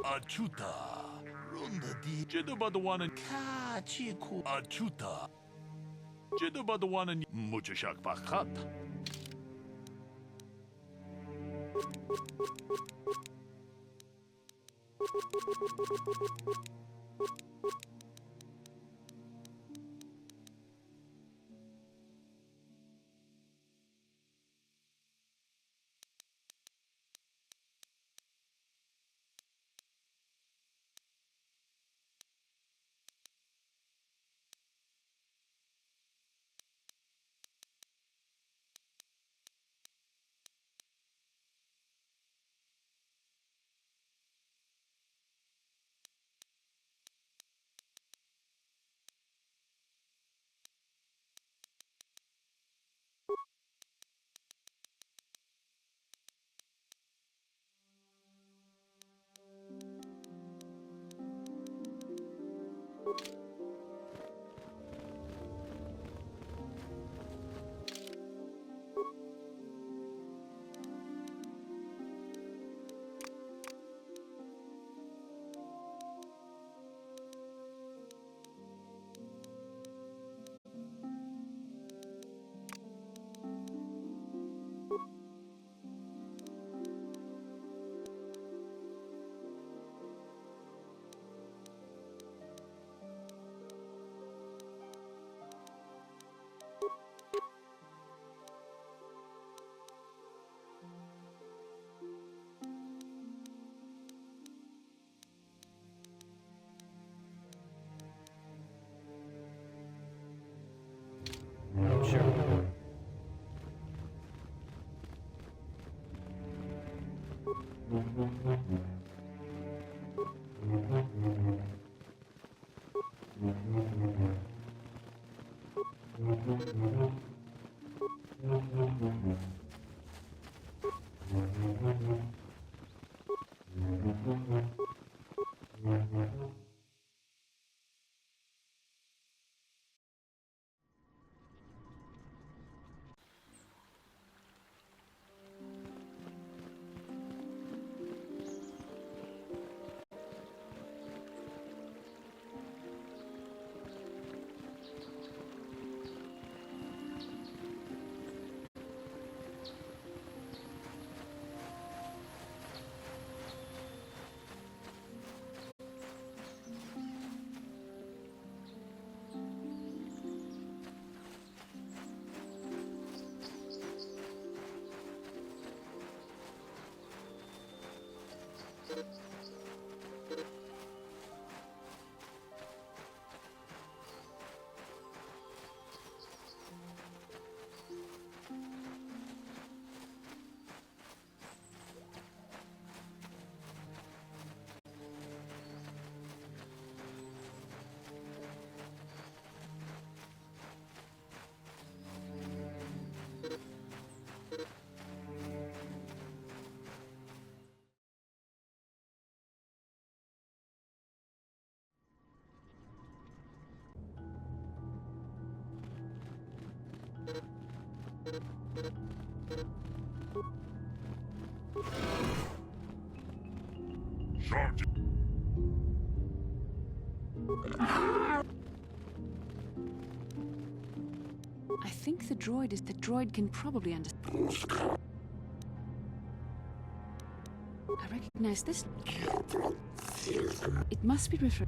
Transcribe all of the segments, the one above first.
Achuta. Runda di Jedabadawanan Kachiku Achuta. Jedabadawanan Mujashak Bakat. Sure. I think the droid can probably understand. I recognize this. It must be referred.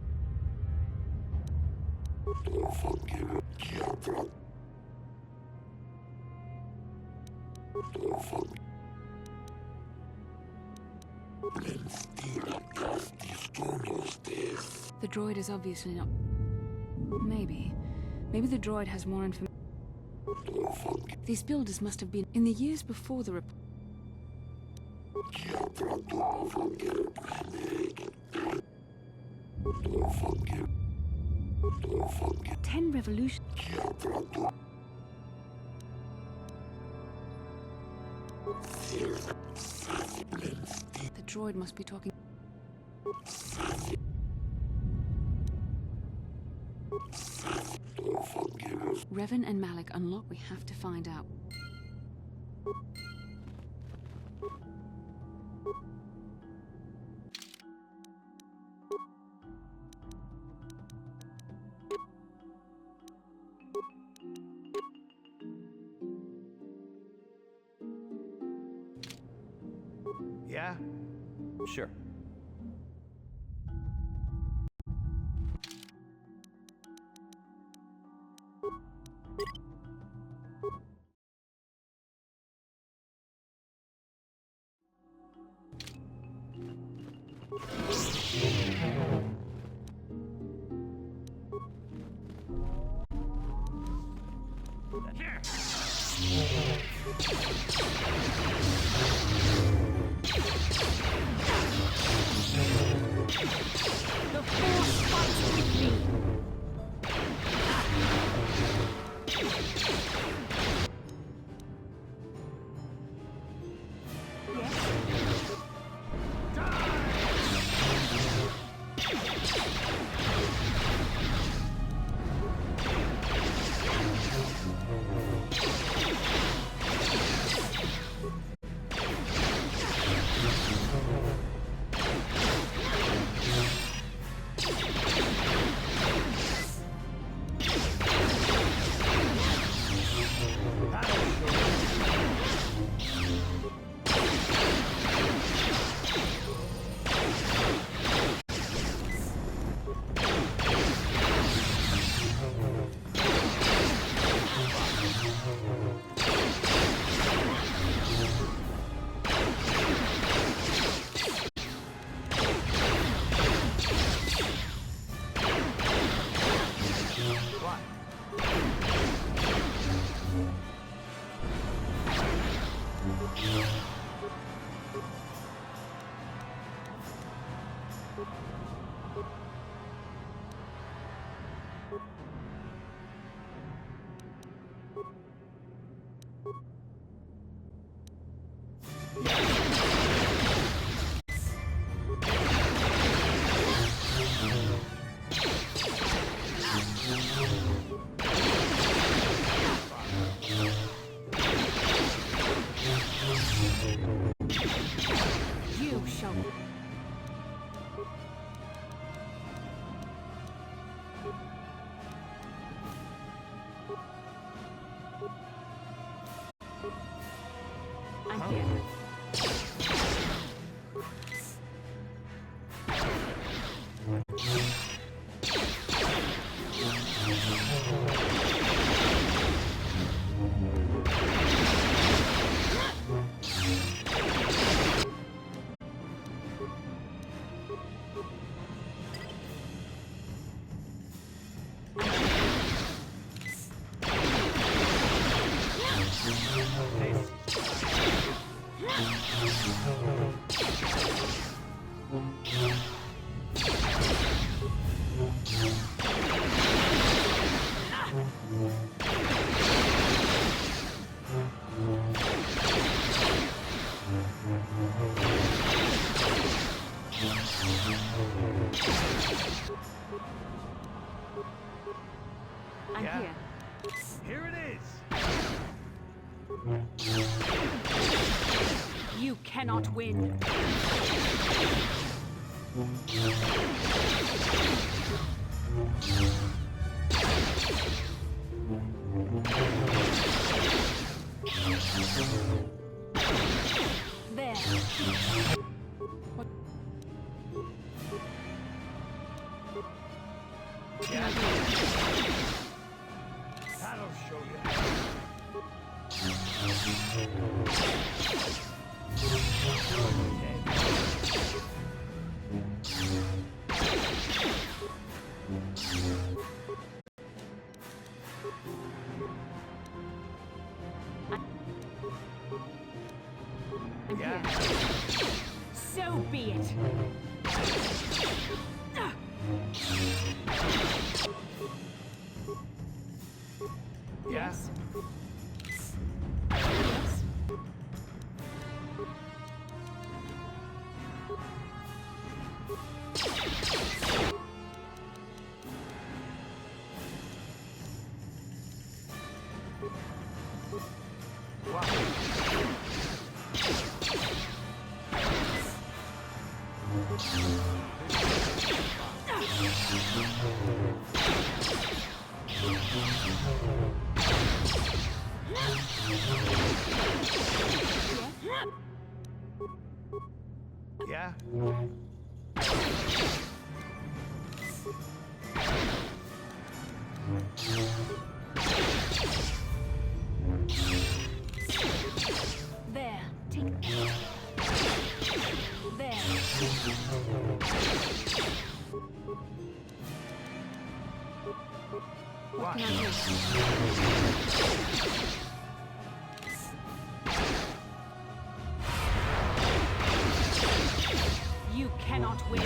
The droid is obviously not. Maybe the droid has more information. These builders must have been in the years before the 10 revolution. The droid must be talking. Revan and Malak unlock. We have to find out. Yeah? Sure. The Force fights with me. You shall. I'm here. I'm Yeah? here. Here it is. You cannot win. Yeah. That'll show you. Yeah. So be it. Yes. Yes. Yeah. There. Take there. What? Can I do? You cannot win.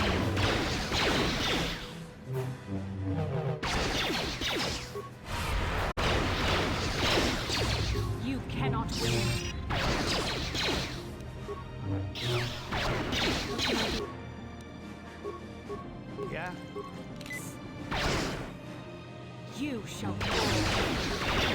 You cannot win. Yeah. You shall fall.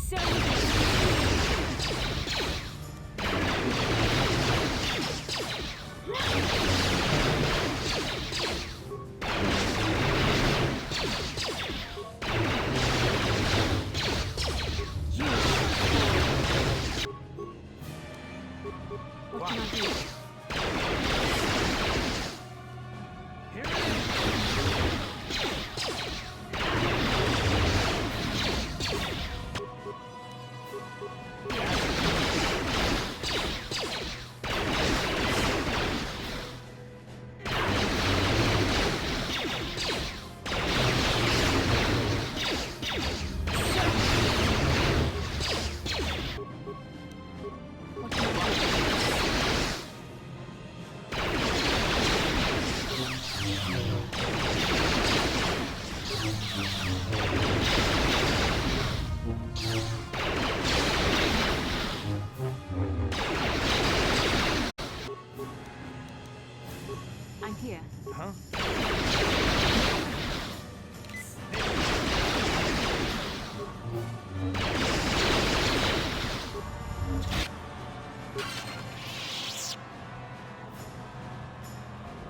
So you What can I do? Here it is. What can I do? I'm here. Huh?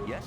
Yes?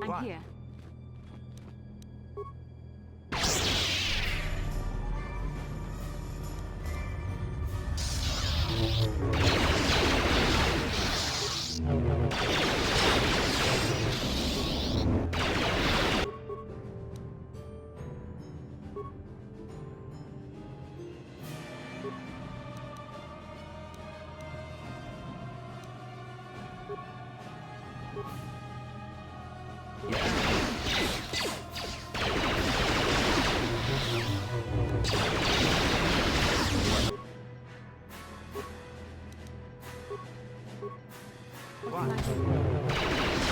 I'm What? here. What can I do?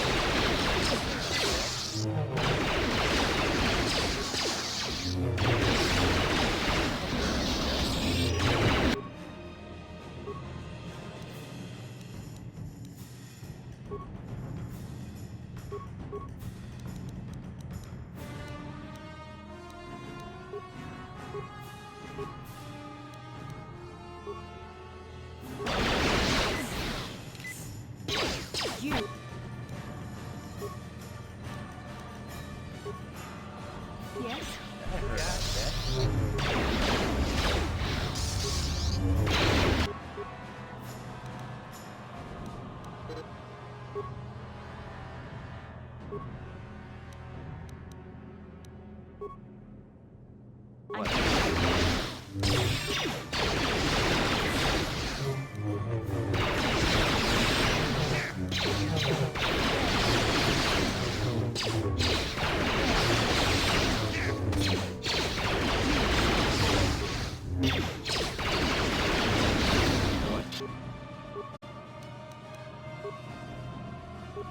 You. Yes? I'm here.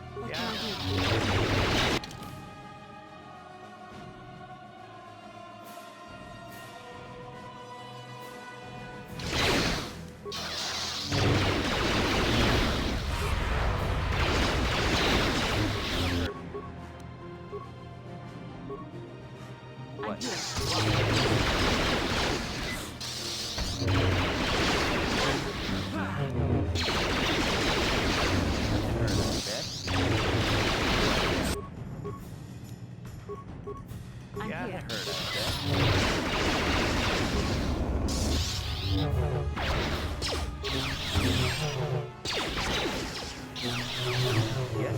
What Yeah. can I do? I'm here. I'm Yeah, I here. heard of that. Yes.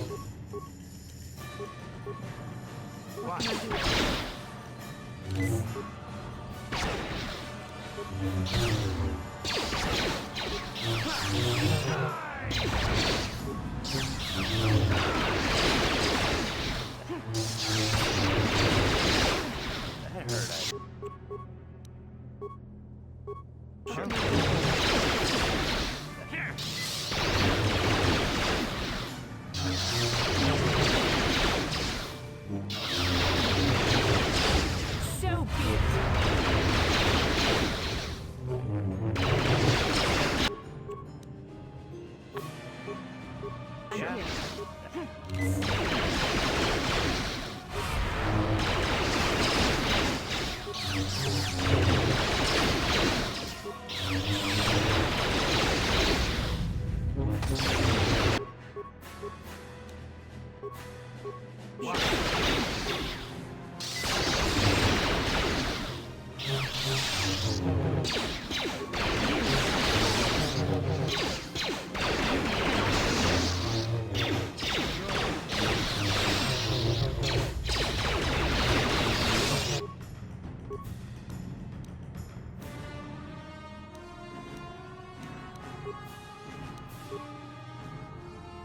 What What? can I do? I heard of So be it. I'm Yeah. here.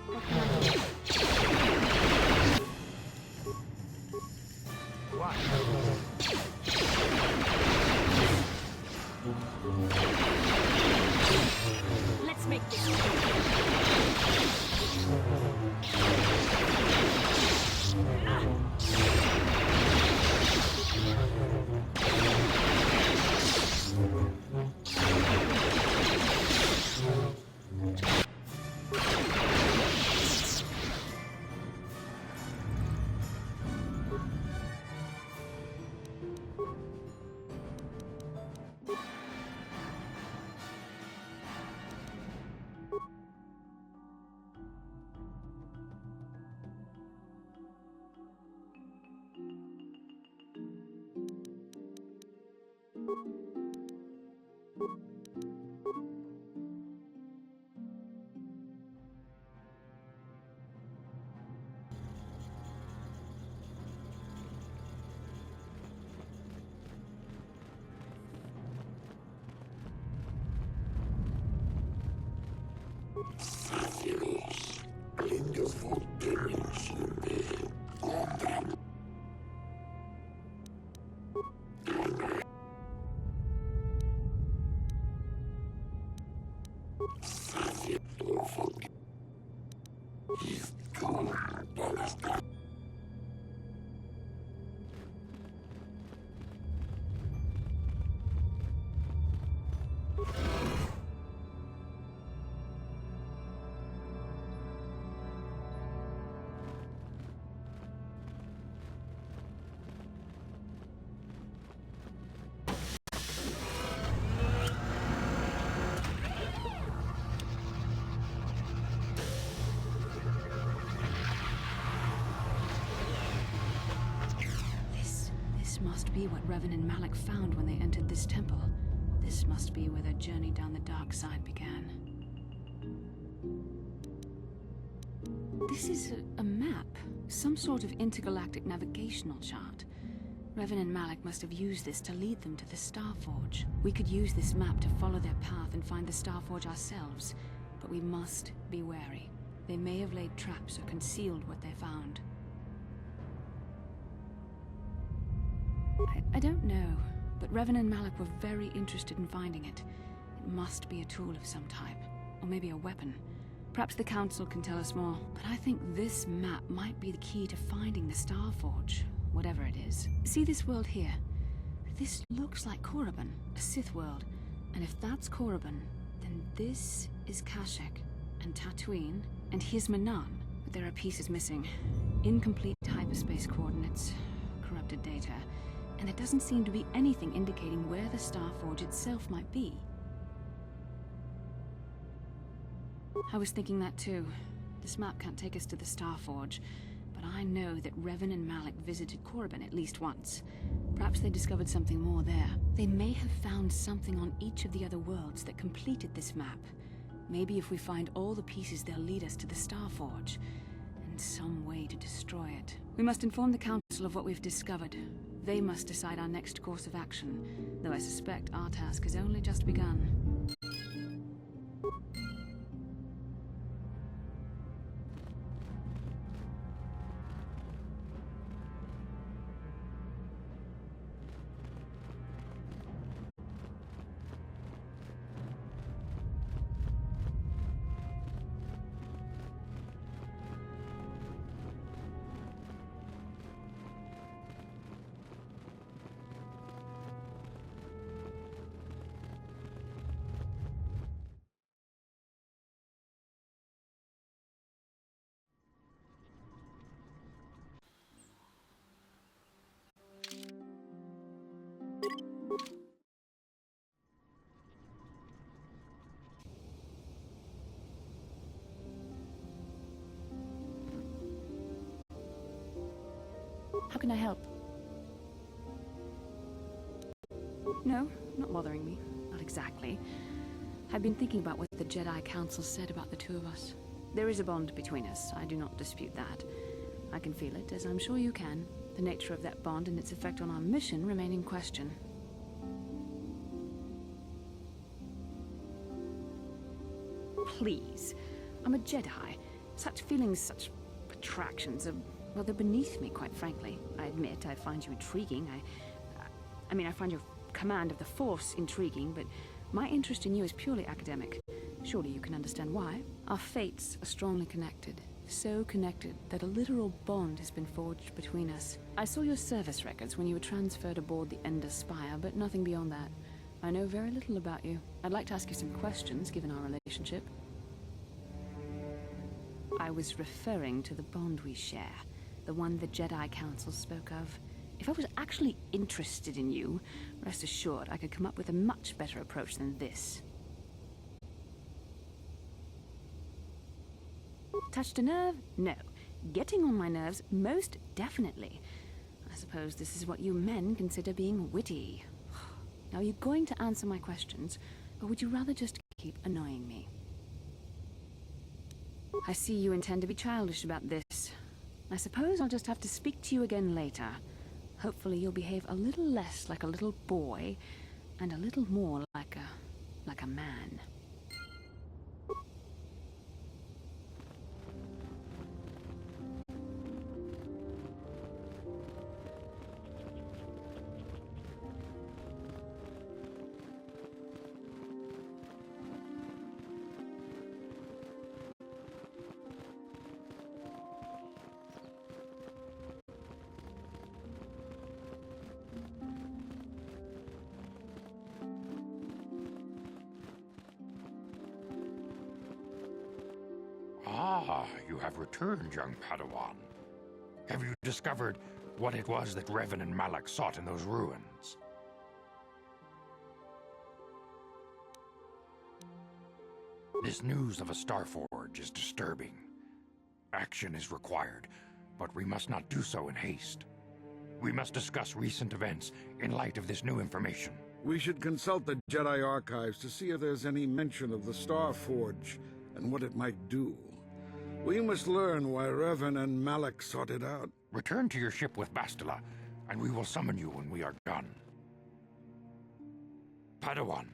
What can I do? This must be what Revan and Malik found when they entered this temple. This must be where their journey down the dark side began. This is a map, some sort of intergalactic navigational chart. Revan and Malik must have used this to lead them to the Starforge. We could use this map to follow their path and find the Starforge ourselves, but we must be wary. They may have laid traps or concealed what they found. I don't know, but Revan and Malik were very interested in finding it. It must be a tool of some type, or maybe a weapon. Perhaps the Council can tell us more, but I think this map might be the key to finding the Starforge, whatever it is. See this world here? This looks like Korriban, a Sith world. And if that's Korriban, then this is Kashyyyk, and Tatooine, and here's Manaan. But there are pieces missing. Incomplete hyperspace coordinates, corrupted data. And there doesn't seem to be anything indicating where the Starforge itself might be. I was thinking that too. This map can't take us to the Starforge, but I know that Revan and Malik visited Korriban at least once. Perhaps they discovered something more there. They may have found something on each of the other worlds that completed this map. Maybe if we find all the pieces, they'll lead us to the Starforge, and some way to destroy it. We must inform the Council of what we've discovered. They must decide our next course of action, though I suspect our task has only just begun. How can I help? No, not bothering me. Not exactly. I've been thinking about what the Jedi Council said about the two of us. There is a bond between us. I do not dispute that. I can feel it, as I'm sure you can. The nature of that bond and its effect on our mission remain in question. Please. I'm a Jedi. Such feelings, such attractions are... well, they're beneath me, quite frankly. I admit I find you intriguing. I find your command of the Force intriguing, but my interest in you is purely academic. Surely you can understand why. Our fates are strongly connected. So connected that a literal bond has been forged between us. I saw your service records when you were transferred aboard the Ender Spire, but nothing beyond that. I know very little about you. I'd like to ask you some questions, given our relationship. I was referring to the bond we share. The one the Jedi Council spoke of. If I was actually interested in you, rest assured I could come up with a much better approach than this. Touched a nerve? No. Getting on my nerves? Most definitely. I suppose this is what you men consider being witty. Now, are you going to answer my questions, or would you rather just keep annoying me? I see you intend to be childish about this. I suppose I'll just have to speak to you again later. Hopefully you'll behave a little less like a little boy, and a little more like a man. Ah, you have returned, young Padawan. Have you discovered what it was that Revan and Malak sought in those ruins? This news of a Starforge is disturbing. Action is required, but we must not do so in haste. We must discuss recent events in light of this new information. We should consult the Jedi archives to see if there's any mention of the Starforge and what it might do. We must learn why Revan and Malak sought it out. Return to your ship with Bastila, and we will summon you when we are done. Padawan,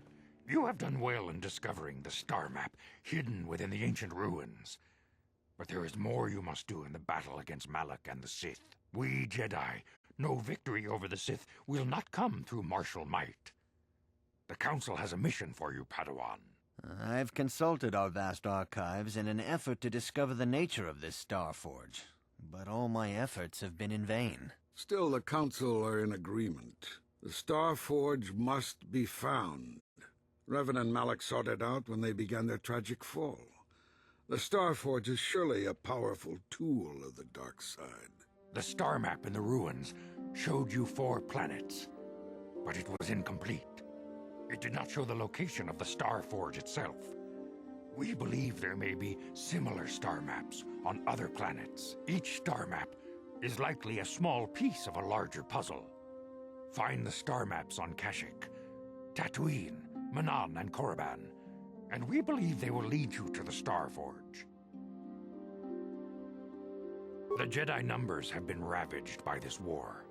you have done well in discovering the star map hidden within the ancient ruins. But there is more you must do in the battle against Malak and the Sith. We Jedi know victory over the Sith will not come through martial might. The Council has a mission for you, Padawan. I've consulted our vast archives in an effort to discover the nature of this Starforge, but all my efforts have been in vain. Still, the Council are in agreement. The Starforge must be found. Revan and Malak sought it out when they began their tragic fall. The Starforge is surely a powerful tool of the dark side. The star map in the ruins showed you 4 planets, but it was incomplete. It did not show the location of the Starforge itself. We believe there may be similar star maps on other planets. Each star map is likely a small piece of a larger puzzle. Find the star maps on Kashyyyk, Tatooine, Manaan, and Korriban, and we believe they will lead you to the Starforge. The Jedi numbers have been ravaged by this war,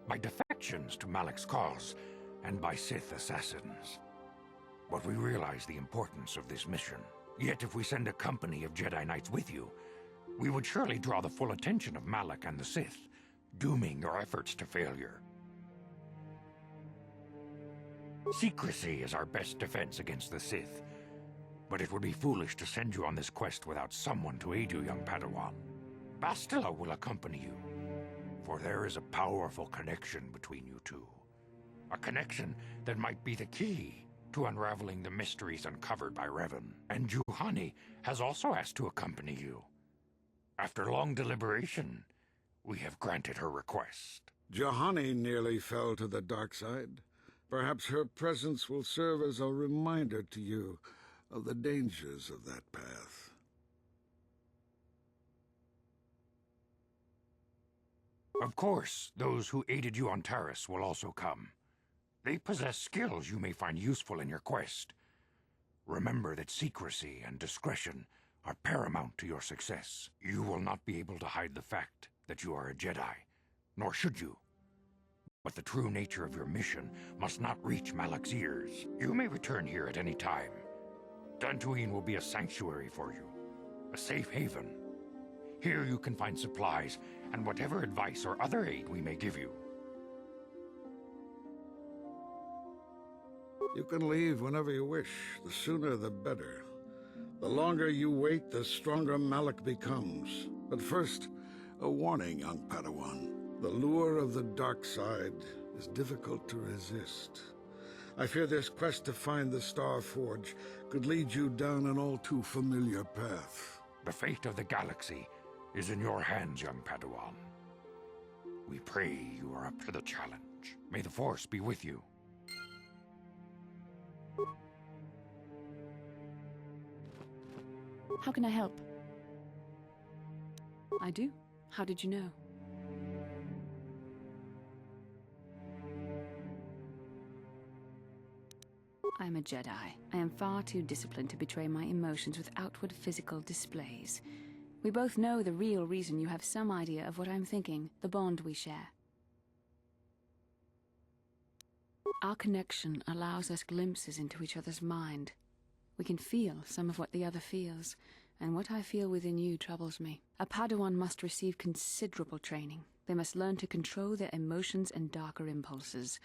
by defections to Malak's cause, and by Sith assassins. But we realize the importance of this mission. Yet if we send a company of Jedi Knights with you, we would surely draw the full attention of Malak and the Sith, dooming your efforts to failure. Secrecy is our best defense against the Sith, but it would be foolish to send you on this quest without someone to aid you, young Padawan. Bastila will accompany you, for there is a powerful connection between you two. A connection that might be the key to unraveling the mysteries uncovered by Revan. And Juhani has also asked to accompany you. After long deliberation, we have granted her request. Juhani nearly fell to the dark side. Perhaps her presence will serve as a reminder to you of the dangers of that path. Of course, those who aided you on Taris will also come. They possess skills you may find useful in your quest. Remember that secrecy and discretion are paramount to your success. You will not be able to hide the fact that you are a Jedi, nor should you. But the true nature of your mission must not reach Malak's ears. You may return here at any time. Dantooine will be a sanctuary for you, a safe haven. Here you can find supplies and whatever advice or other aid we may give you. You can leave whenever you wish. The sooner the better. The longer you wait, the stronger Malak becomes. But first, a warning, young Padawan. The lure of the dark side is difficult to resist. I fear this quest to find the Starforge could lead you down an all too familiar path. The fate of the galaxy is in your hands, young Padawan. We pray you are up to the challenge. May the Force be with you. How can I help? I do. How did you know? I am a Jedi. I am far too disciplined to betray my emotions with outward physical displays. We both know the real reason you have some idea of what I'm thinking, the bond we share. Our connection allows us glimpses into each other's mind. We can feel some of what the other feels, and what I feel within you troubles me. A Padawan must receive considerable training. They must learn to control their emotions and darker impulses.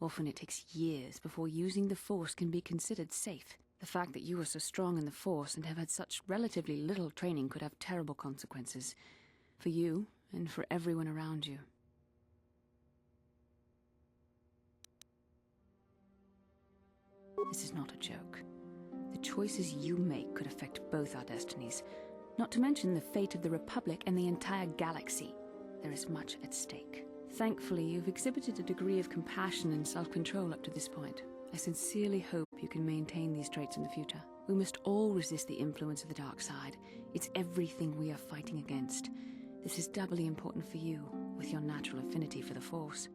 Often it takes years before using the Force can be considered safe. The fact that you are so strong in the Force and have had such relatively little training could have terrible consequences. For you, and for everyone around you. This is not a joke. The choices you make could affect both our destinies. Not to mention the fate of the Republic and the entire galaxy. There is much at stake. Thankfully, you've exhibited a degree of compassion and self-control up to this point. I sincerely hope you can maintain these traits in the future. We must all resist the influence of the dark side. It's everything we are fighting against. This is doubly important for you, with your natural affinity for the Force.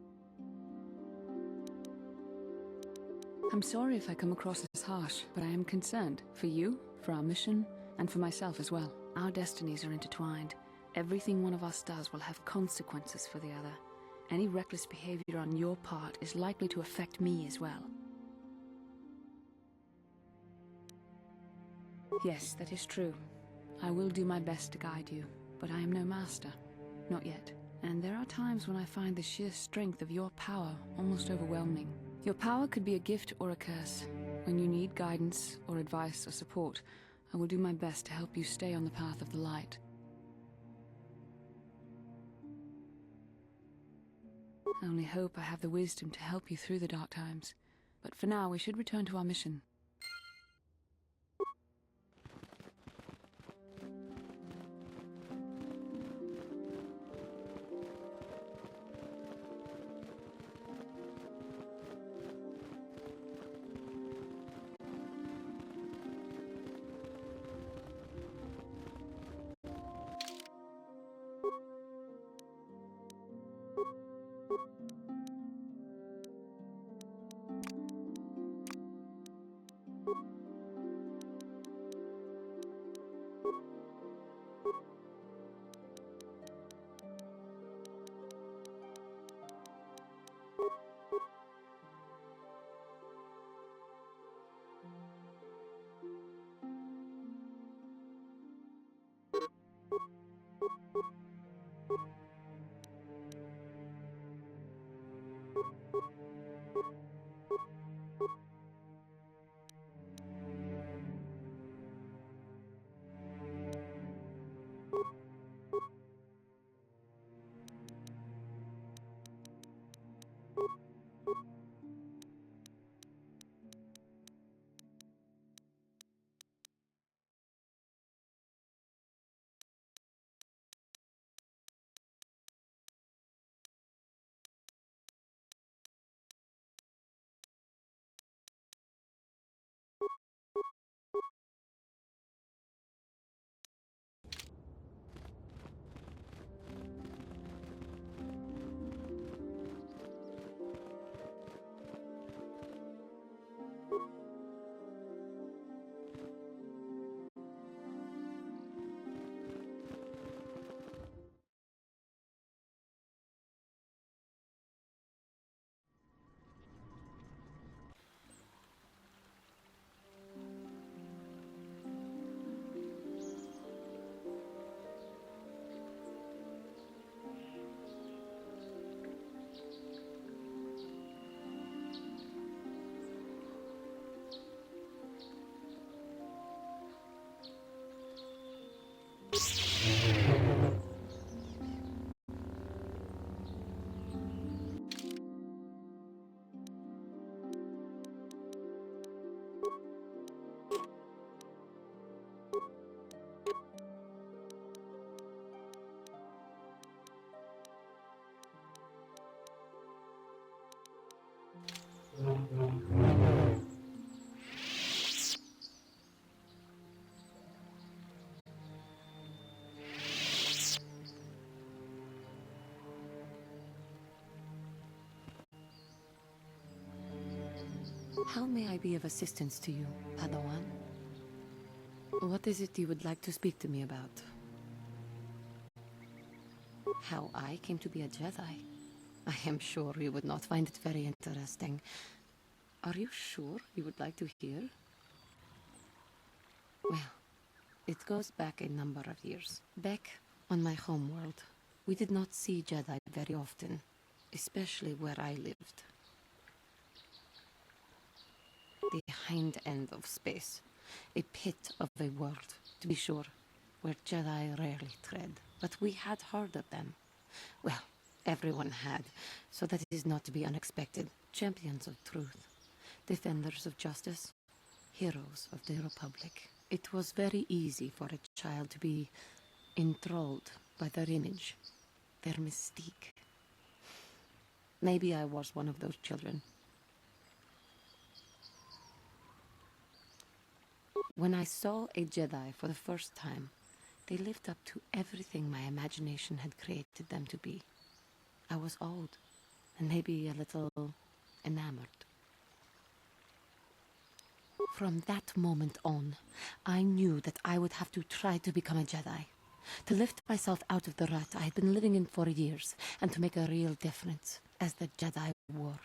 I'm sorry if I come across as harsh, but I am concerned for you, for our mission, and for myself as well. Our destinies are intertwined. Everything one of us does will have consequences for the other. Any reckless behavior on your part is likely to affect me as well. Yes, that is true. I will do my best to guide you, but I am no master. Not yet. And there are times when I find the sheer strength of your power almost overwhelming. Your power could be a gift or a curse. When you need guidance or advice or support, I will do my best to help you stay on the path of the light. I only hope I have the wisdom to help you through the dark times. But for now, we should return to our mission. How may I be of assistance to you, Padawan? What is it you would like to speak to me about? How I came to be a Jedi? I am sure you would not find it very interesting. Are you sure you would like to hear? Well, it goes back a number of years. Back on my homeworld, we did not see Jedi very often, especially where I lived. The hind end of space. A pit of a world, to be sure, where Jedi rarely tread. But we had heard of them. Well, everyone had, so that is not to be unexpected. Champions of truth, defenders of justice, heroes of the Republic. It was very easy for a child to be enthralled by their image, their mystique. Maybe I was one of those children. When I saw a Jedi for the first time, they lived up to everything my imagination had created them to be. I was awed, and maybe a little enamored. From that moment on, I knew that I would have to try to become a Jedi, to lift myself out of the rut I had been living in for years, and to make a real difference as the Jedi wore.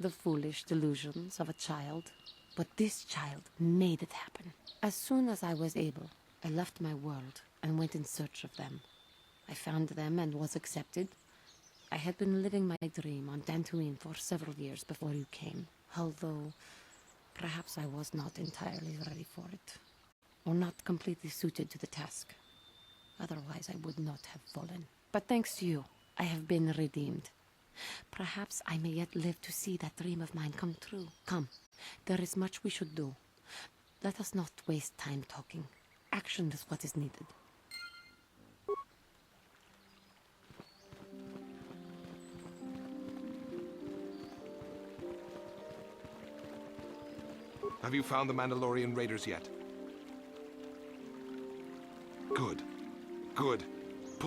The foolish delusions of a child, but this child made it happen. As soon as I was able, I left my world and went in search of them. I found them and was accepted. I had been living my dream on Dantooine for several years before you came, although perhaps I was not entirely ready for it, or not completely suited to the task. Otherwise, I would not have fallen. But thanks to you, I have been redeemed. Perhaps I may yet live to see that dream of mine come true. Come, there is much we should do. Let us not waste time talking. Action is what is needed. Have you found the Mandalorian raiders yet? Good. Good.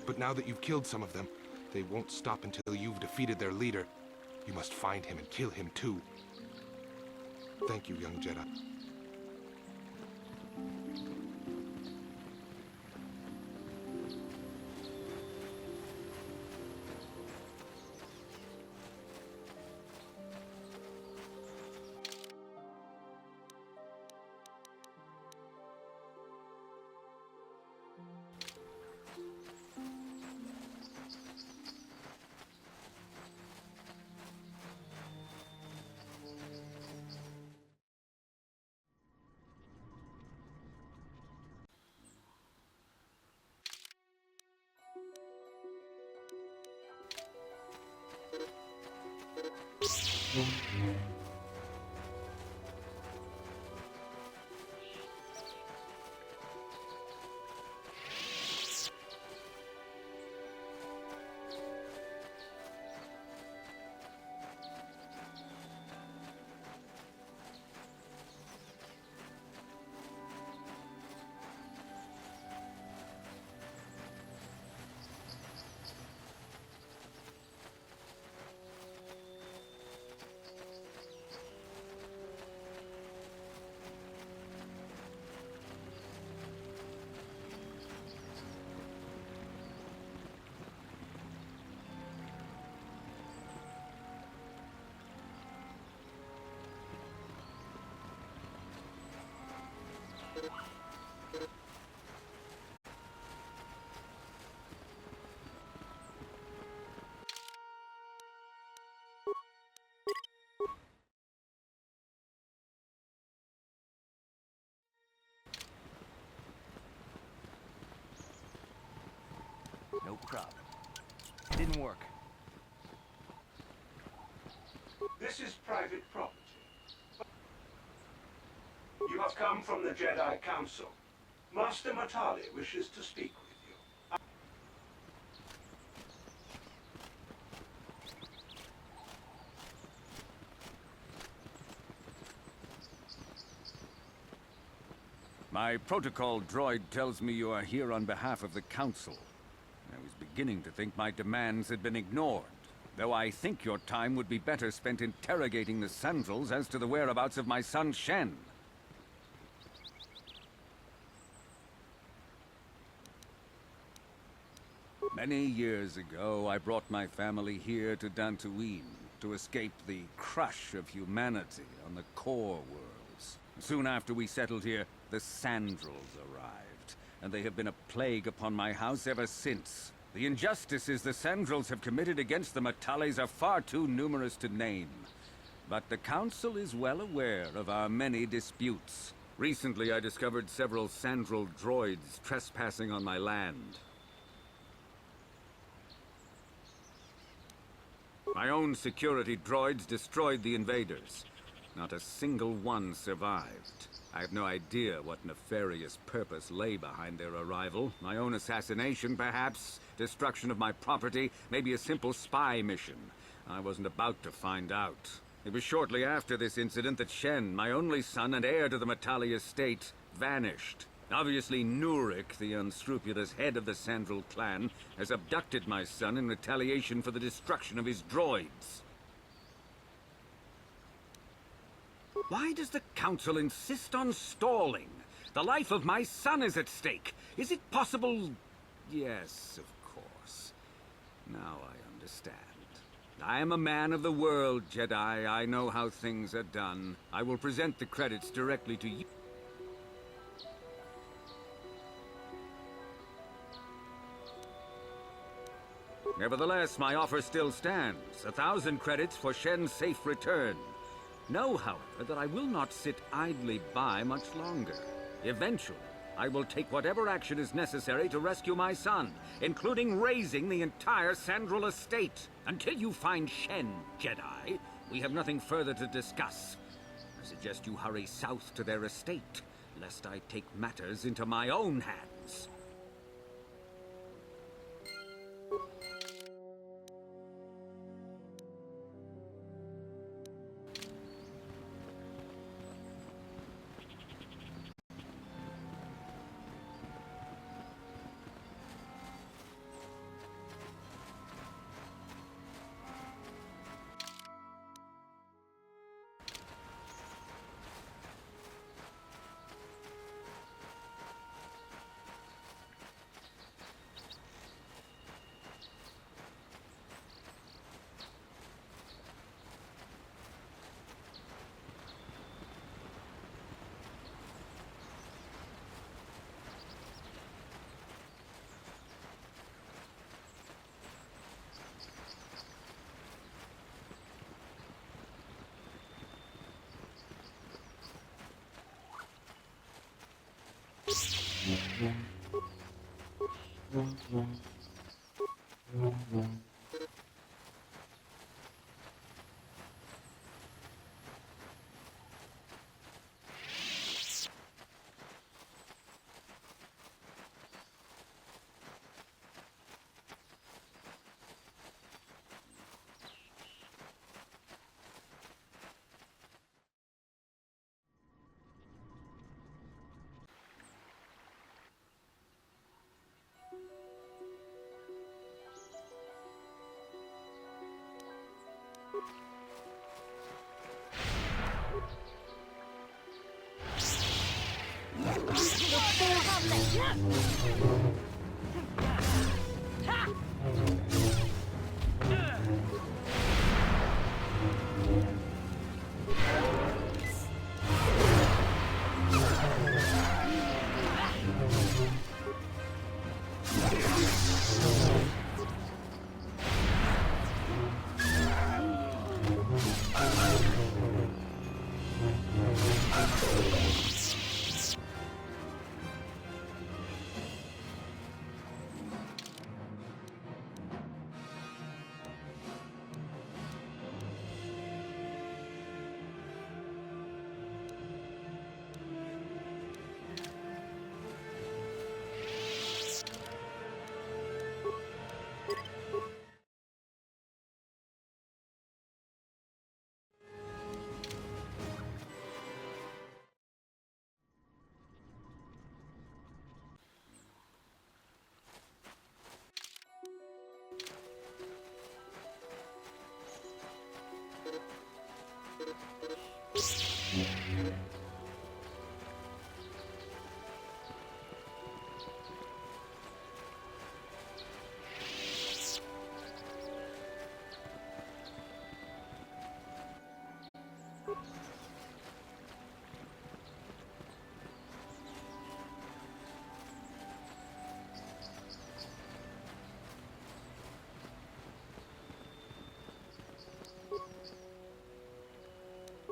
But now that you've killed some of them, they won't stop until you've defeated their leader. You must find him and kill him too. Thank you, young Jedi. No problem. Didn't work. This is private property. You have come from the Jedi Council. Master Matali wishes to speak with you. My protocol droid tells me you are here on behalf of the Council. I was beginning to think my demands had been ignored, though I think your time would be better spent interrogating the Sandals as to the whereabouts of my son Shen. Many years ago, I brought my family here to Dantooine to escape the crush of humanity on the core worlds. Soon after we settled here, the Sandals arrived, and they have been a plague upon my house ever since. The injustices the Sandals have committed against the Matales are far too numerous to name. But the Council is well aware of our many disputes. Recently, I discovered several Sandral droids trespassing on my land. My own security droids destroyed the invaders. Not a single one survived. I have no idea what nefarious purpose lay behind their arrival. My own assassination, perhaps? Destruction of my property? Maybe a simple spy mission? I wasn't about to find out. It was shortly after this incident that Shen, my only son and heir to the Matali estate, vanished. Obviously, Nurik, the unscrupulous head of the Sandral clan, has abducted my son in retaliation for the destruction of his droids. Why does the Council insist on stalling? The life of my son is at stake. Is it possible? Yes, of course. Now I understand. I am a man of the world, Jedi. I know how things are done. I will present the credits directly to you. Nevertheless, my offer still stands. 1,000 credits for Shen's safe return. Know, however, that I will not sit idly by much longer. Eventually, I will take whatever action is necessary to rescue my son, including razing the entire Sandral estate. Until you find Shen, Jedi, we have nothing further to discuss. I suggest you hurry south to their estate, lest I take matters into my own hands.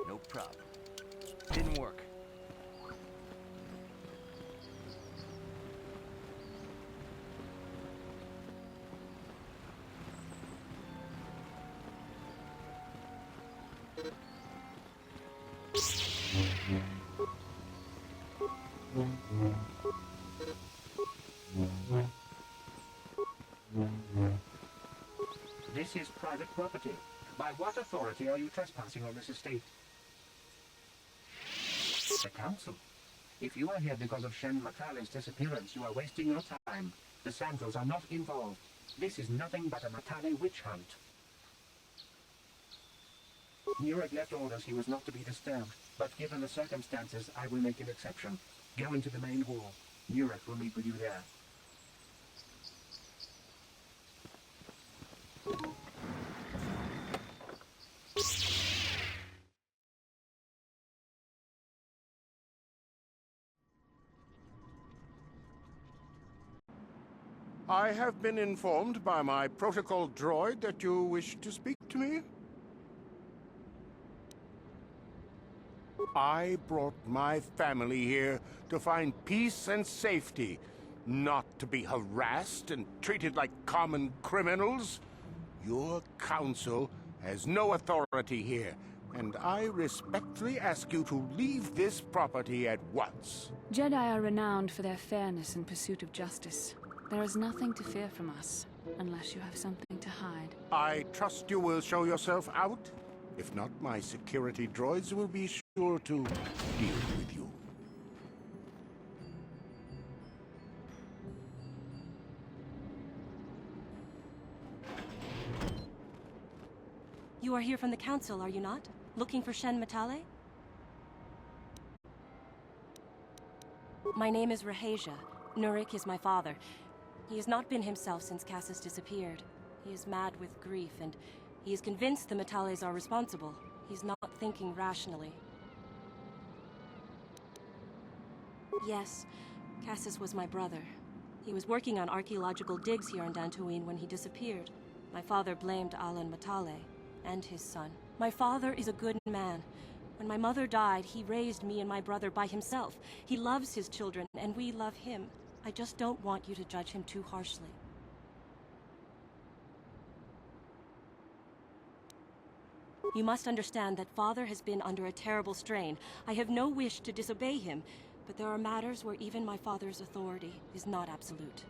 No problem. Didn't work. This is private property. By what authority are you trespassing on this estate? The council. If you are here because of Shen Matale's disappearance, you are wasting your time. The Sandals are not involved. This is nothing but a Matale witch hunt. Nurek left orders he was not to be disturbed, but given the circumstances, I will make an exception. Go into the main hall. Nurek will meet with you there. I have been informed by my protocol droid that you wish to speak to me. I brought my family here to find peace and safety, not to be harassed and treated like common criminals. Your council has no authority here, and I respectfully ask you to leave this property at once. Jedi are renowned for their fairness and pursuit of justice. There is nothing to fear from us, unless you have something to hide. I trust you will show yourself out. If not, my security droids will be sure to deal with you. You are here from the council, are you not? Looking for Shen Matale? My name is Rahasia. Nurek is my father. He has not been himself since Cassus disappeared. He is mad with grief, and he is convinced the Matales are responsible. He's not thinking rationally. Yes, Cassus was my brother. He was working on archaeological digs here on Dantooine when he disappeared. My father blamed Alan Matale and his son. My father is a good man. When my mother died, he raised me and my brother by himself. He loves his children, and we love him. I just don't want you to judge him too harshly. You must understand that Father has been under a terrible strain. I have no wish to disobey him, but there are matters where even my father's authority is not absolute.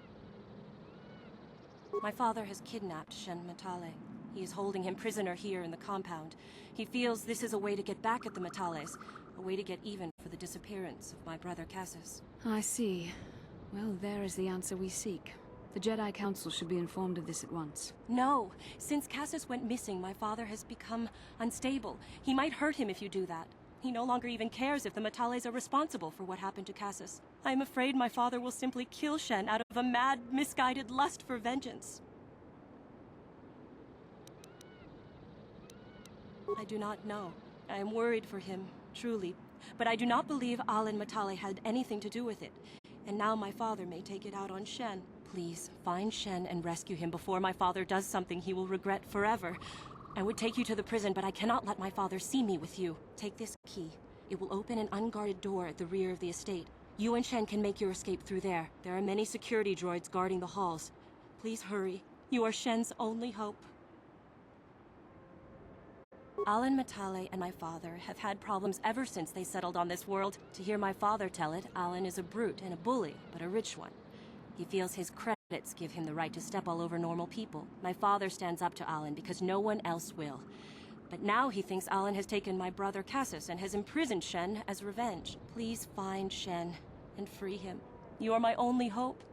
My father has kidnapped Shen Matale. He is holding him prisoner here in the compound. He feels this is a way to get back at the Matales, a way to get even for the disappearance of my brother Cassus. I see. Well, there is the answer we seek. The Jedi Council should be informed of this at once. No! Since Cassus went missing, my father has become unstable. He might hurt him if you do that. He no longer even cares if the Matales are responsible for what happened to Cassus. I am afraid my father will simply kill Shen out of a mad, misguided lust for vengeance. I do not know. I am worried for him, truly. But I do not believe Alan Matale had anything to do with it. And now my father may take it out on Shen. Please, find Shen and rescue him before my father does something he will regret forever. I would take you to the prison, but I cannot let my father see me with you. Take this key. It will open an unguarded door at the rear of the estate. You and Shen can make your escape through there. There are many security droids guarding the halls. Please hurry. You are Shen's only hope. Alan Matale and my father have had problems ever since they settled on this world. To hear my father tell it, Alan is a brute and a bully, but a rich one. He feels his credits give him the right to step all over normal people. My father stands up to Alan because no one else will. But now he thinks Alan has taken my brother Cassus and has imprisoned Shen as revenge. Please find Shen and free him. You are my only hope.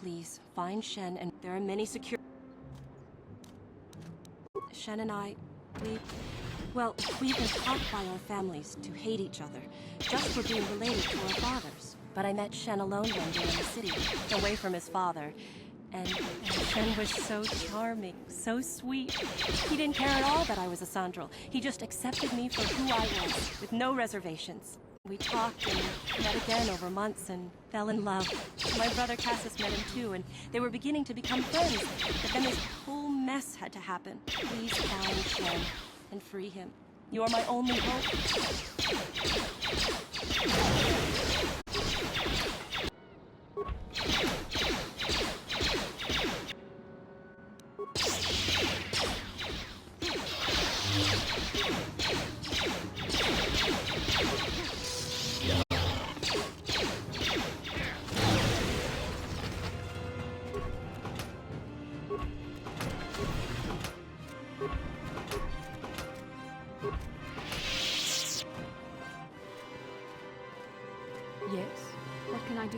Please, find Shen, and there are many secure... Shen and I, we've been taught by our families to hate each other, just for being related to our fathers. But I met Shen alone one day in the city, away from his father, and Shen was so charming, so sweet. He didn't care at all that I was a Sandral. He just accepted me for who I was, with no reservations. We talked and met again over months and fell in love. My brother Cassus met him too, and they were beginning to become friends. But then this whole mess had to happen. Please find Shen and free him. You are my only hope.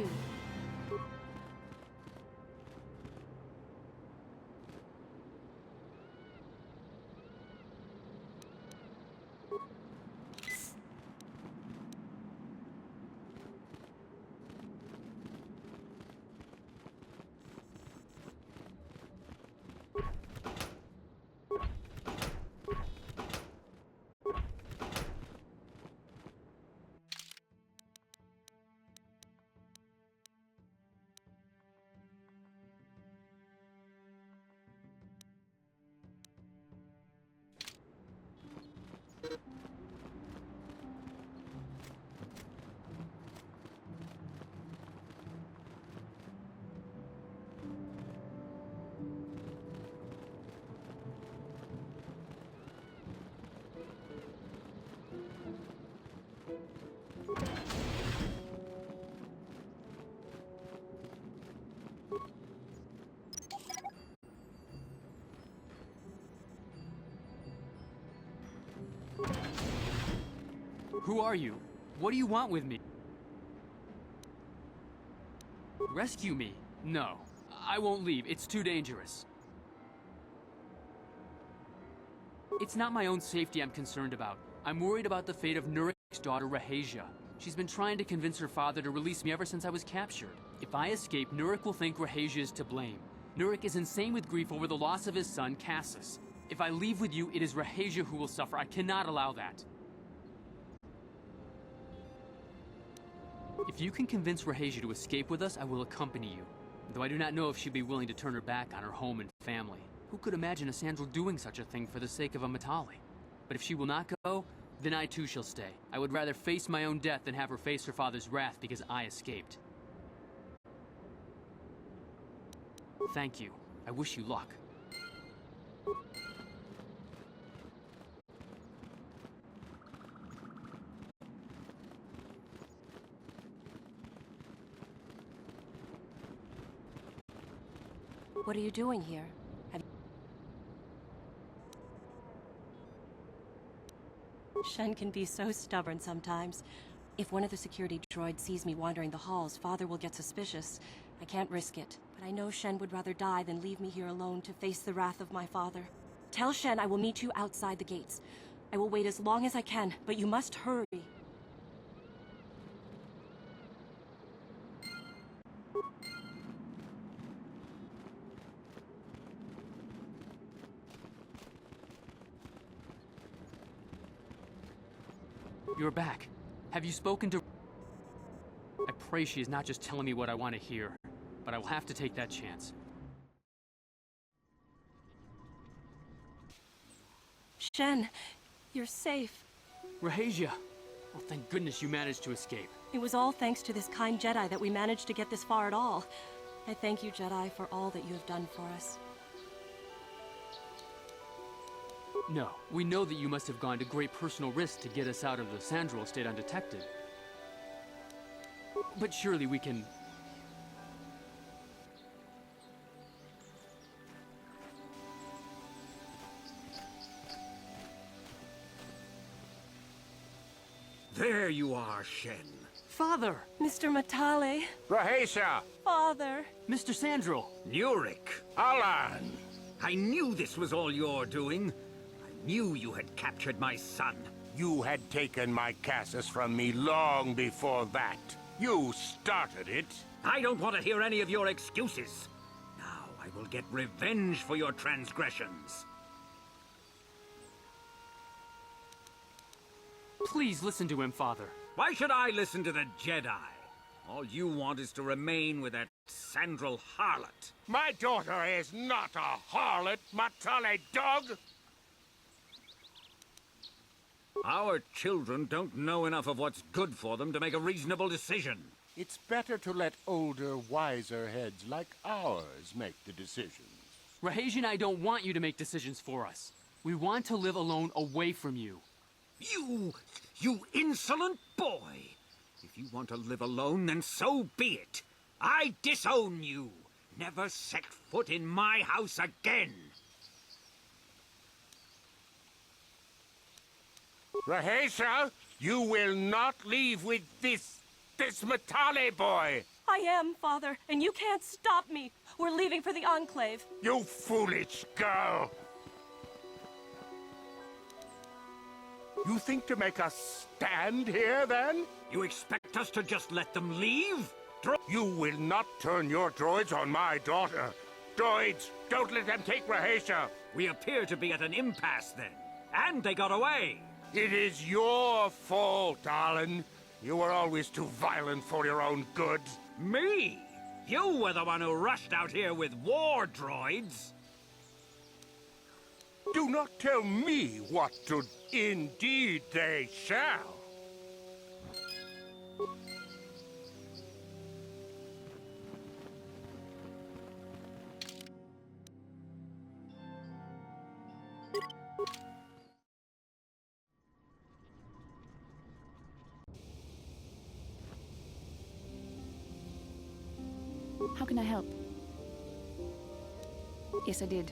too. Who are you? What do you want with me? Rescue me? No. I won't leave. It's too dangerous. It's not my own safety I'm concerned about. I'm worried about the fate of Nurik's daughter, Rahasia. She's been trying to convince her father to release me ever since I was captured. If I escape, Nurik will think Rahasia is to blame. Nurik is insane with grief over the loss of his son, Cassus. If I leave with you, it is Rahasia who will suffer. I cannot allow that. If you can convince Rahasia to escape with us, I will accompany you. Though I do not know if she'd be willing to turn her back on her home and family. Who could imagine a Sandral doing such a thing for the sake of a Matali? But if she will not go, then I too shall stay. I would rather face my own death than have her face her father's wrath because I escaped. Thank you. I wish you luck. What are you doing here? Shen can be so stubborn sometimes. If one of the security droids sees me wandering the halls, Father will get suspicious. I can't risk it, but I know Shen would rather die than leave me here alone to face the wrath of my father. Tell Shen I will meet you outside the gates. I will wait as long as I can, but you must hurry. You're back. Have you spoken to... I pray she is not just telling me what I want to hear, but I will have to take that chance. Shen, you're safe. Rahasia! Oh, thank goodness you managed to escape. It was all thanks to this kind Jedi that we managed to get this far at all. I thank you, Jedi, for all that you have done for us. No, we know that you must have gone to great personal risk to get us out of the Sandral estate undetected. But surely we can... There you are, Shen. Father! Mr. Matale. Rahasia! Father! Mr. Sandral! Nurik! Alan! I knew this was all your doing. I knew you had captured my son. You had taken my Cassus from me long before that. You started it. I don't want to hear any of your excuses. Now I will get revenge for your transgressions. Please listen to him, Father. Why should I listen to the Jedi? All you want is to remain with that Sandral harlot. My daughter is not a harlot, Matale dog! Our children don't know enough of what's good for them to make a reasonable decision. It's better to let older, wiser heads like ours make the decisions. Rahasia and I don't want you to make decisions for us. We want to live alone away from you. You insolent boy! If you want to live alone, then so be it. I disown you. Never set foot in my house again. Rahasia, you will not leave with this Matale boy. I am, Father, and you can't stop me. We're leaving for the Enclave. You foolish girl! You think to make us stand here, then? You expect us to just let them leave? You will not turn your droids on my daughter. Droids, don't let them take Rahasia. We appear to be at an impasse, then. And they got away. It is your fault, Alan. You were always too violent for your own good. Me? You were the one who rushed out here with war droids. Do not tell me what to... Indeed they shall. How can I help? Yes, I did.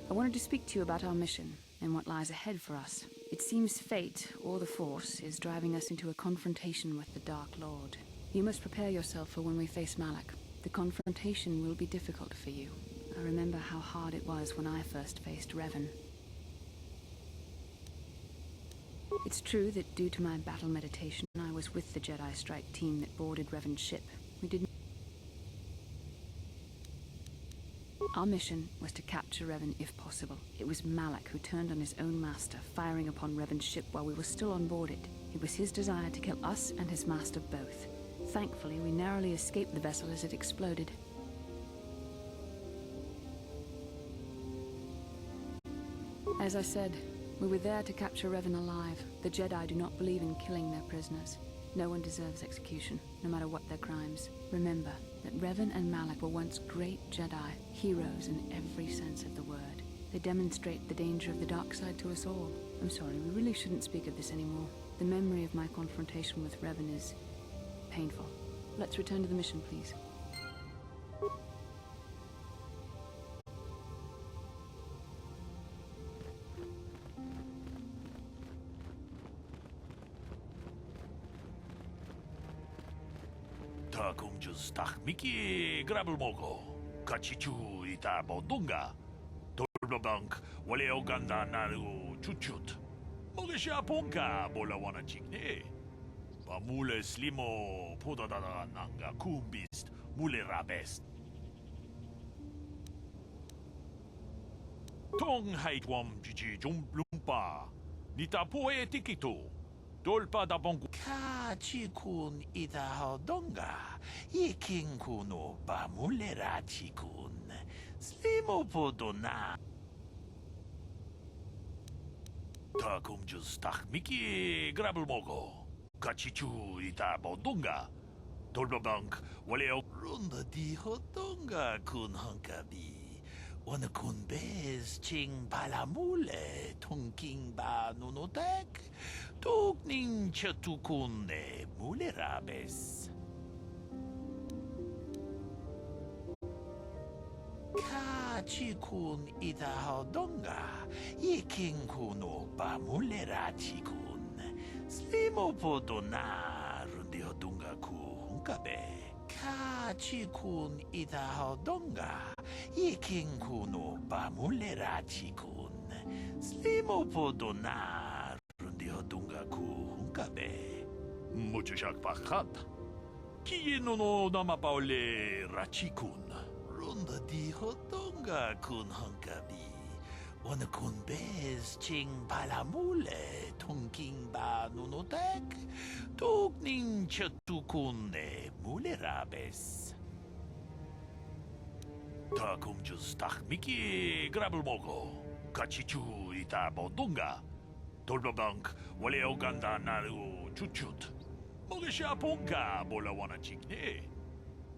I wanted to speak to you about our mission and what lies ahead for us. It seems fate, or the Force, is driving us into a confrontation with the Dark Lord. You must prepare yourself for when we face Malak. The confrontation will be difficult for you. I remember how hard it was when I first faced Revan. It's true that due to my battle meditation, I was with the Jedi Strike team that boarded Revan's ship. We didn't... Our mission was to capture Revan if possible. It was Malak who turned on his own master, firing upon Revan's ship while we were still on board it. It was his desire to kill us and his master both. Thankfully, we narrowly escaped the vessel as it exploded. As I said, we were there to capture Revan alive. The Jedi do not believe in killing their prisoners. No one deserves execution, no matter what their crimes. Remember that Revan and Malak were once great Jedi, heroes in every sense of the word. They demonstrate the danger of the dark side to us all. I'm sorry, we really shouldn't speak of this anymore. The memory of my confrontation with Revan is painful. Let's return to the mission, please. Takumjus takmiki grabul mogo. Kachichu ita bodunga. Dolbabank wale oganda naru chuchut. Mogesha ponka bola wana chikne. Pamule slimo podadada nanga kumbist mule rabest. Tong haitwam jiji jumplumpa. Nita poe tikito. Dolpa da bongu. Kachikun ita hodonga. Ikin kuno pamule rachikun. Slimo podona. Takumjus takmiki grabul mogo. Kachichu ita bodunga. Dolbabank waleo runda di hodonga kun hankabi. Wana kun bez ching palamule tongking ba nunotek. Tukning chatukune mule rabes. Kachikun ita hodonga. Ikin kuno ba mule rachikun. Slimo podona rundi hodunga ku hunkabe. Kachikun ita hodonga. Ikin kuno ba mule rachikun. Slimo podona rundi hodunga ku hunkabe. Muchashak pakat. Kieno no namapaole rachikun. Runda di hodonga kun hunkabi. Wana kun bez ching palamule tongking ba nunotek. Tukning chatukune mule rabes. Takumjus takmiki grabul mogo. Kachichu ita bodunga. Dolbabank wale oganda naru chuchut. Mogesha ponka bola wana chikne.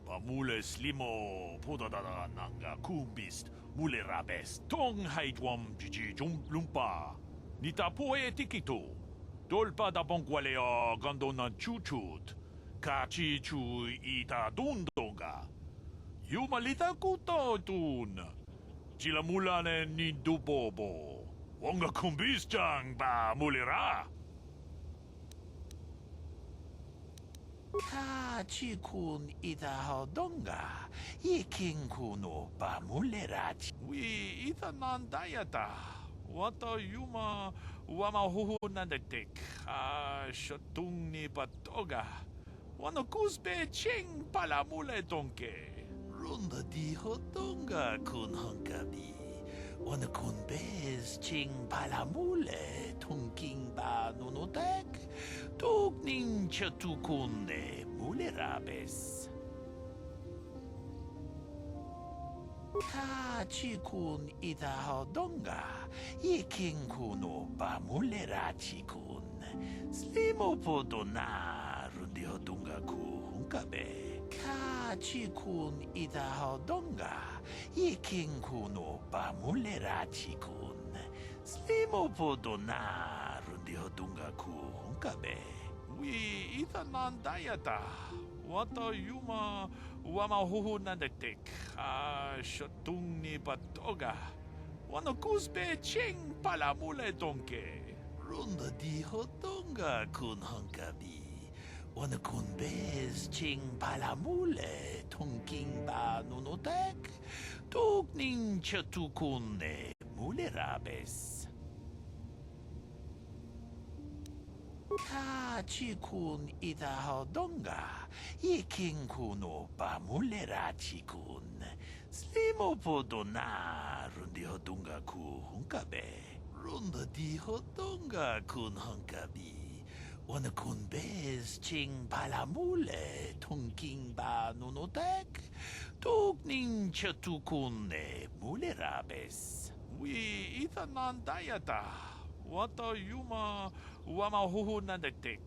Pamule slimo podadada nanga kumbist mule rabes. Tong haitwam jiji jumplumpa. Nita poe tikito. Dolpa da bonkwaleo gandona chuchut. Kachichu ita dundonga. Yumalita kuto tun. Chilamulane ni dubobo. Wonga kumbis jang ba mulira. Kachikun itahodonga, ikinkuno pamulerachi. We itanandayata. Wata yuma wamahuhunandektek. Shatung ni patoga. Wanakusbe ching palamule donke. Runda di hodonga kun hankabi. Wanakunbez ching palamule tungking ba nunotek. Tugning chatukunde mulerabes. Kachikun itahodonga, ikinkuno ba mulerachikun. Slimo podona rundihodunga ku hunkabe. Kachikun itahodonga, ikinkuno ba mulerachikun. Slimo podona rundihodunga ku hunkabe. We itanandayata. Wata yuma wamahuhunandektek. Shatung ni patoga. Wanakusbe ching palamule donke. Runda di hodonga kun hankabi. Wanakunbez ching palamule tungking ba nunotek. Tugning chatukunde mulerabes. Kachikun itahodonga, ikinkuno pamulerachikun. Slimo podona rundihodunga ku hunkabe. Runda di hodonga kun hunkabi. Wanakunbez ching palamule tungking ba nunotek. Tugning chatukunde mulerabes. We itanandayata. Wata yuma wamahuhunandektek.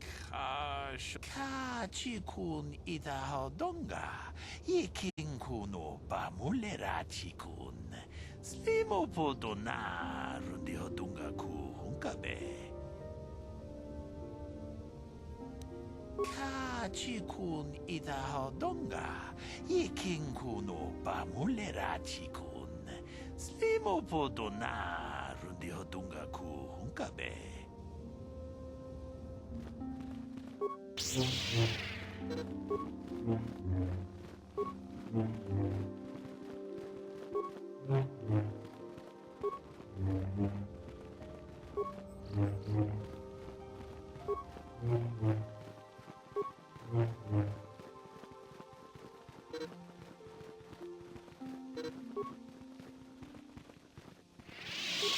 Kachikun itahodonga, ikinkuno pamulerachikun. Slimo podona rundihodunga ku hunkabe. Kachikun itahodonga, ikinkuno pamulerachikun. Slimo podona rundihodunga ku hunkabe.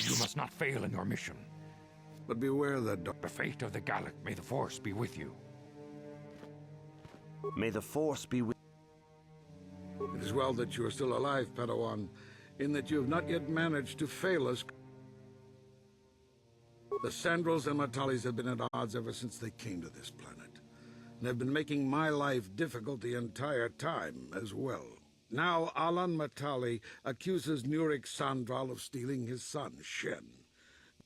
You must not fail in your mission. But beware the fate of the Gallic. May the Force be with you. May the Force be with... It is well that you are still alive, Padawan, in that you have not yet managed to fail us. The Sandrils and Matalis have been at odds ever since they came to this planet, and have been making my life difficult the entire time as well. Now Alan Matali accuses Nurik Sandral of stealing his son, Shen.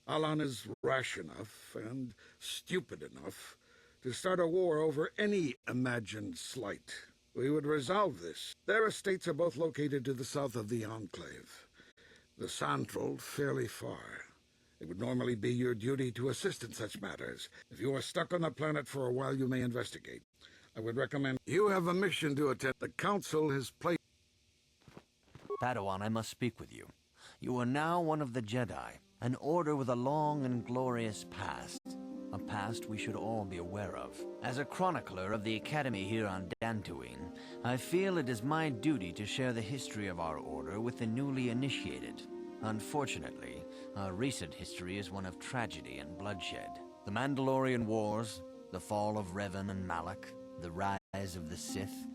Alan is rash enough and stupid enough to start a war over any imagined slight. We would resolve this. Their estates are both located to the south of the Enclave. The Sandral fairly far. It would normally be your duty to assist in such matters. If you are stuck on the planet for a while, you may investigate. I would recommend you have a mission to attend. The Council has placed... Padawan, I must speak with you. You are now one of the Jedi, an order with a long and glorious past. A past we should all be aware of. As a chronicler of the Academy here on Dantooine, I feel it is my duty to share the history of our order with the newly initiated. Unfortunately, our recent history is one of tragedy and bloodshed. The Mandalorian Wars, the fall of Revan and Malak, the rise of the Sith.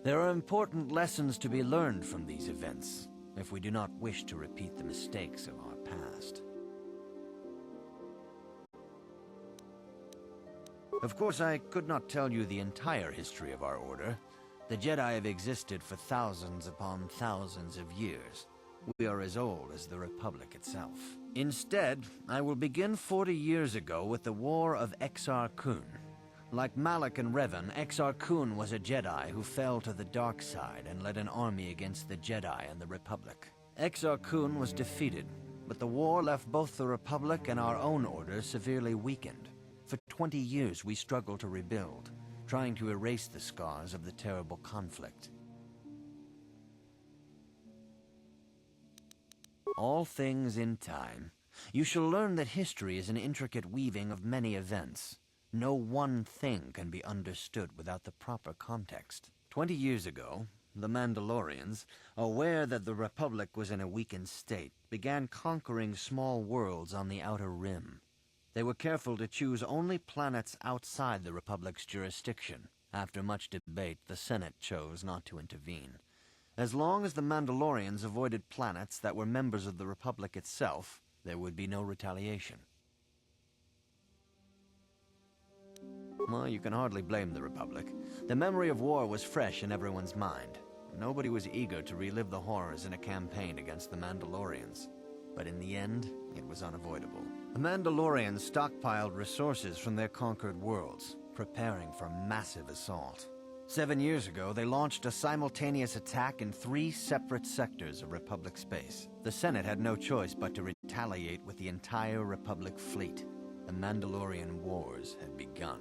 There are important lessons to be learned from these events, if we do not wish to repeat the mistakes of our past. Of course, I could not tell you the entire history of our order. The Jedi have existed for thousands upon thousands of years. We are as old as the Republic itself. Instead, I will begin 40 years ago with the War of Exar Kun. Like Malak and Revan, Exar Kun was a Jedi who fell to the dark side and led an army against the Jedi and the Republic. Exar Kun was defeated, but the war left both the Republic and our own order severely weakened. For 20 years we struggled to rebuild, trying to erase the scars of the terrible conflict. All things in time. You shall learn that history is an intricate weaving of many events. No one thing can be understood without the proper context. 20 years ago, the Mandalorians, aware that the Republic was in a weakened state, began conquering small worlds on the Outer Rim. They were careful to choose only planets outside the Republic's jurisdiction. After much debate, the Senate chose not to intervene. As long as the Mandalorians avoided planets that were members of the Republic itself, there would be no retaliation. Well, you can hardly blame the Republic. The memory of war was fresh in everyone's mind. Nobody was eager to relive the horrors in a campaign against the Mandalorians. But in the end, it was unavoidable. The Mandalorians stockpiled resources from their conquered worlds, preparing for a massive assault. 7 years ago, they launched a simultaneous attack in 3 separate sectors of Republic space. The Senate had no choice but to retaliate with the entire Republic fleet. The Mandalorian Wars had begun.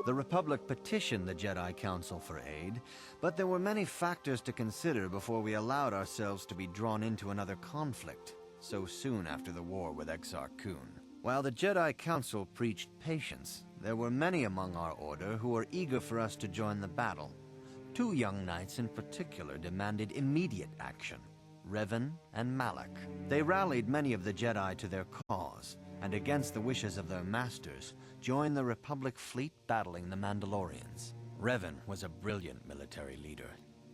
The Republic petitioned the Jedi Council for aid, but there were many factors to consider before we allowed ourselves to be drawn into another conflict, so soon after the war with Exar Kun. While the Jedi Council preached patience, there were many among our order who were eager for us to join the battle. 2 young knights in particular demanded immediate action, Revan and Malak. They rallied many of the Jedi to their cause, and against the wishes of their masters, joined the Republic fleet battling the Mandalorians. Revan was a brilliant military leader,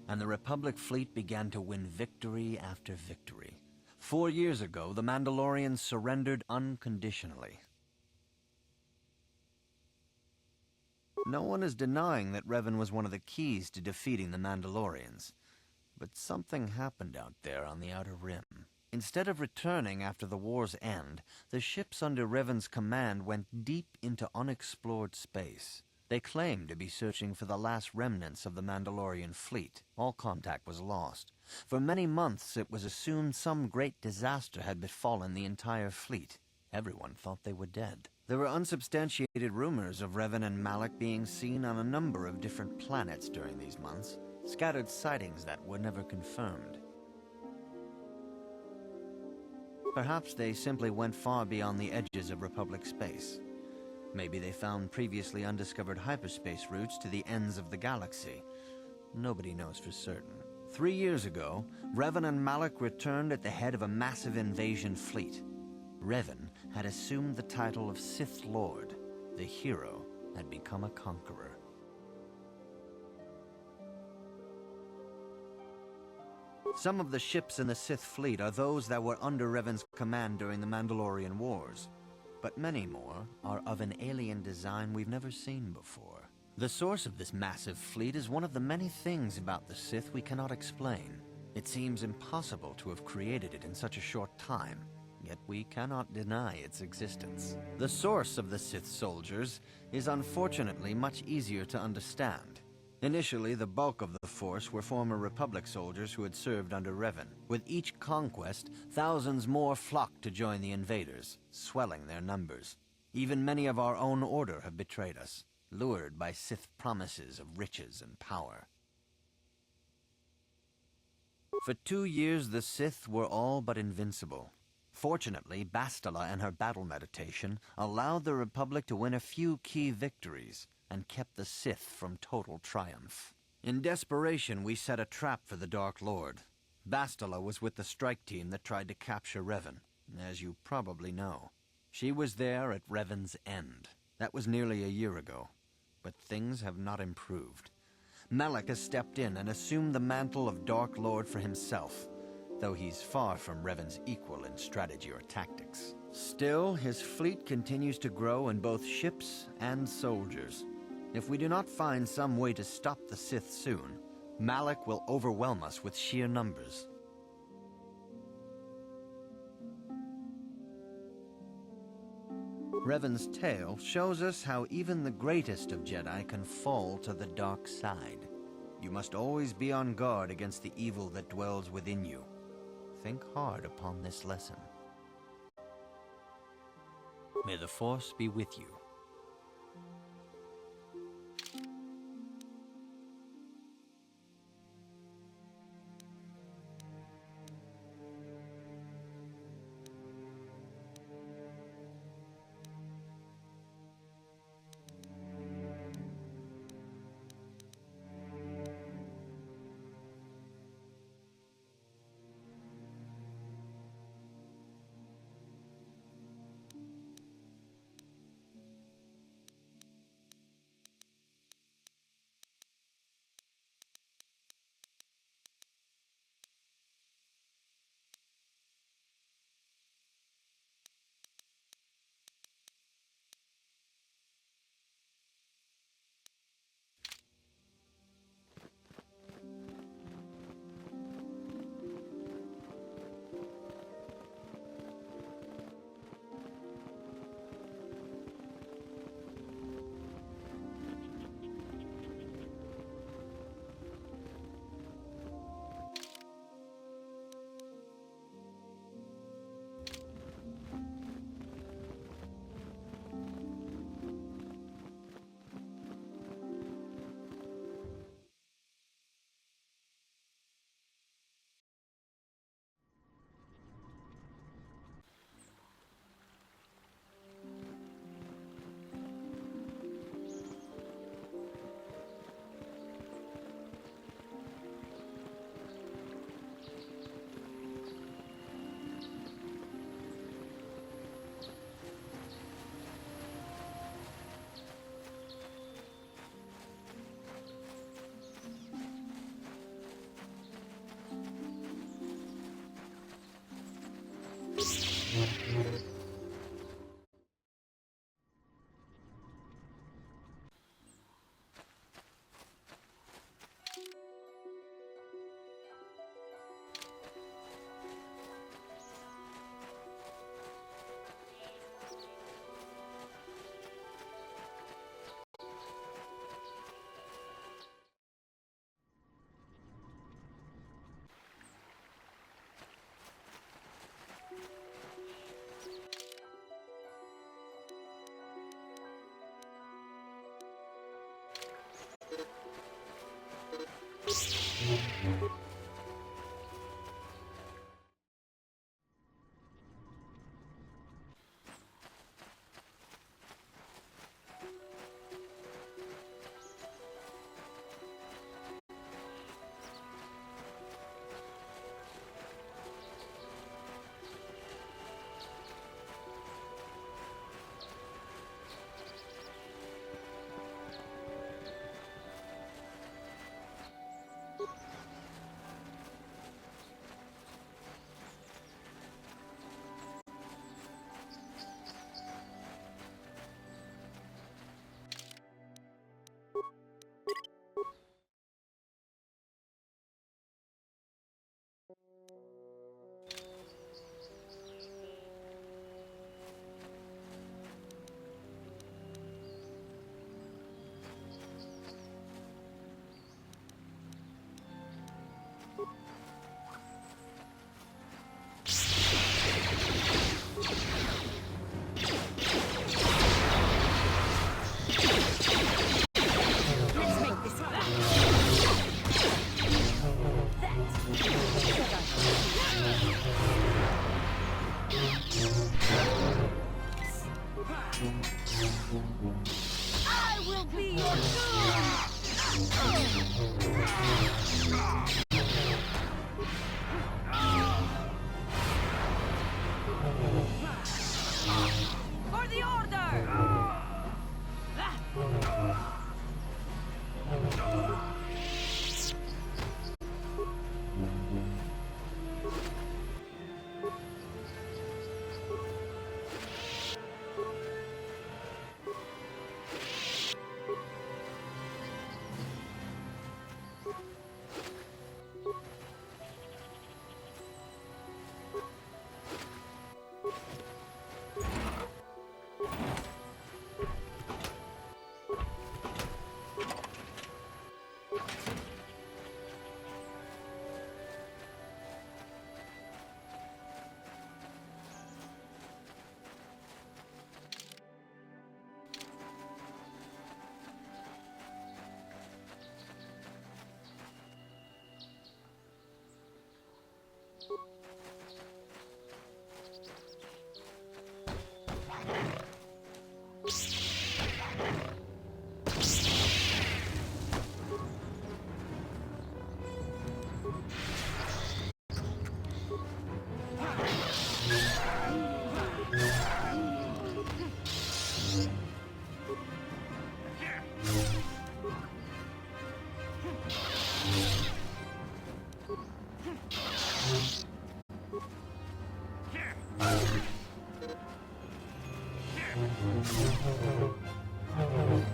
and the Republic fleet began to win victory after victory. 4 years ago, the Mandalorians surrendered unconditionally. No one is denying that Revan was one of the keys to defeating the Mandalorians, but something happened out there on the Outer Rim. Instead of returning after the war's end, the ships under Revan's command went deep into unexplored space. They claimed to be searching for the last remnants of the Mandalorian fleet. All contact was lost. For many months it was assumed some great disaster had befallen the entire fleet. Everyone thought they were dead. There were unsubstantiated rumors of Revan and Malak being seen on a number of different planets during these months, scattered sightings that were never confirmed. Perhaps they simply went far beyond the edges of Republic space. Maybe they found previously undiscovered hyperspace routes to the ends of the galaxy. Nobody knows for certain. 3 years ago, Revan and Malak returned at the head of a massive invasion fleet. Revan had assumed the title of Sith Lord. The hero had become a conqueror. Some of the ships in the Sith fleet are those that were under Revan's command during the Mandalorian Wars, but many more are of an alien design we've never seen before. The source of this massive fleet is one of the many things about the Sith we cannot explain. It seems impossible to have created it in such a short time, yet we cannot deny its existence. The source of the Sith soldiers is unfortunately much easier to understand. Initially, the bulk of the force were former Republic soldiers who had served under Revan. With each conquest, thousands more flocked to join the invaders, swelling their numbers. Even many of our own order have betrayed us, lured by Sith promises of riches and power. For 2 years, the Sith were all but invincible. Fortunately, Bastila and her battle meditation allowed the Republic to win a few key victories, and kept the Sith from total triumph. In desperation, we set a trap for the Dark Lord. Bastila was with the strike team that tried to capture Revan, as you probably know. She was there at Revan's end. That was nearly a year ago, but things have not improved. Malak has stepped in and assumed the mantle of Dark Lord for himself, though he's far from Revan's equal in strategy or tactics. Still, his fleet continues to grow in both ships and soldiers. If we do not find some way to stop the Sith soon, Malak will overwhelm us with sheer numbers. Revan's tale shows us how even the greatest of Jedi can fall to the dark side. You must always be on guard against the evil that dwells within you. Think hard upon this lesson. May the Force be with you. I will be your For the order!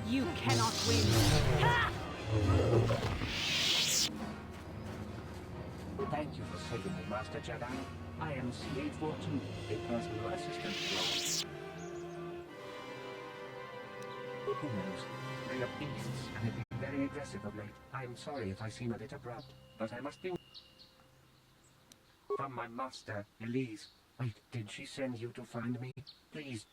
You cannot win. Ha! Thank you for saving me, Master Jedi. I am C842, a personal assistant of yours. Who knows? They are beasts and have been very aggressive of late. I am sorry if I seem a bit abrupt, but I must be... From my master, Elise. Wait, did she send you to find me? Please.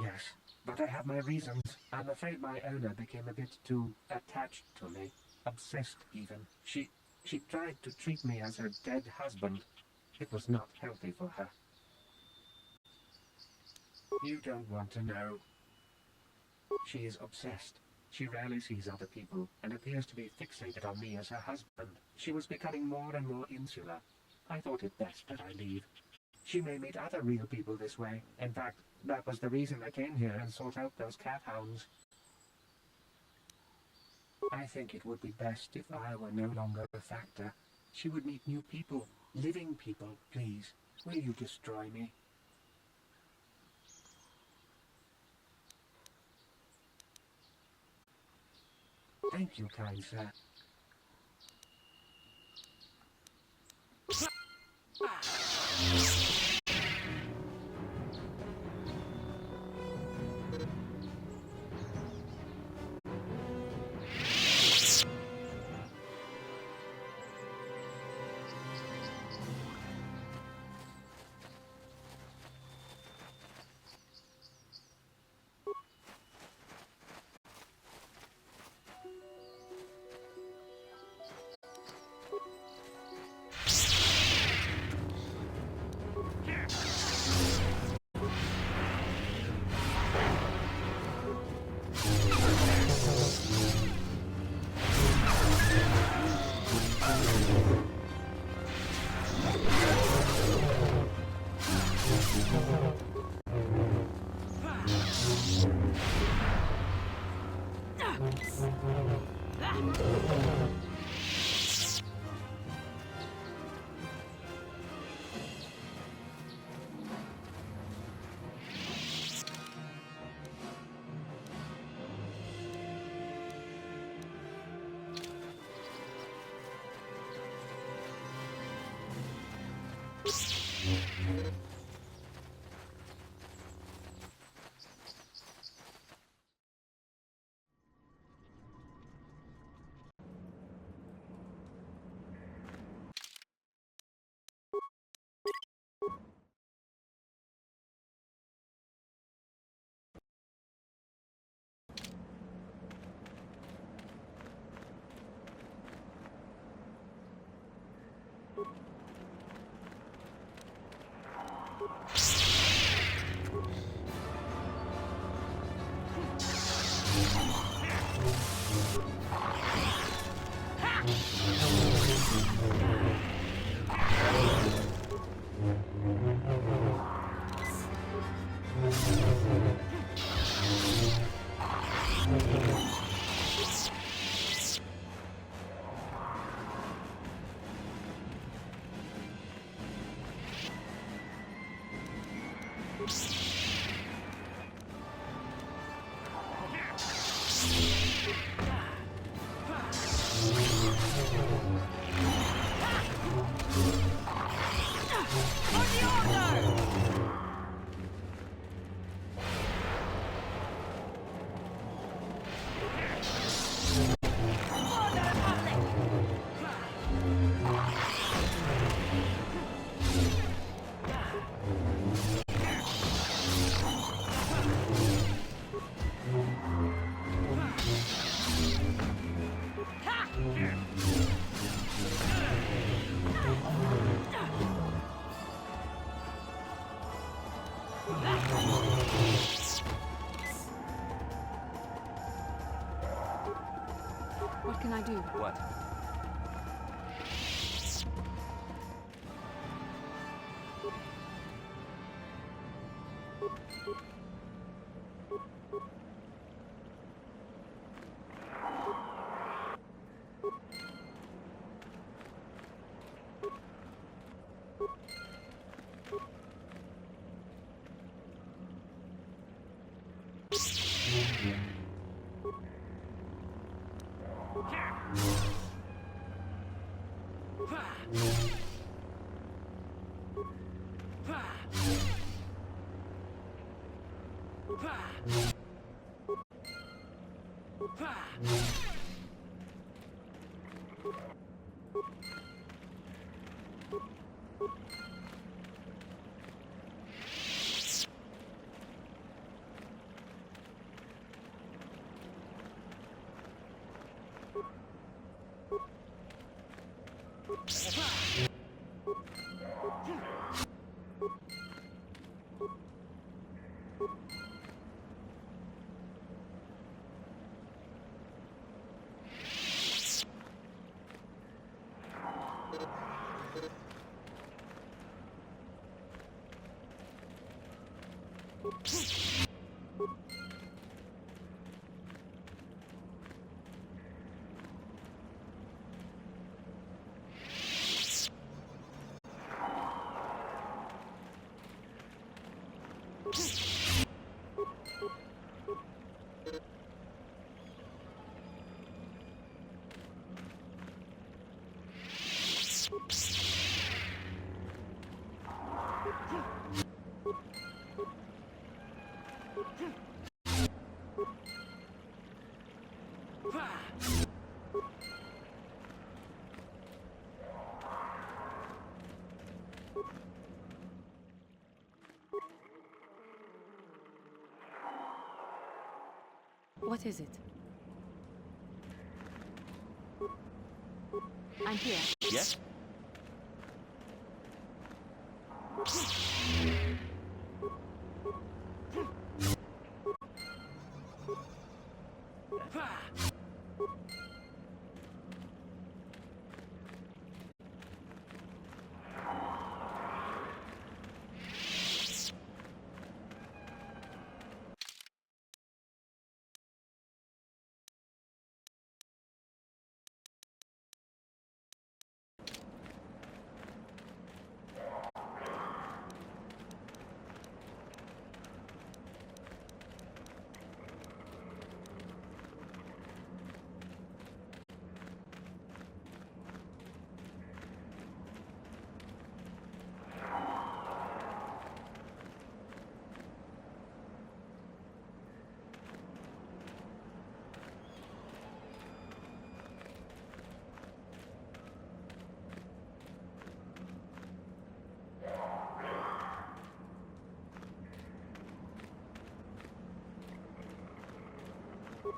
Yes, but I have my reasons. I'm afraid my owner became a bit too attached to me. Obsessed, even. She tried to treat me as her dead husband. It was not healthy for her. You don't want to know. She is obsessed. She rarely sees other people and appears to be fixated on me as her husband. She was becoming more and more insular. I thought it best that I leave. She may meet other real people this way. In fact, that was the reason I came here and sought out those cat hounds. I think it would be best if I were no longer a factor. She would meet new people, Living people, please, will you destroy me? Thank you, kind sir. What can I do? What? What is it? I'm here. Yes?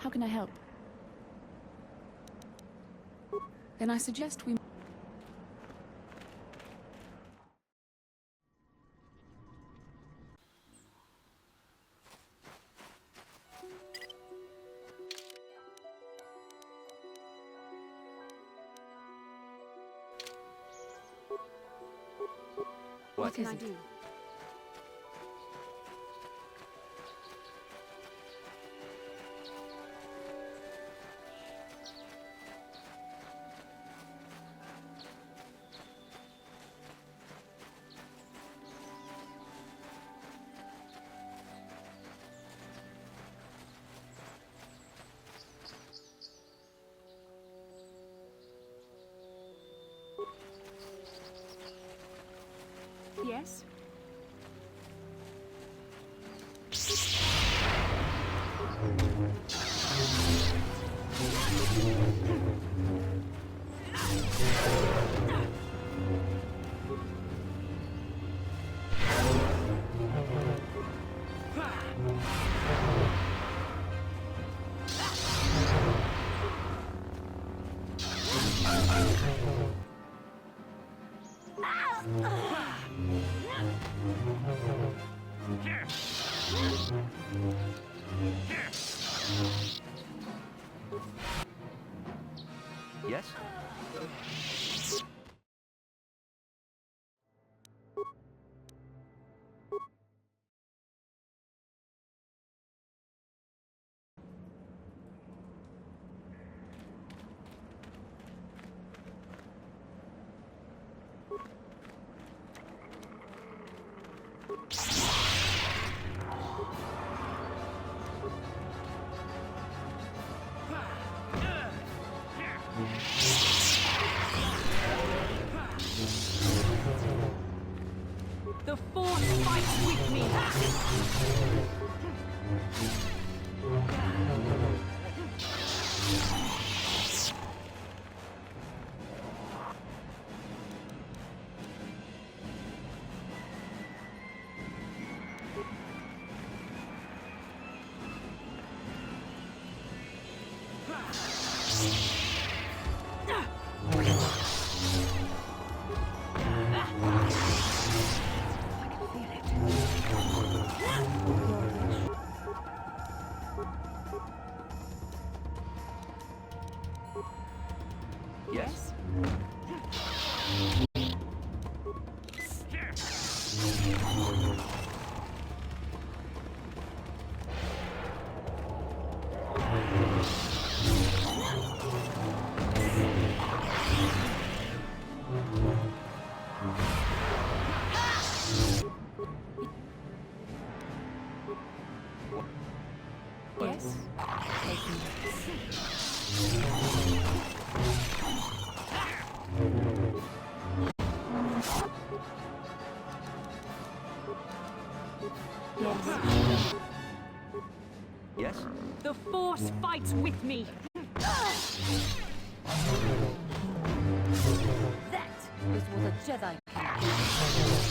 How can I help? Then I suggest we... What can is I it? do? Yes? Yes? The Force fights with me! Yes? Yes? Yes. Yes? The Force fights with me! That is what a Jedi can do.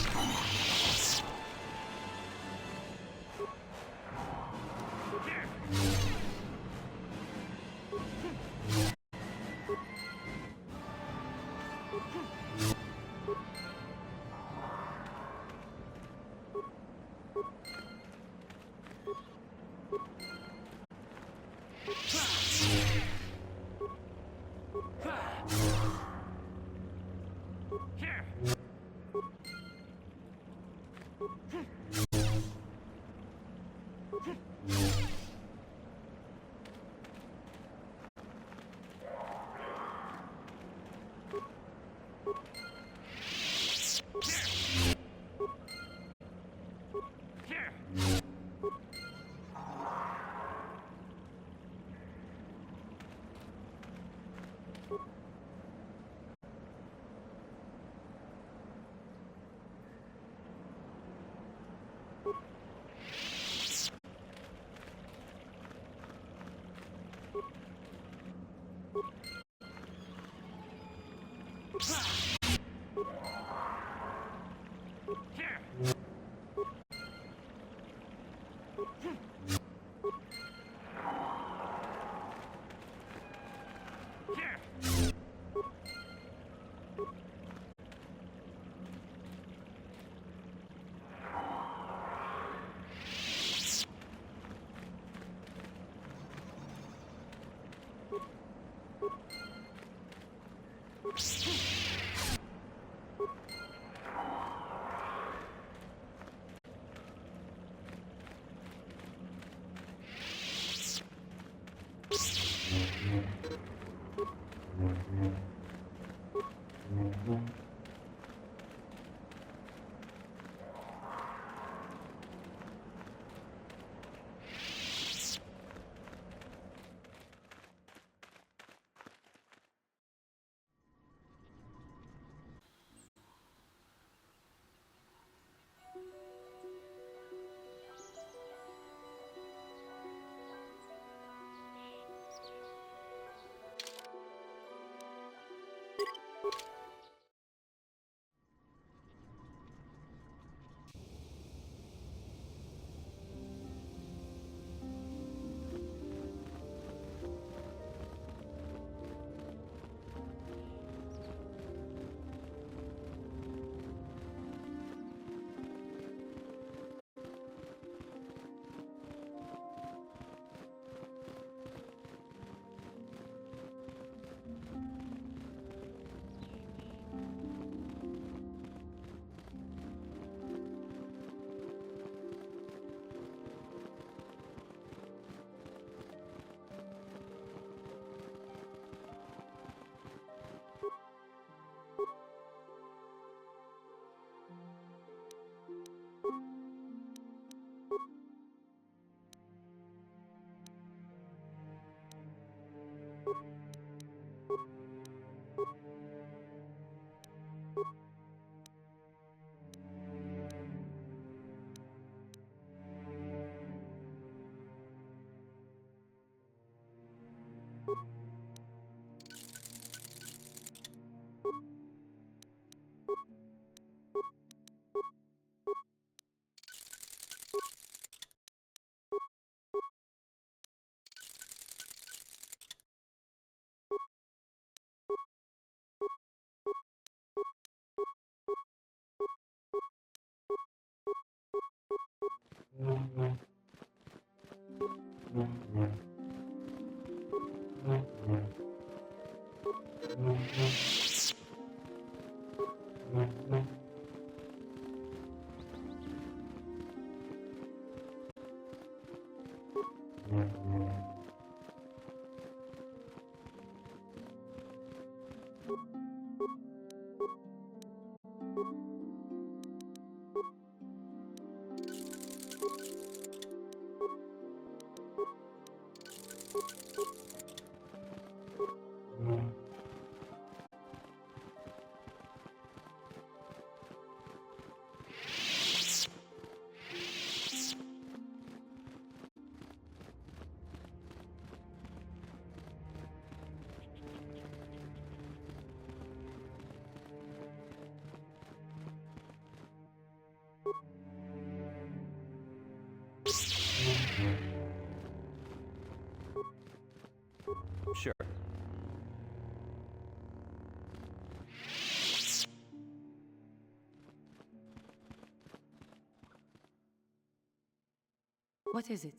What is it?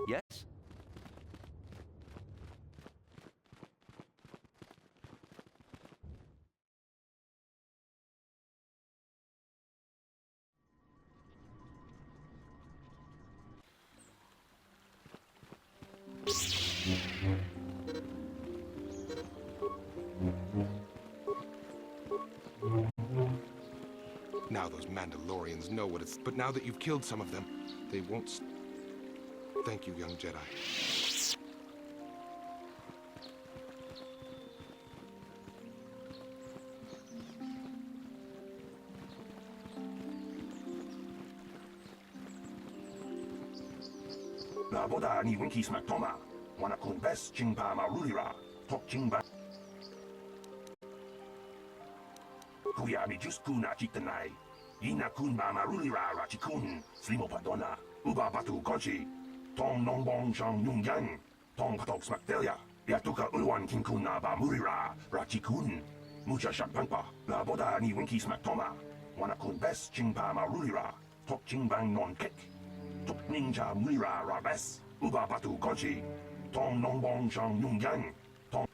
Yes? Now those Mandalorians know what it's... But now that you've killed some of them, they won't... Thank you, young Jedi. Naboda ni winki smak toma. Wana kun bes chingpa ma rulira. Tok chingba. Kuya mi just kuna chitanai. Ina kun ma rulira rachikun. Slimo padona. Uba batu konchi. Tong nongbong shang yung yang. Tong katok smak delia. Yatuka ulwan kinkun na ba murira rachikun. Mucha shakpangpa. Naboda ni winki smak toma. Wana kun bes chingpa ma rulira. Tok chingbang non kek. Tuk ninja murira rabes. Uba batu konchi. Tong nongbong shang yung yang. Tong.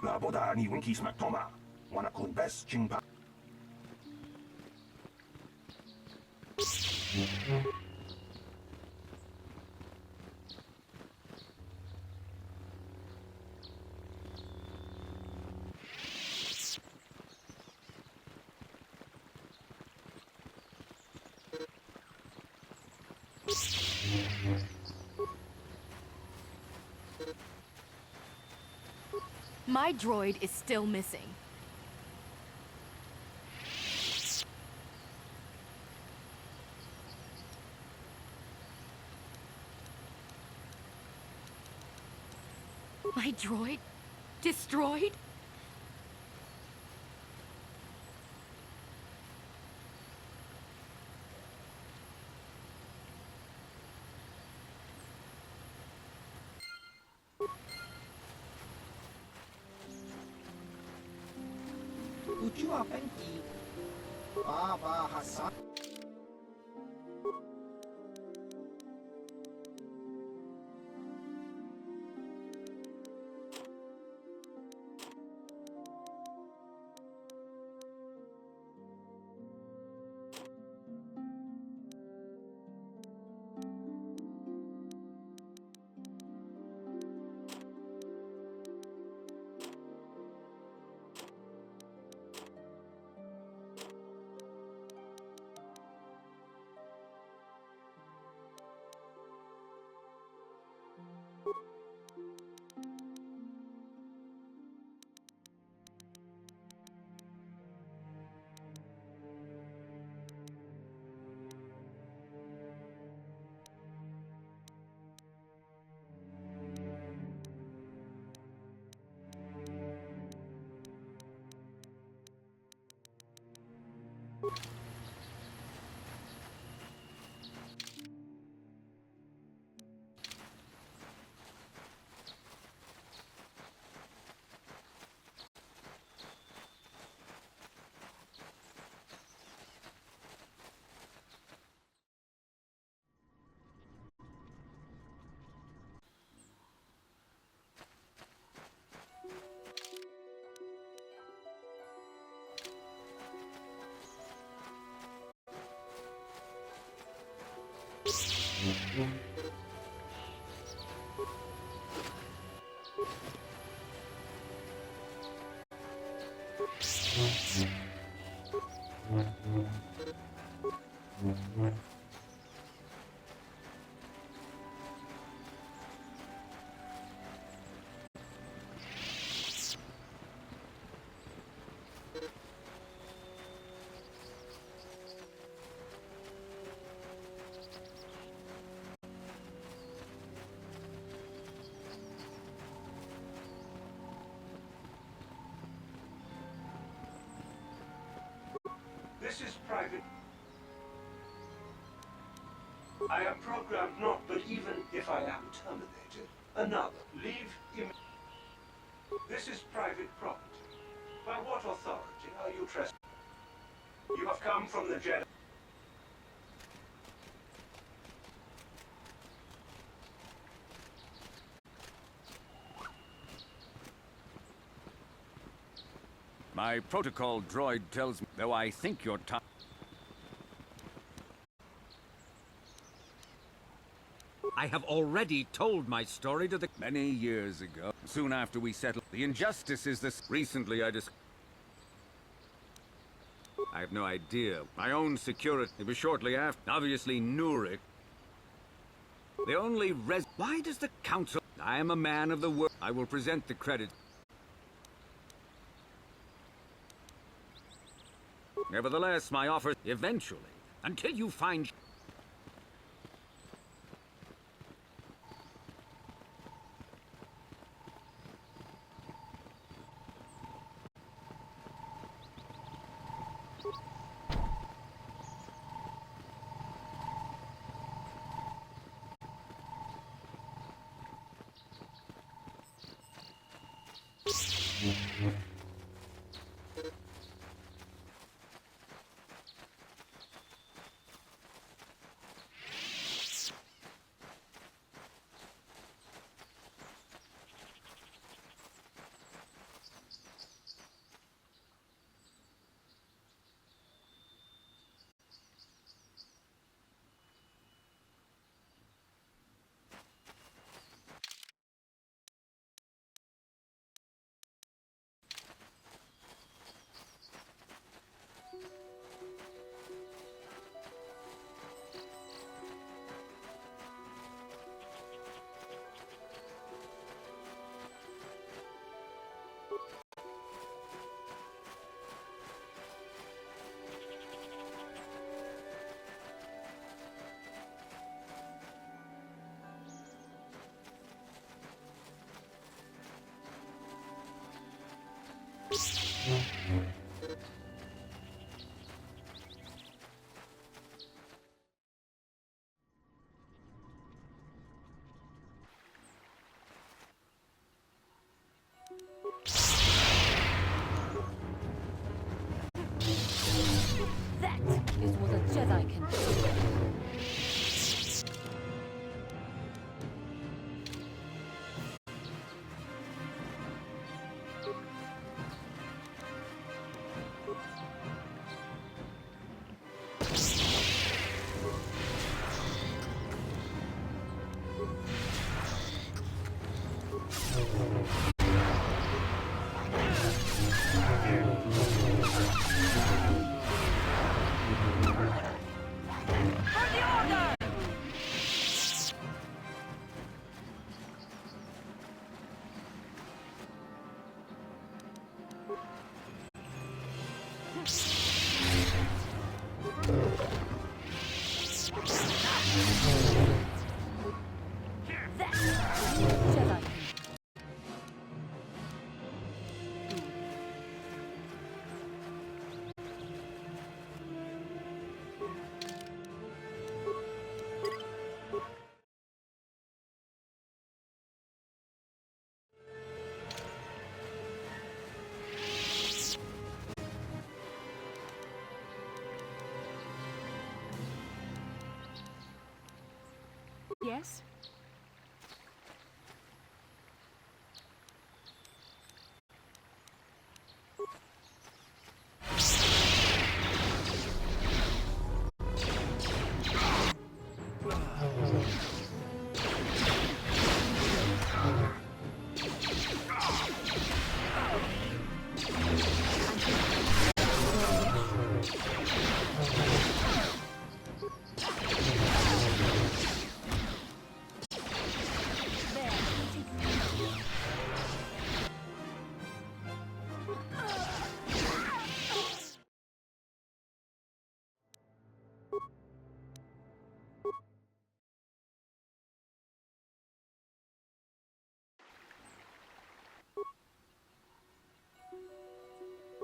Naboda ni winki smak toma. Wana kun bes chingpa. My droid is still missing. My droid? Destroyed? Ujua Benki. Baba Hassan. This is private. I am programmed not, but even if I am terminated, another. Leave him. This is private property. By what authority are you trespassing? You have come from the Jedi. My protocol droid tells me, though I think your time... I have already told my story to the... Many years ago, soon after we settled the injustices this... Recently I have no idea. My own security. It was shortly after. Obviously, Nurik. The only Why does the Council... I am a man of the world. I will present the credit. Nevertheless, my offer... Eventually. Until you find... That is what a Jedi can do. Yes?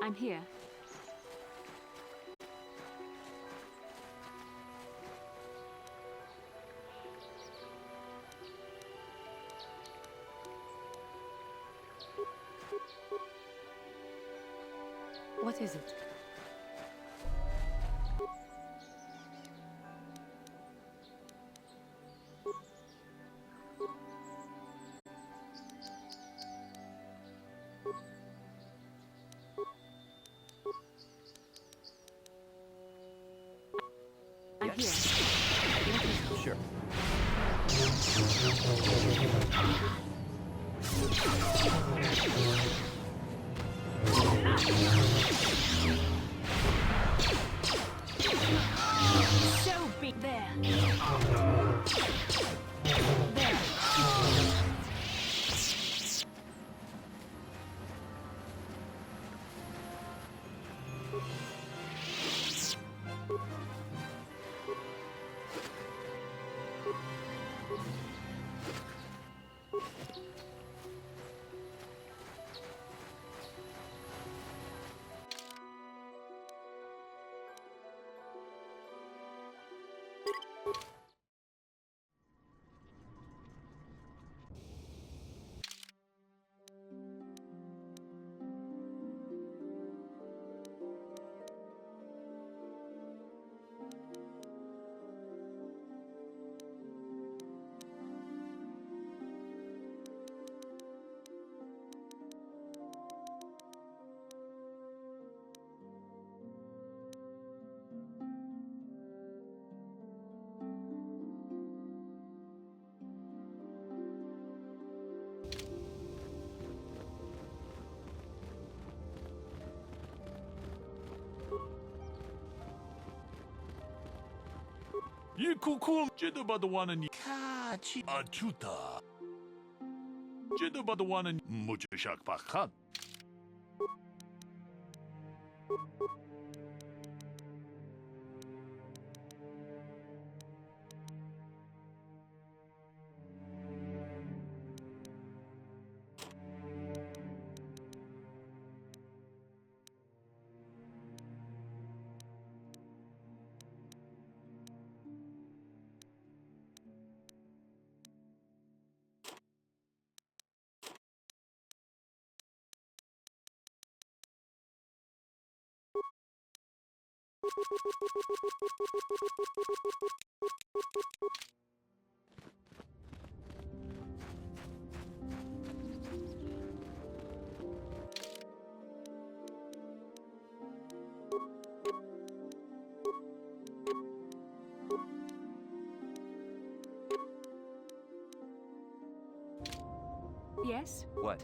I'm here. What is it? I'm here. Sure. So big there. Yikukum Jidabadawanan Kachi Achuta Jidabadawanan Mujashak Pakat. Yes? What?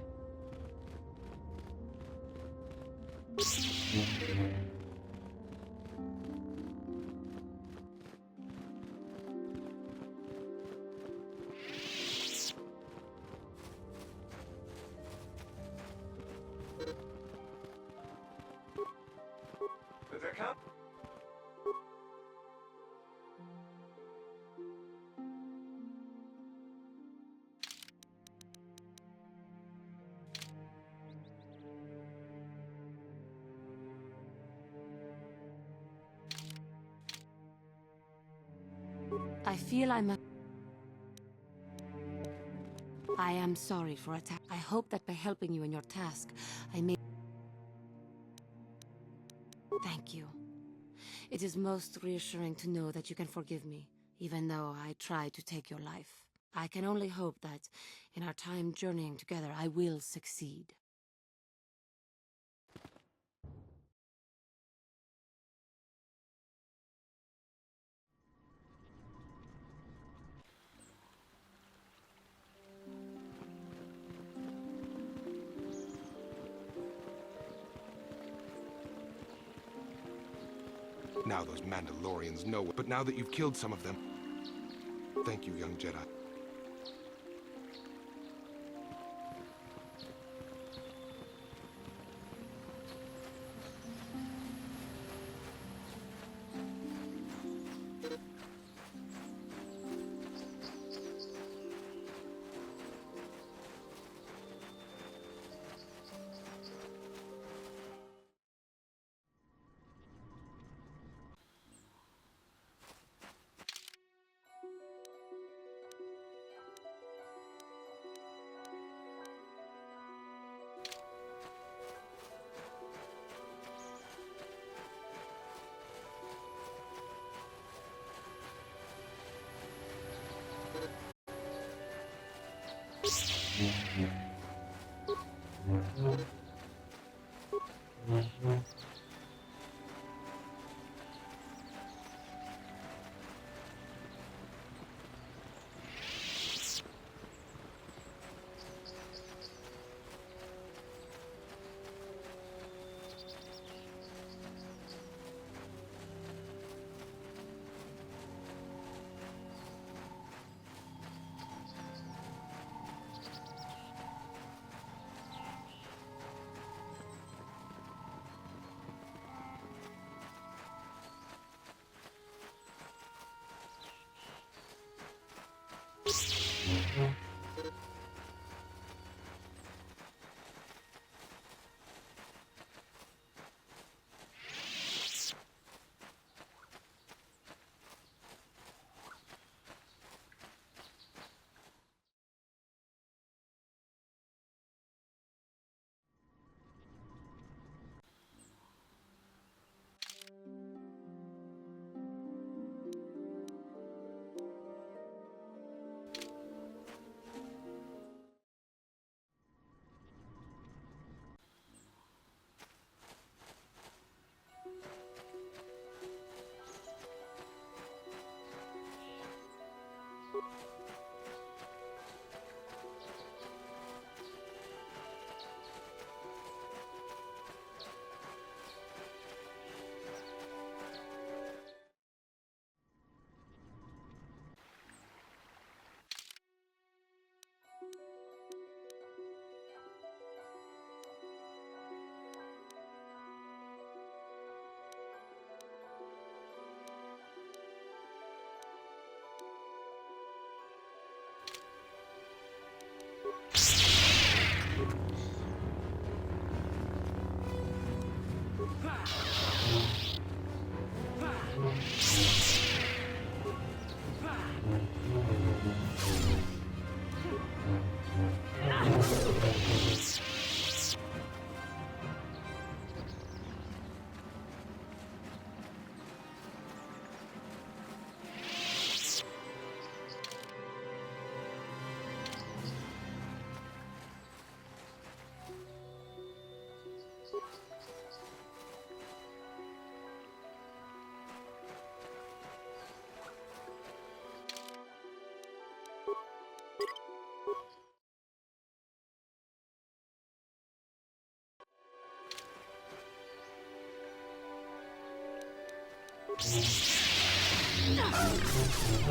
I feel I am sorry for attack. I hope that by helping you in your task, I may... Thank you. It is most reassuring to know that you can forgive me, even though I tried to take your life. I can only hope that, in our time journeying together, I will succeed. Now those Mandalorians know it, but now that you've killed some of them... Thank you, young Jedi.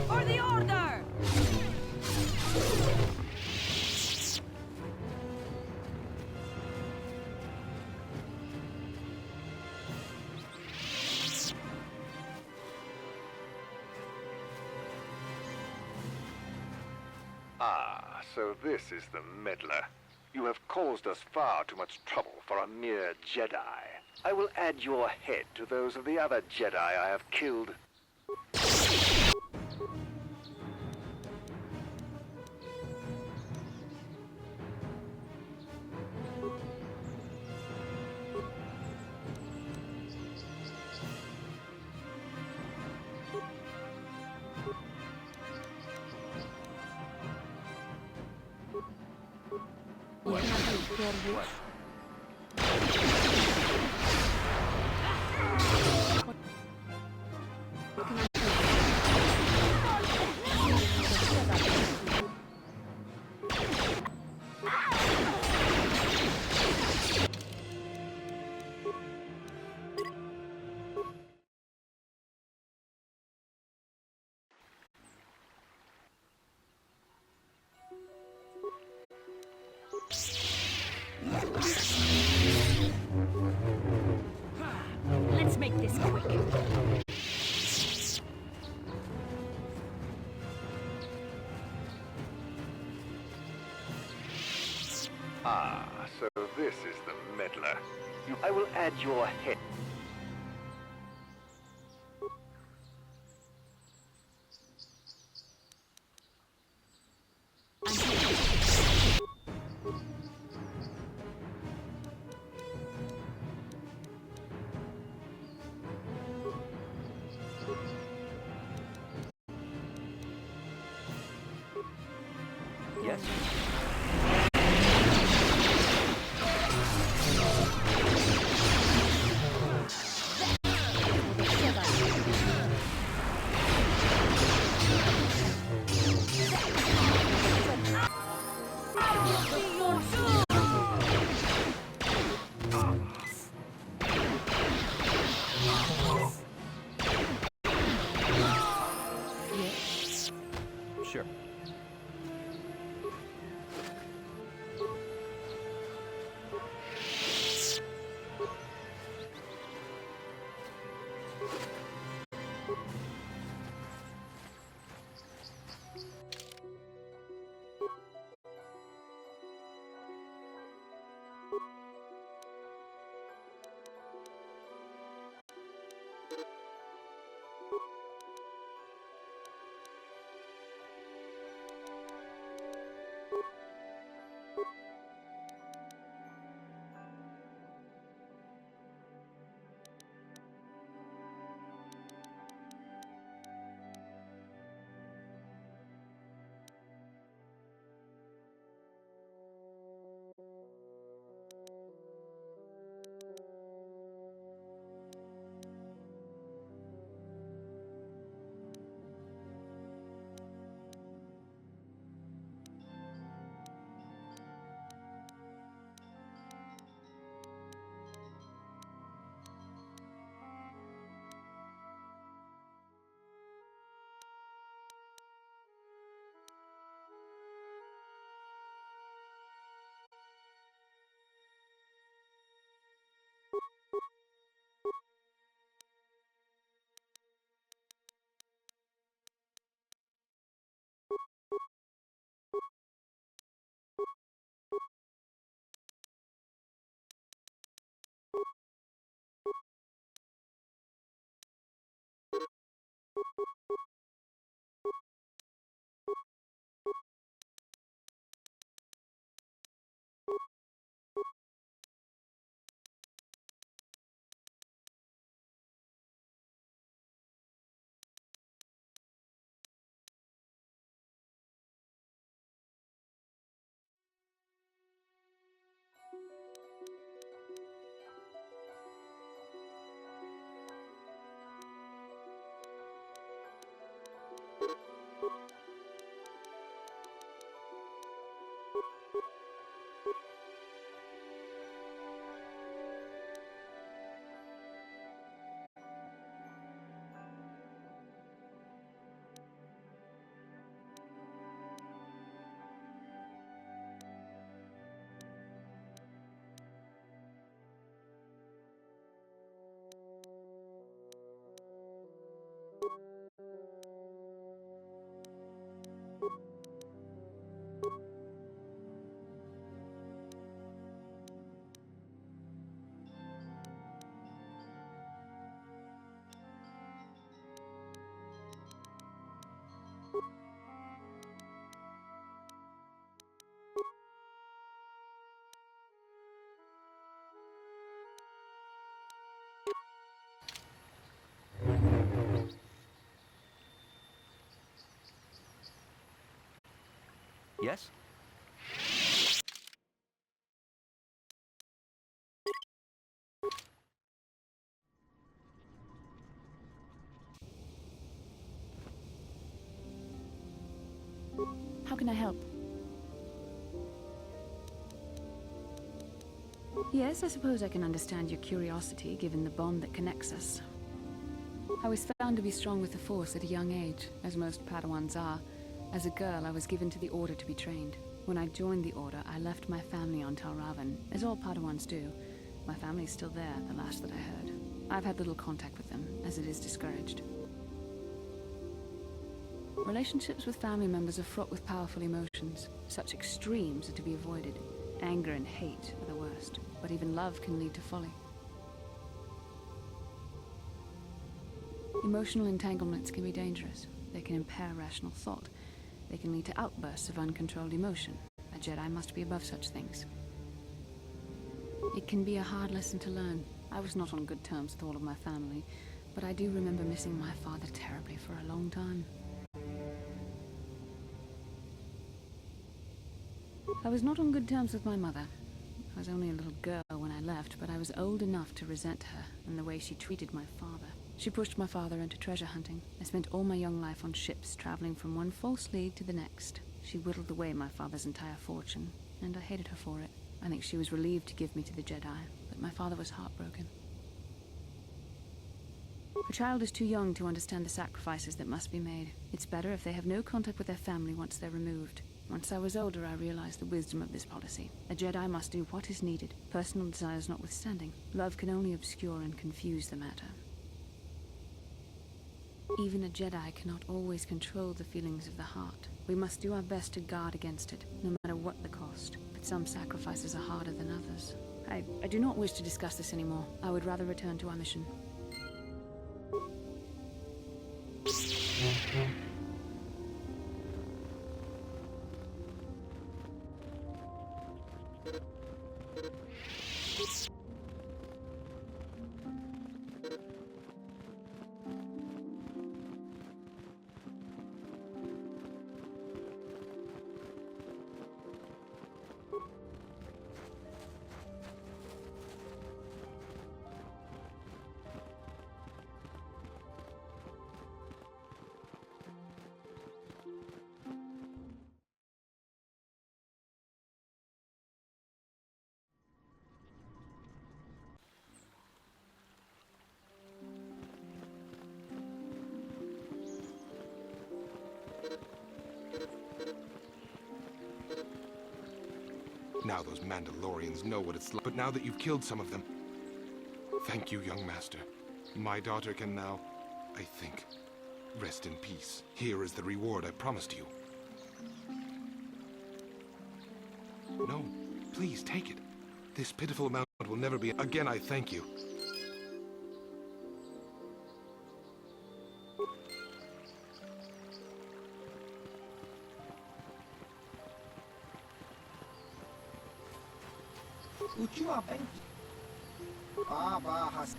For the order! Ah, so this is the meddler. You have caused us far too much trouble for a mere Jedi. I will add your head to those of the other Jedi I have killed. Let's make this quick. Ah, so this is the meddler. I will add your head. Yes. Yes? How can I help? Yes, I suppose I can understand your curiosity, given the bond that connects us. I was found to be strong with the Force at a young age, as most Padawans are. As a girl, I was given to the Order to be trained. When I joined the Order, I left my family on Tal Ravan, as all Padawans do. My family's still there, the last that I heard. I've had little contact with them, as it is discouraged. Relationships with family members are fraught with powerful emotions. Such extremes are to be avoided. Anger and hate are the worst, but even love can lead to folly. Emotional entanglements can be dangerous. They can impair rational thought. They can lead to outbursts of uncontrolled emotion. A Jedi must be above such things. It can be a hard lesson to learn. I was not on good terms with all of my family, but I do remember missing my father terribly for a long time. I was not on good terms with my mother. I was only a little girl when I left, but I was old enough to resent her and the way she treated my father. She pushed my father into treasure hunting. I spent all my young life on ships, traveling from one false lead to the next. She whittled away my father's entire fortune, and I hated her for it. I think she was relieved to give me to the Jedi, but my father was heartbroken. A child is too young to understand the sacrifices that must be made. It's better if they have no contact with their family once they're removed. Once I was older, I realized the wisdom of this policy. A Jedi must do what is needed, personal desires notwithstanding. Love can only obscure and confuse the matter. Even a Jedi cannot always control the feelings of the heart. We must do our best to guard against it, no matter what the cost. But some sacrifices are harder than others. I do not wish to discuss this anymore. I would rather return to our mission. Now those Mandalorians know what it's like. But now that you've killed some of them... Thank you, young master. My daughter can now, I think, rest in peace. Here is the reward I promised you. No, please take it. This pitiful amount will never be... Again, I thank you. Ujua Benki. Baba has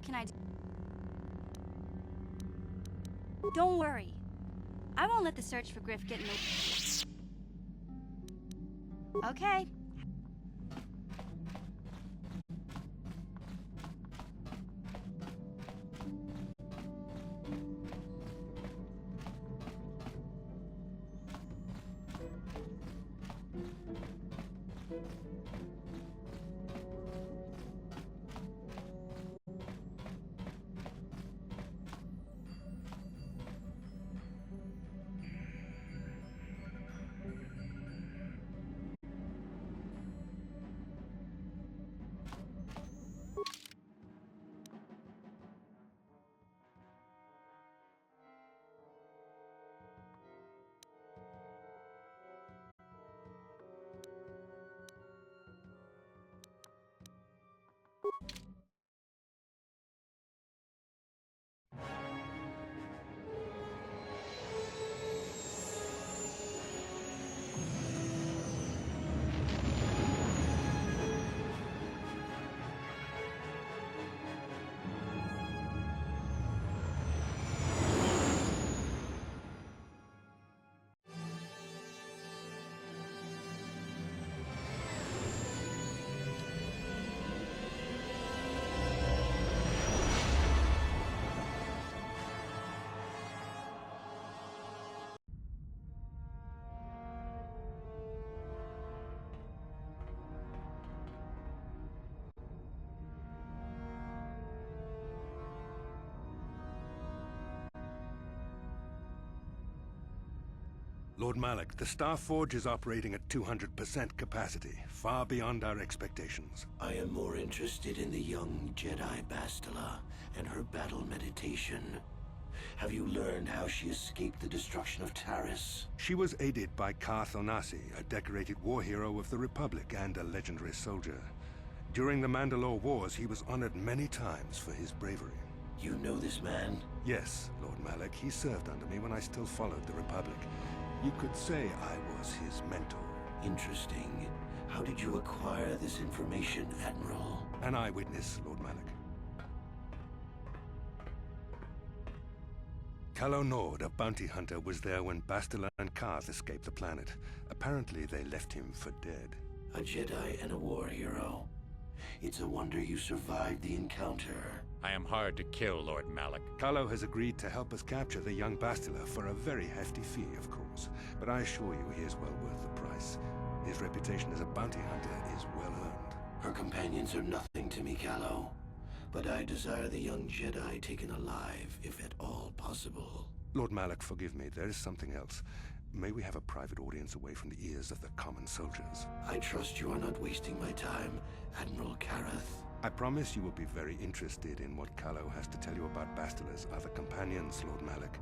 What can I do? Don't worry. I won't let the search for Griff get in the... Okay. Lord Malak, the Star Forge is operating at 200% capacity, far beyond our expectations. I am more interested in the young Jedi Bastila and her battle meditation. Have you learned how she escaped the destruction of Taris? She was aided by Karth Onasi, a decorated war hero of the Republic and a legendary soldier. During the Mandalore Wars, he was honored many times for his bravery. You know this man? Yes, Lord Malak. He served under me when I still followed the Republic. You could say I was his mentor. Interesting. How did you acquire this information, Admiral? An eyewitness, Lord Malak. Calo Nord, a bounty hunter, was there when Bastila and Karth escaped the planet. Apparently they left him for dead. A Jedi and a war hero. It's a wonder you survived the encounter. I am hard to kill, Lord Malak. Calo has agreed to help us capture the young Bastila for a very hefty fee, of course. But I assure you he is well worth the price. His reputation as a bounty hunter is well earned. Her companions are nothing to me, Calo. But I desire the young Jedi taken alive, if at all possible. Lord Malak, forgive me. There is something else. May we have a private audience away from the ears of the common soldiers? I trust you are not wasting my time, Admiral Karath. I promise you will be very interested in what Calo has to tell you about Bastila's other companions, Lord Malak.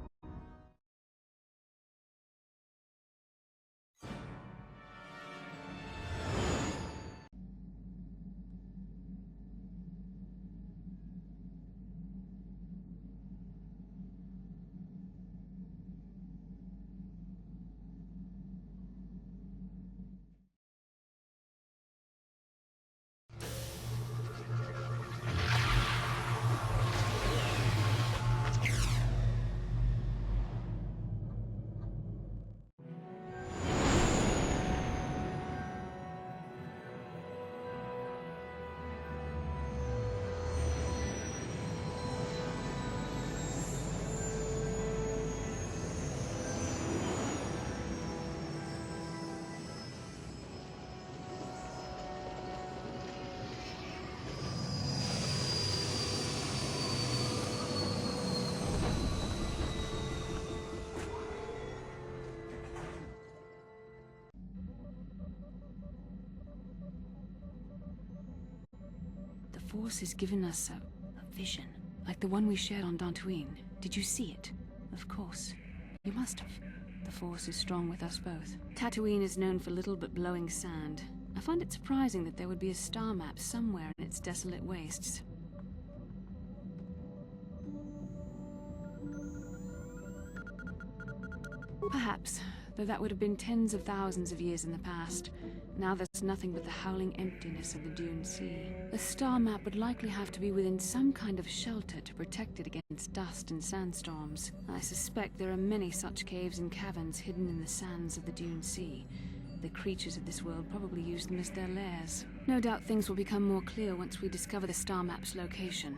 The Force has given us a vision, like the one we shared on Dantooine. Did you see it? Of course. You must have. The Force is strong with us both. Tatooine is known for little but blowing sand. I find it surprising that there would be a star map somewhere in its desolate wastes. Perhaps, though that would have been tens of thousands of years in the past. Now there's nothing but the howling emptiness of the Dune Sea. The star map would likely have to be within some kind of shelter to protect it against dust and sandstorms. I suspect there are many such caves and caverns hidden in the sands of the Dune Sea. The creatures of this world probably use them as their lairs. No doubt things will become more clear once we discover the star map's location.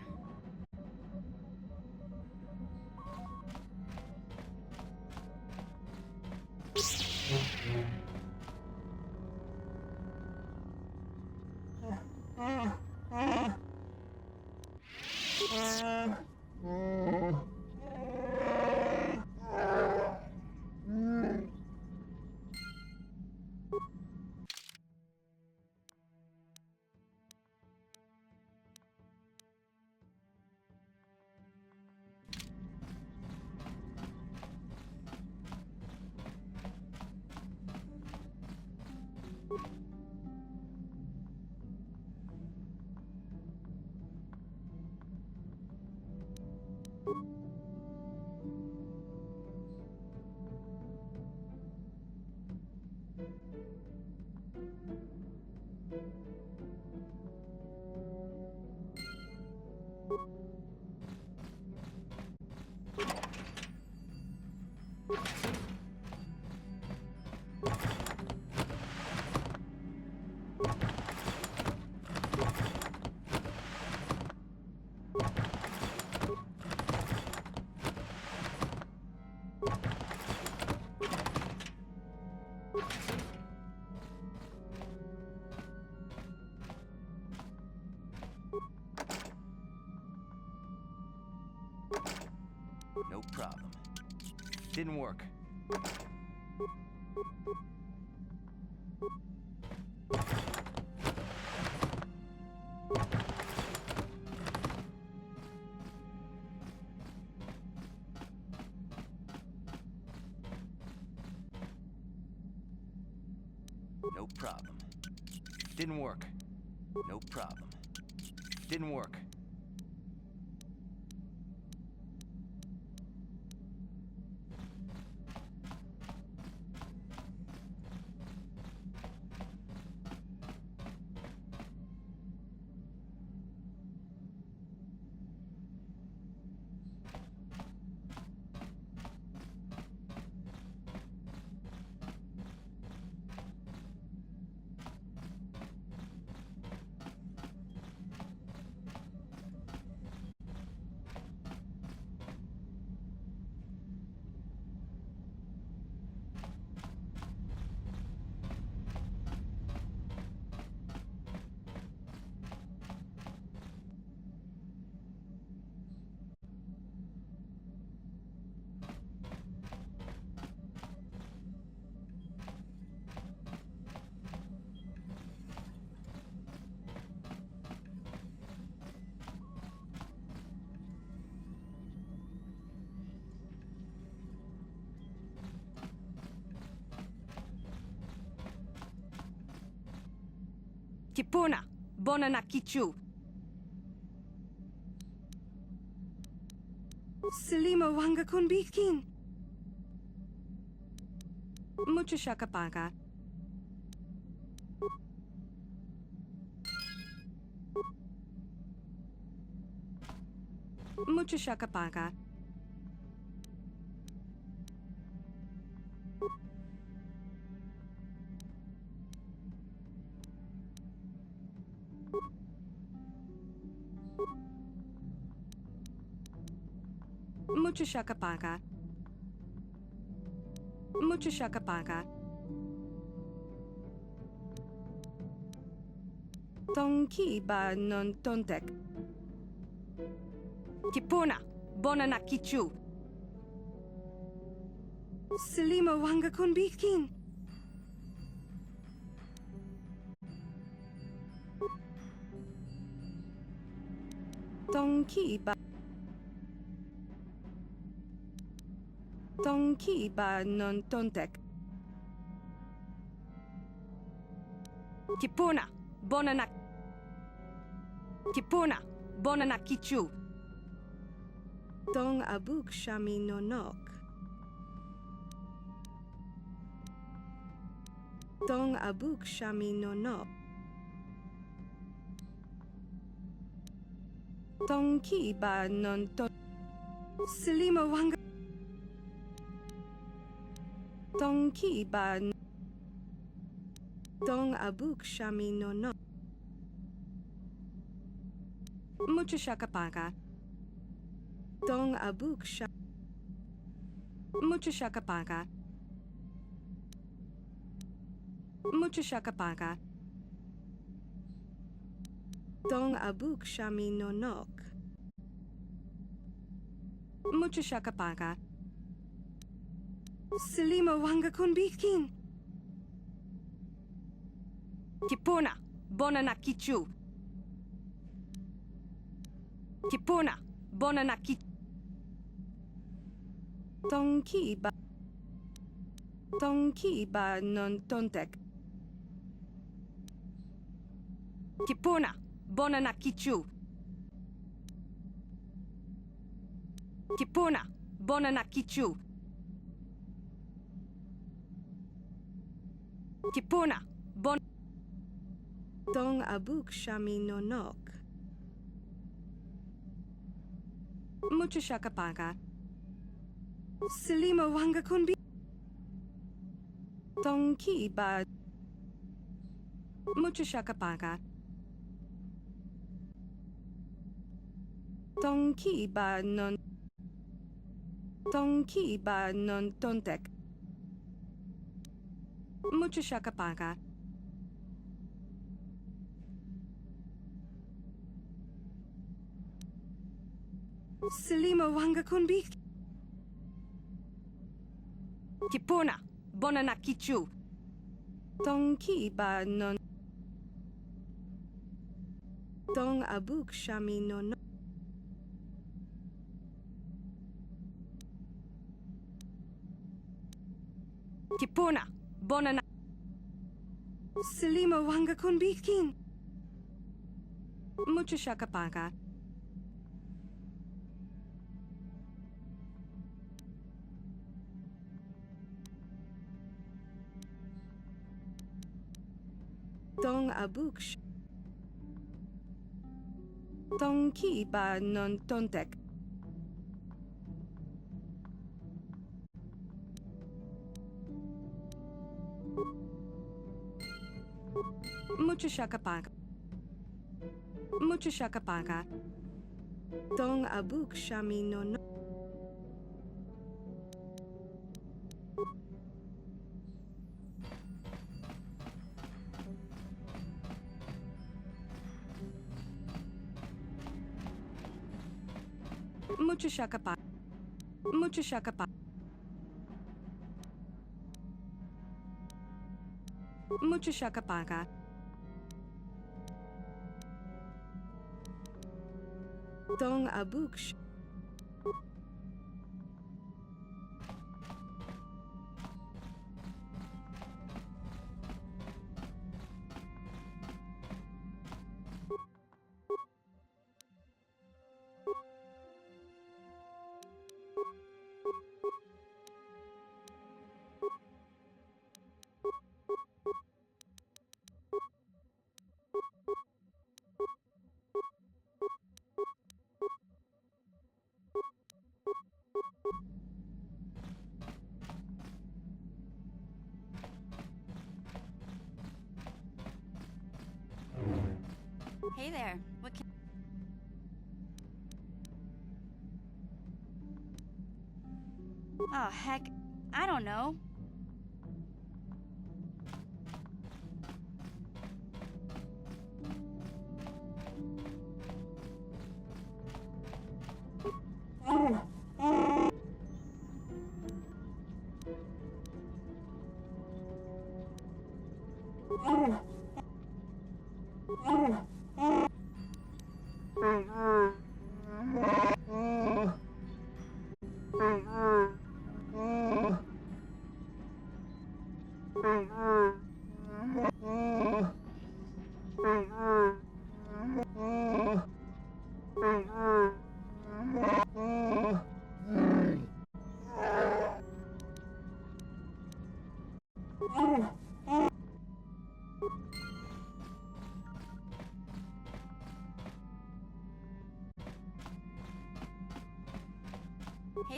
No problem. Didn't work. No problem. Didn't work. No problem. Didn't work. Tipuna, Bonanakichu. Selima Wanga Kunbikin. Mucho shakapaga. Mucho shakapaga. Mucho shakapaga. Mucho shakapaga. Tonki ba non tontek. Tipuna, Bonanakichu. Selima Wanga Kunbikin. Tonki ba. Tonki ba non tontek. Tipuna, Bonanak. Tipuna, Bonanakichu. Tong abuk shami nonok. Dong abuk shami no no. Dong ki ba non to. Selima wanga. Dong ki ba. Dong abuk shami no no. Mucho shakapaka. Dong abuk sha. Mucho shakapaka. Mucho shakapaka. Dong abuk shami no nok. Mucho shakapaka. Selima wanga kunbikin. Kipuna, bona na kichu. Kipuna, bona na kichu. Tonki ba non tontek. Kipuna, bona na kichu. Kipuna, bona na kichu. Kipuna, bon. Dong abuk shami no nok. Mucho shakapaka. Selima wanga kunbi. Tonki ba. Mucho shakapaka. Tonki ba non. Tonki ba non tontek. Mucho shakapaka. Selima wanga kunbi. Kipuna, bona na kichu. Tonki ba non. Dong abuk shami no no. Kipuna, bona na. Selima wanga kunbikin. Mucho shakapaka. Dong abuk sh. Tonki ba non tontek. Mucho shakapaka. Mucho shakapaka. Dong abuk shami no no. Mucho shakapaka. Mucho shakapaka. Mucho shakapaka. Dong abuk sh. Hey there. What can... Oh, heck. I don't know.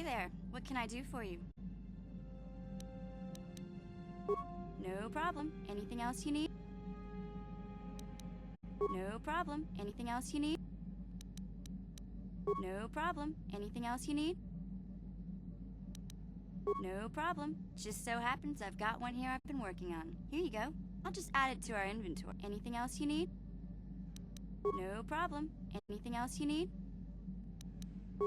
there. What can I do for you? No problem. Anything else you need? No problem. Anything else you need? No problem. Anything else you need? No problem. Just so happens I've got one here I've been working on. Here you go. I'll just add it to our inventory. Anything else you need? No problem. Anything else you need?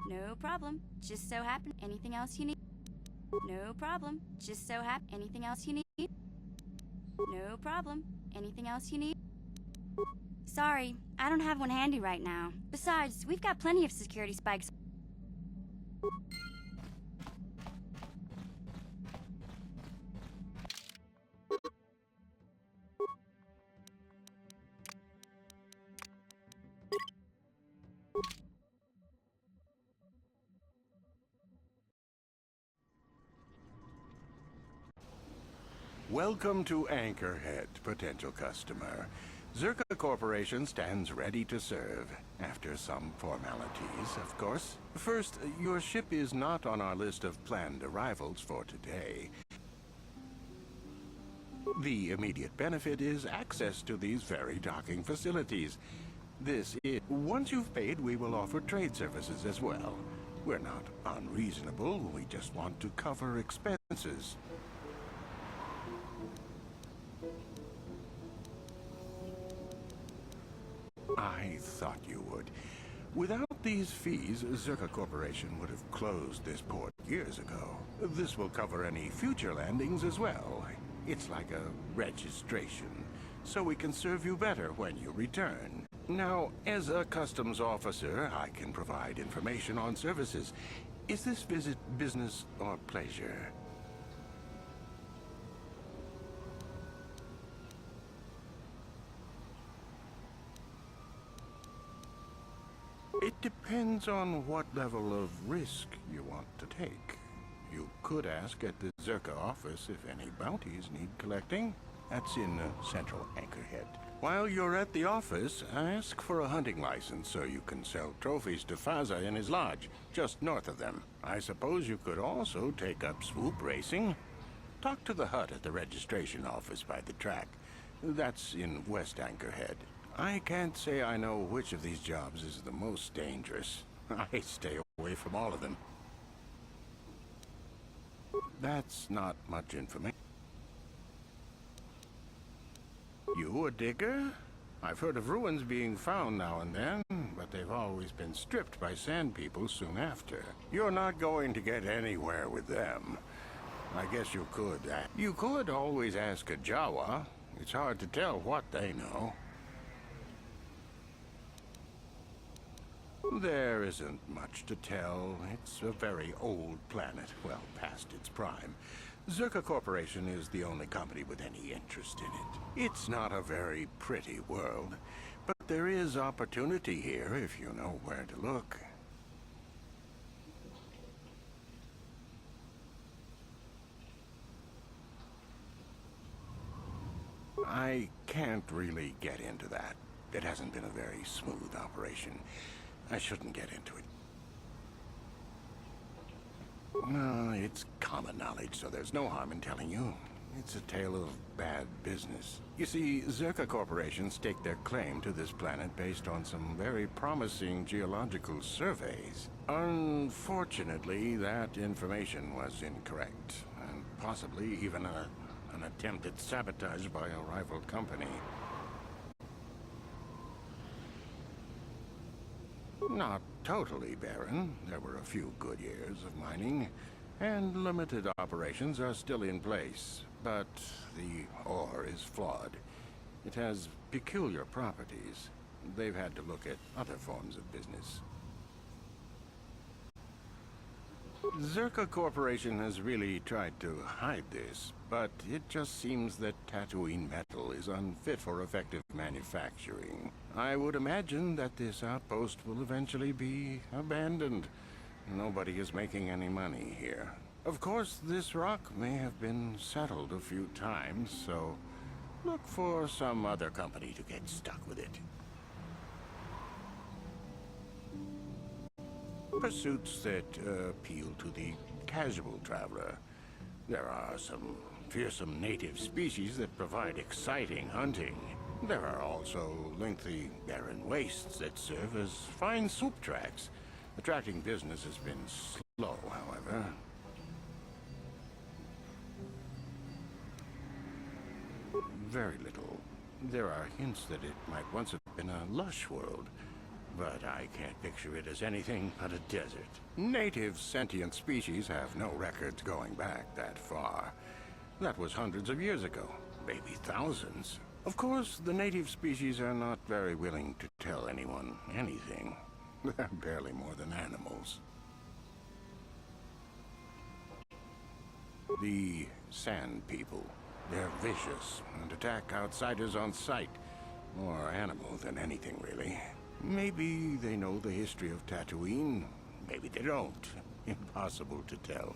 No problem. Just so happen. Anything else you need? No problem. Just so happen. Anything else you need? No problem. Anything else you need? Sorry, I don't have one handy right now. Besides, we've got plenty of security spikes. Welcome to Anchorhead, potential customer. Zerka Corporation stands ready to serve, after some formalities, of course. First, your ship is not on our list of planned arrivals for today. The immediate benefit is access to these very docking facilities. Once you've paid, we will offer trade services as well. We're not unreasonable, we just want to cover expenses. I thought you would. Without these fees, Zerka Corporation would have closed this port years ago. This will cover any future landings as well. It's like a registration, so we can serve you better when you return. Now, as a customs officer, I can provide information on services. Is this visit business or pleasure? It depends on what level of risk you want to take. You could ask at the Zerka office if any bounties need collecting. That's in central Anchorhead. While you're at the office, ask for a hunting license so you can sell trophies to Faza in his lodge, just north of them. I suppose you could also take up swoop racing. Talk to the hut at the registration office by the track. That's in West Anchorhead. I can't say I know which of these jobs is the most dangerous. I stay away from all of them. That's not much information. You a digger? I've heard of ruins being found now and then, but they've always been stripped by sand people soon after. You're not going to get anywhere with them. I guess you could. You could always ask a Jawa. It's hard to tell what they know. There isn't much to tell. It's a very old planet, well past its prime. Zerka Corporation is the only company with any interest in it. It's not a very pretty world, but there is opportunity here if you know where to look. I can't really get into that. It hasn't been a very smooth operation. I shouldn't get into it. No, it's common knowledge, so there's no harm in telling you. It's a tale of bad business. You see, Zerka Corporation staked their claim to this planet based on some very promising geological surveys. Unfortunately, that information was incorrect, and possibly even an attempt at sabotage by a rival company. Not totally barren. There were a few good years of mining, and limited operations are still in place. But the ore is flawed. It has peculiar properties. They've had to look at other forms of business. Zerka Corporation has really tried to hide this, but it just seems that Tatooine metal is unfit for effective manufacturing. I would imagine that this outpost will eventually be abandoned. Nobody is making any money here. Of course, this rock may have been settled a few times, so look for some other company to get stuck with it. Pursuits that appeal to the casual traveler. There are some fearsome native species that provide exciting hunting. There are also lengthy, barren wastes that serve as fine soup tracks. Attracting business has been slow, however. Very little. There are hints that it might once have been a lush world, but I can't picture it as anything but a desert. Native sentient species have no records going back that far. That was hundreds of years ago, maybe thousands. Of course, the native species are not very willing to tell anyone anything. They're barely more than animals. The Sand People. They're vicious and attack outsiders on sight. More animal than anything, really. Maybe they know the history of Tatooine. Maybe they don't. Impossible to tell.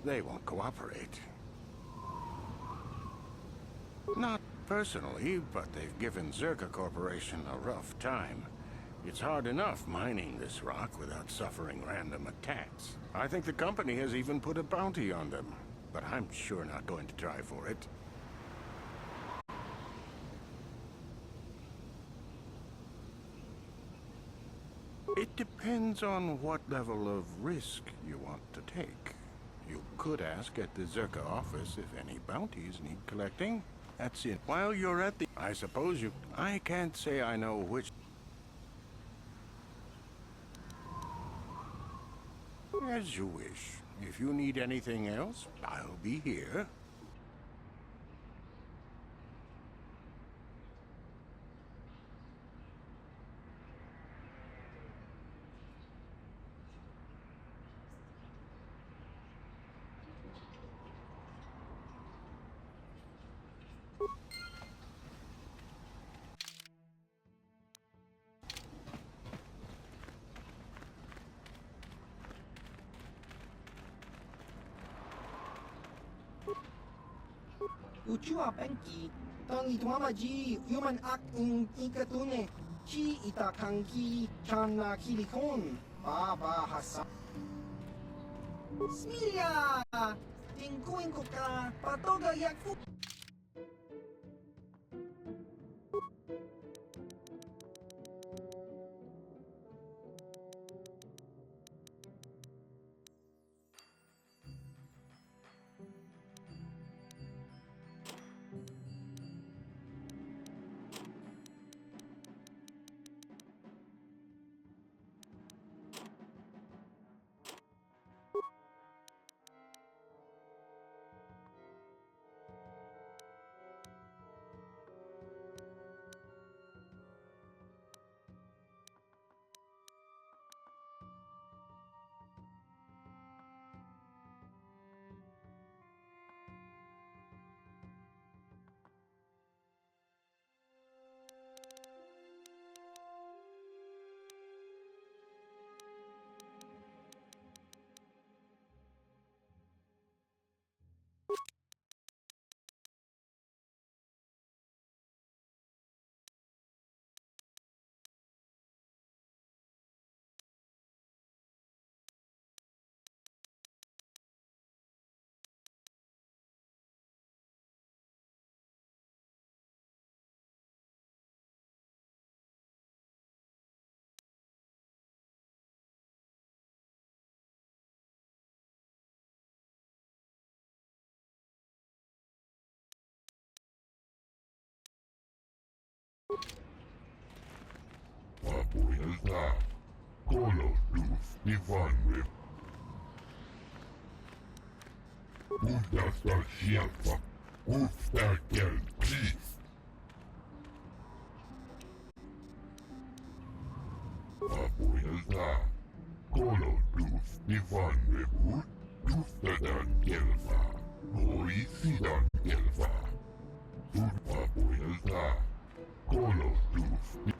They won't cooperate. Not personally, but they've given Zerka Corporation a rough time. It's hard enough mining this rock without suffering random attacks. I think the company has even put a bounty on them, but I'm sure not going to try for it. It depends on what level of risk you want to take. You could ask at the Zerka office if any bounties need collecting. That's it. While you're at the... I suppose you... I can't say I know which... As you wish. If you need anything else, I'll be here. Uchua penki, tangi tuamaji, human ak ikatune, chi itakanki, chana kilikon, baba hasa. Smilia! Tingkuin ko ka, patoga yakfu. Apoyalta, Colo Luz Divanwe. Udasta Shialfa, Ufta Kel Peace. Apoyalta, Colo Luz Divanwe. Ufta Dan Kelva, Moisidan Kelva. Apoyalta, Colo Luz.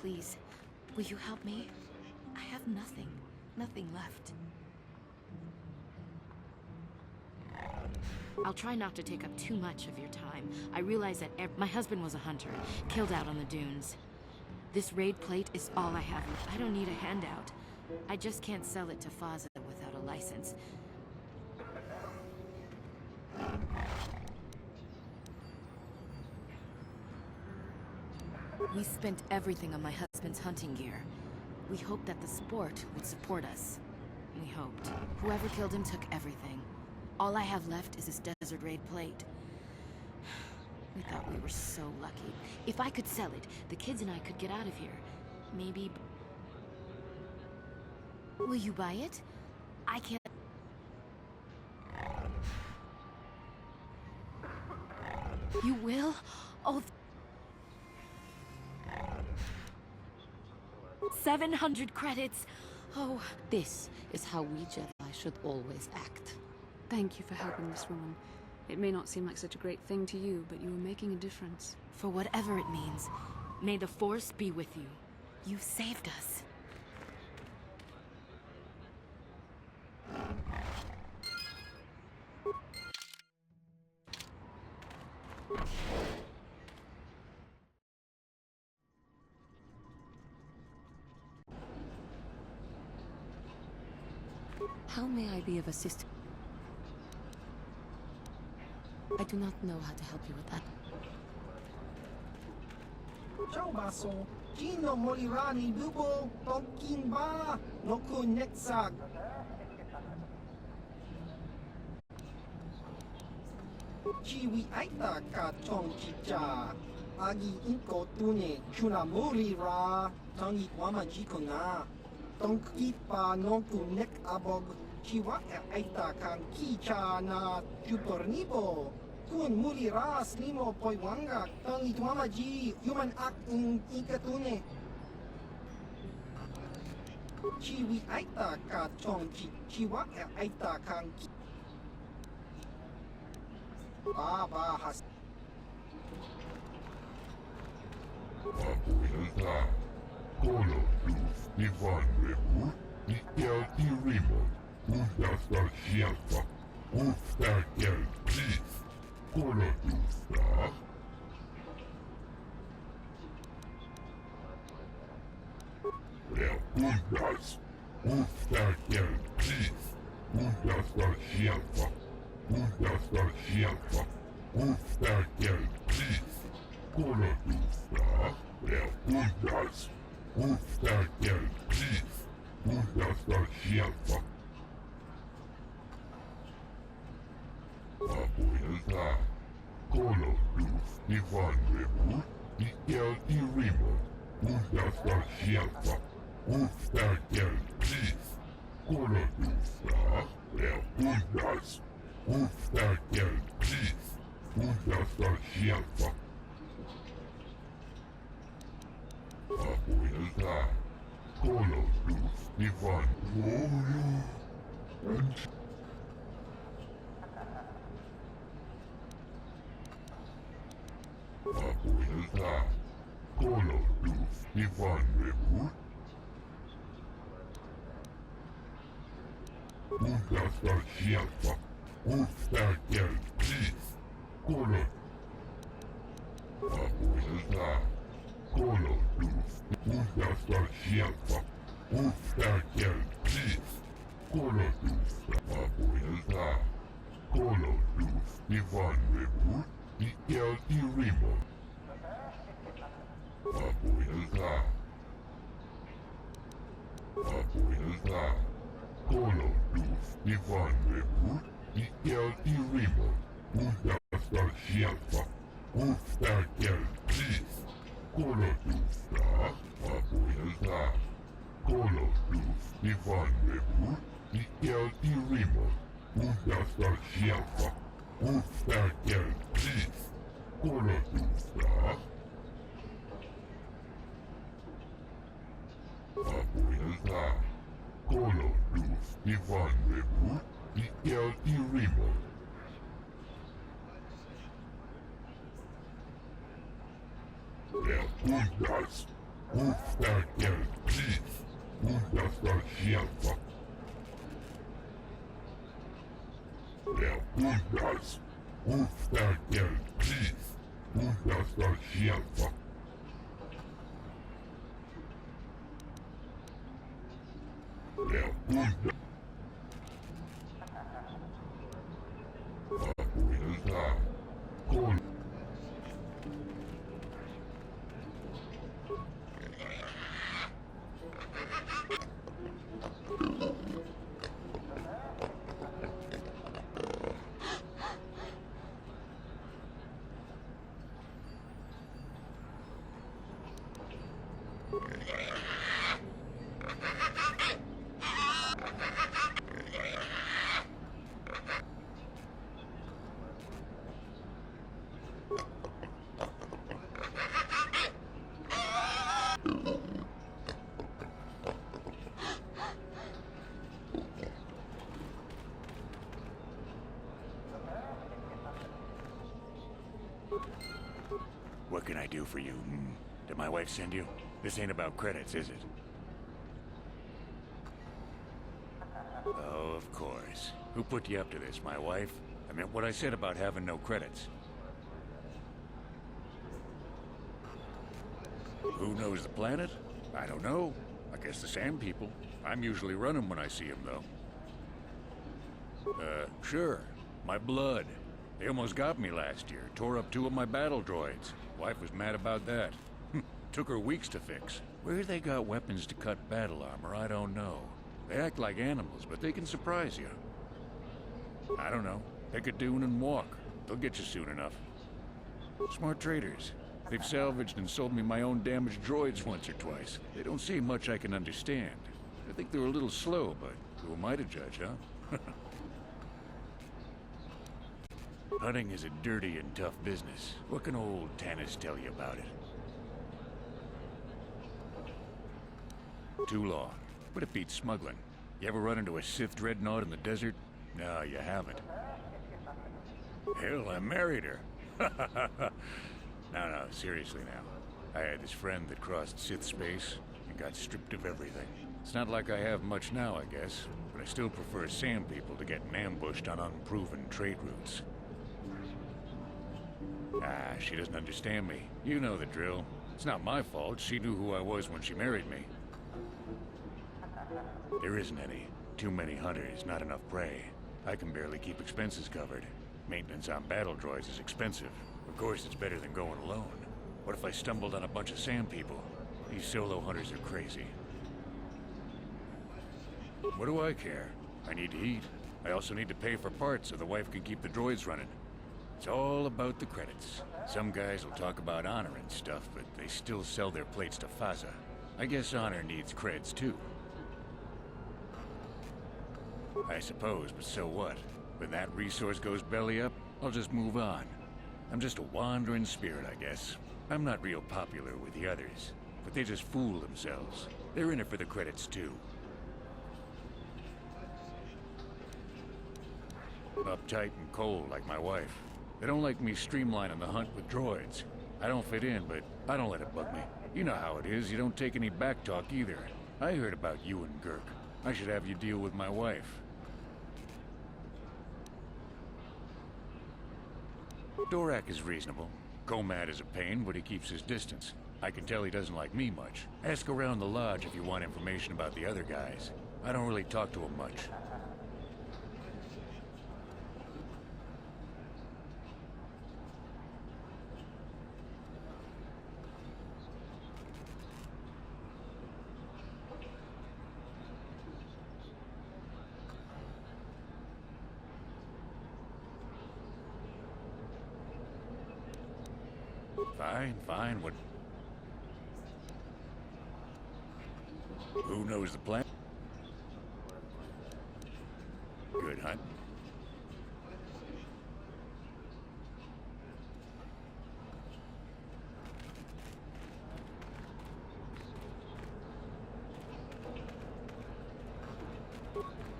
Please, will you help me? I have nothing. Nothing left. I'll try not to take up too much of your time. I realize that my husband was a hunter, killed out on the dunes. This raid plate is all I have. I don't need a handout. I just can't sell it to Faza without a license. We spent everything on my husband's hunting gear. We hoped that the sport would support us. We hoped. Whoever killed him took everything. All I have left is this desert raid plate. We thought we were so lucky. If I could sell it, the kids and I could get out of here. Maybe... Will you buy it? I can't... You will? Oh... 700 credits! Oh... This is how we Jedi should always act. Thank you for helping this woman. It may not seem like such a great thing to you, but you are making a difference. For whatever it means, may the Force be with you. You saved us. How may I be of assistance? I do not know how to help you with that. Ciao baso, Gino Molirani Bubo, Tonkin Ba, Noku Nexag. Chiwi Aita Ka Chong Chicha, Agi Inko Tune, Chuna Molira, Tangi Wama Jikona, Tonki Pa Noku Nek Abog, Chiwa Aita Kan Kicha na Chupornibo. Kun mulira slimo poiwanga tang itwama ji human act in ikatune. Chiwi aita ka chong chiwa aita kang Baba has Abuelta, Colo Luz, Ivan Rebu, Ikel Irimo, Undasta Shialfa, Ufta Gel, please. Colo Luz, Undas, Ufta Gel, please. Undasta Shialfa, Undasta Shialfa, Ufta Gel, please. Colo Luz, Undas, Ufta Gel, please. Undasta Shialfa. Abuelta, Colo Luz, Ivan Rebu, Ikel Irimo, Undasta Shialfa, Ufta Gel, please. Colo Luz, Undas, Ufta Gel, please. Undasta Shialfa. Abuelta, Colo Luz, Ivan Rebu, and Abuelta, Colo Luz, Ivan Rebu, Undasta Shialfa, Ufta Gel, please. Colo Abuelta, Colo Luz, Undasta Shialfa, Ufta Gel, please. Colo Luz, Abuelta, Colo Luz, Ivan Rebu, Ikel Irimo. Abuelta, Colo Luz, Ivan Rebu, Ikel Irimo, Undasta Shialfa, Ufta Gel, please. Colo Luz, Abuelta, Colo Luz, Ivan Rebu, Ikel Irimo, Undasta Shialfa, Ufta Gel, please. Colo Luz, Abuelta, Colo Luz, Ivan Rebu, Ikel Irimo. Undas, Ufta el Chief. Puntas del Shelfa. Der Puntas. Ufta el Chief. Puntas del Shelfa. Der Puntas. Abuelita. Col. What can I do for you? Did my wife send you? This ain't about credits, is it? Oh, of course. Who put you up to this, my wife? I meant what I said about having no credits. Who knows the planet? I don't know. I guess the Sand People. I'm usually running when I see them, though. Sure. My blood. They almost got me last year. Tore up 2 of my battle droids. Wife was mad about that. Took her weeks to fix. Where they got weapons to cut battle armor, I don't know. They act like animals, but they can surprise you. I don't know. Pick a dune and walk. They'll get you soon enough. Smart traders. They've salvaged and sold me my own damaged droids once or twice. They don't say much I can understand. I think they're a little slow, but who am I to judge, huh? Hunting is a dirty and tough business. What can old Tanis tell you about it? Too long. But it beats smuggling. You ever run into a Sith dreadnought in the desert? No, you haven't. Hell, I married her. No, seriously now. I had this friend that crossed Sith space and got stripped of everything. It's not like I have much now, I guess, but I still prefer Sand People to getting ambushed on unproven trade routes. Ah, she doesn't understand me. You know the drill. It's not my fault. She knew who I was when she married me. There isn't any. Too many hunters, not enough prey. I can barely keep expenses covered. Maintenance on battle droids is expensive. Of course, it's better than going alone. What if I stumbled on a bunch of Sand People? These solo hunters are crazy. What do I care? I need to eat. I also need to pay for parts so the wife can keep the droids running. It's all about the credits. Some guys will talk about honor and stuff, but they still sell their plates to Faza. I guess honor needs creds too. I suppose, but so what? When that resource goes belly up, I'll just move on. I'm just a wandering spirit, I guess. I'm not real popular with the others, but they just fool themselves. They're in it for the credits too. Uptight and cold like my wife. They don't like me streamlining the hunt with droids. I don't fit in, but I don't let it bug me. You know how it is, you don't take any backtalk either. I heard about you and Gurk. I should have you deal with my wife. Dorak is reasonable. Komad is a pain, but he keeps his distance. I can tell he doesn't like me much. Ask around the lodge if you want information about the other guys. I don't really talk to him much. Fine, what... Who knows the plan? Good hunt.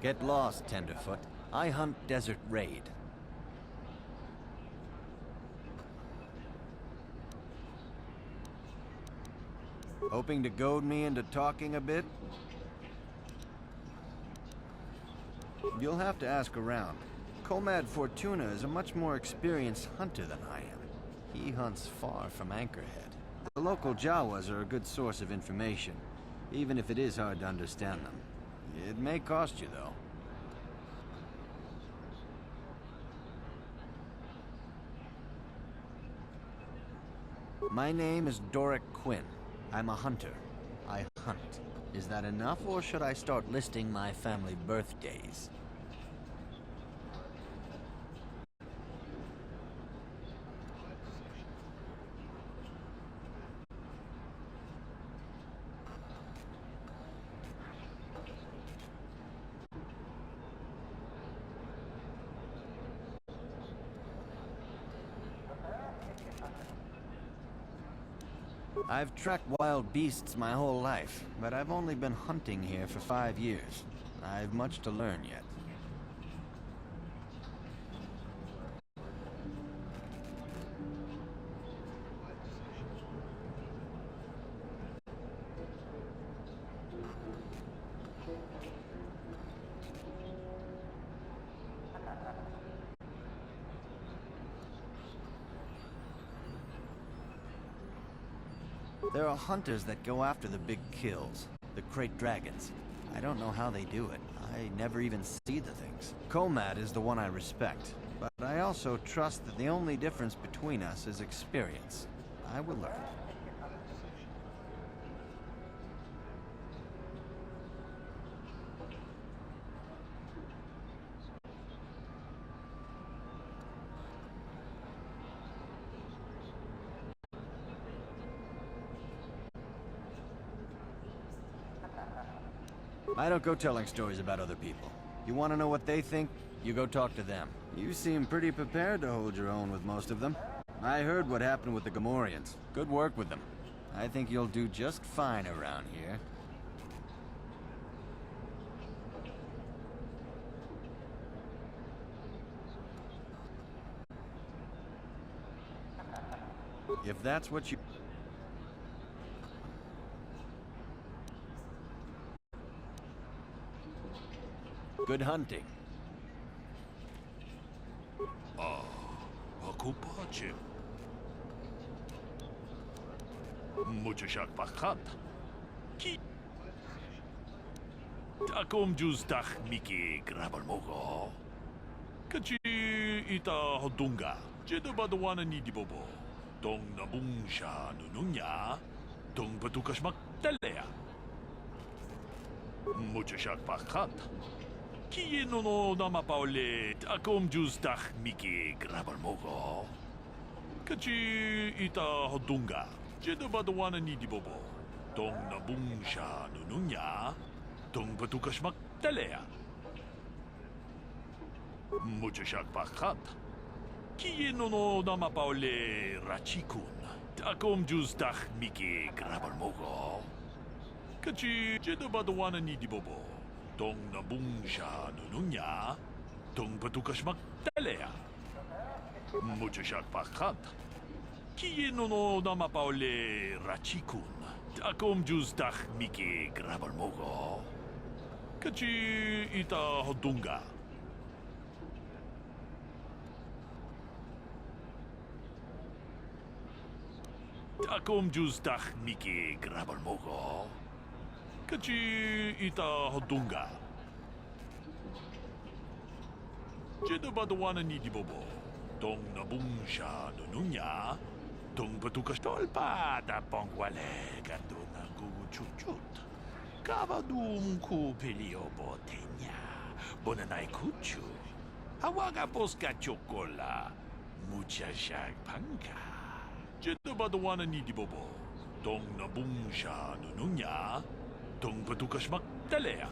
Get lost, Tenderfoot. I hunt Desert Raid. Hoping to goad me into talking a bit? You'll have to ask around. Comad Fortuna is a much more experienced hunter than I am. He hunts far from Anchorhead. The local Jawas are a good source of information, even if it is hard to understand them. It may cost you, though. My name is Doric Quinn. I'm a hunter. I hunt. Is that enough, or should I start listing my family birthdays? I've tracked wild beasts my whole life, but I've only been hunting here for 5 years. I've much to learn yet. There are hunters that go after the big kills, the crate dragons. I don't know how they do it. I never even see the things. Comad is the one I respect, but I also trust that the only difference between us is experience. I will learn. I don't go telling stories about other people. You want to know what they think? You go talk to them. You seem pretty prepared to hold your own with most of them. I heard what happened with the Gamorreans. Good work with them. I think you'll do just fine around here. If that's what you... Good hunting. Окупаче. Мучушак пахат. Ки. Таком джустах мики грабал мого. Качи ита hodunga. Jedo badwana ni dibabo. Dong nabungsha nununya. Dong batukashmak talea. Mучушак пахат. Ki no nama paule takom justach miki grabal mogo. Kachi ita hodunga. Jedo badwana ni dibobo. Dong nabungsha nununya. Dong batukashmak talea. Mучушак pachat. Ki no nama paule rachikun. Takom justach miki grabal mogo. Kachi jedo badwana ni dibobo. Dong nabungsha nununya, dong batukashmak talea. Mучушак pachat. Ki no nama paule rachikun. Takom justach miki grabal mogo. Kachi ita hodunga. Takom justach miki grabal mogo. Kachi ita hodunga. Jedo badwana ni dibobo. Dong nabungsha nununya. Dong batukas tolpa da pongwale ganduna guguchuchut. Kavadum ku pelio botenya. Bonanai kuchu. Awaga boska chokola. Muchashak panka. Jedo badwana ni dibobo. Dong nabungsha nununya. Dong batukashmak talea.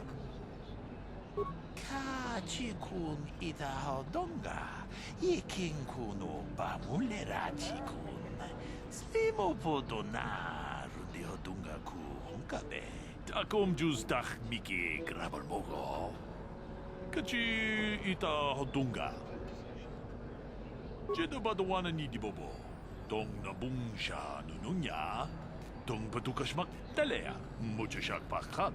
Kachikun ita hodonga. Ikinkunu bamulera chikun. Slimo podona rundi hodunga ku hunkabe. Takom justach miki grabal mogo. Kachi ita hodunga. Jedo badwana ni dibobo. Dong nabungsha nununya. Tong patukas maktalea, mucho siyak pakat.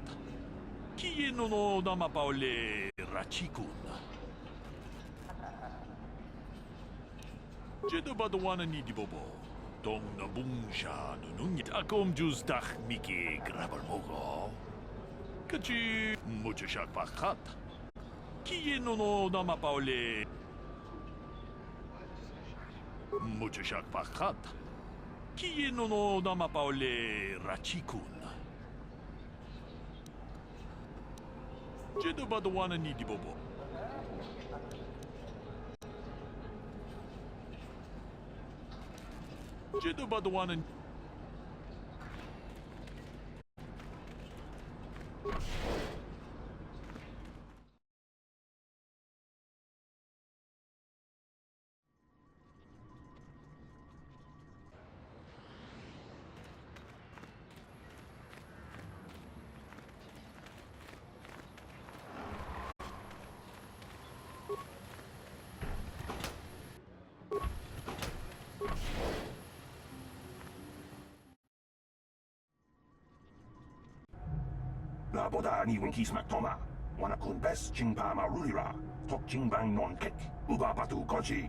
Kieno no namapaule rachikun. Jedo badawana ni dibobo. Tong nabungsha nunungit akom jus dak miki grabalmogo. Kachi mucho siyak pakat. Kieno no namapaule mucho siyak pakat. Kieno no namapaule rachikun. Jedo badawana ni dibobo. Jedo badawana. La boda ni winki smack toma. Wana kun bes chingpa marulira. Tok chingbang non kek. Uba patu kochi.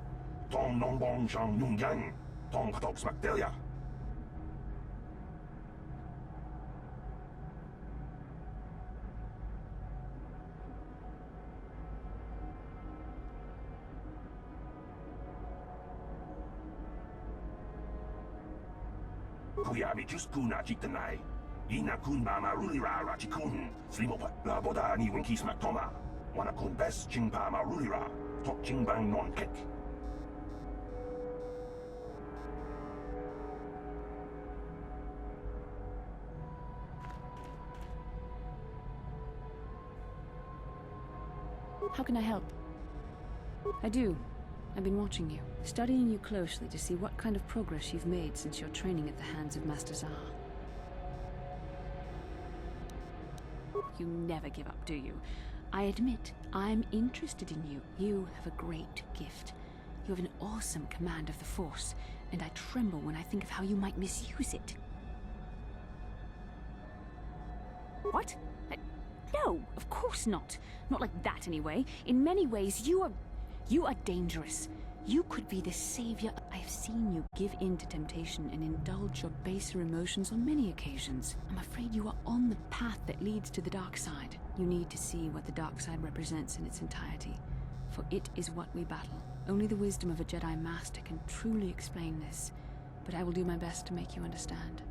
Tong nong bong shang nung yang. Tong patok smack delia. Kuyami just kuna jitanai. Ina kun mama rulira rachikun. Slimopa. La boda ni winki smack toma. Wana kun bes chingpa marulira. Tok chingbang non kek. How can I help? I do. I've been watching you, studying you closely to see what kind of progress you've made since your training at the hands of Master Zaha. You never give up, do you? I admit, I'm interested in you. You have a great gift. You have an awesome command of the Force, and I tremble when I think of how you might misuse it. What? No, of course not. Not like that, anyway. In many ways, you are dangerous. You could be the savior. I have seen you give in to temptation and indulge your baser emotions on many occasions. I'm afraid you are on the path that leads to the dark side. You need to see what the dark side represents in its entirety, for it is what we battle. Only the wisdom of a Jedi Master can truly explain this, but I will do my best to make you understand.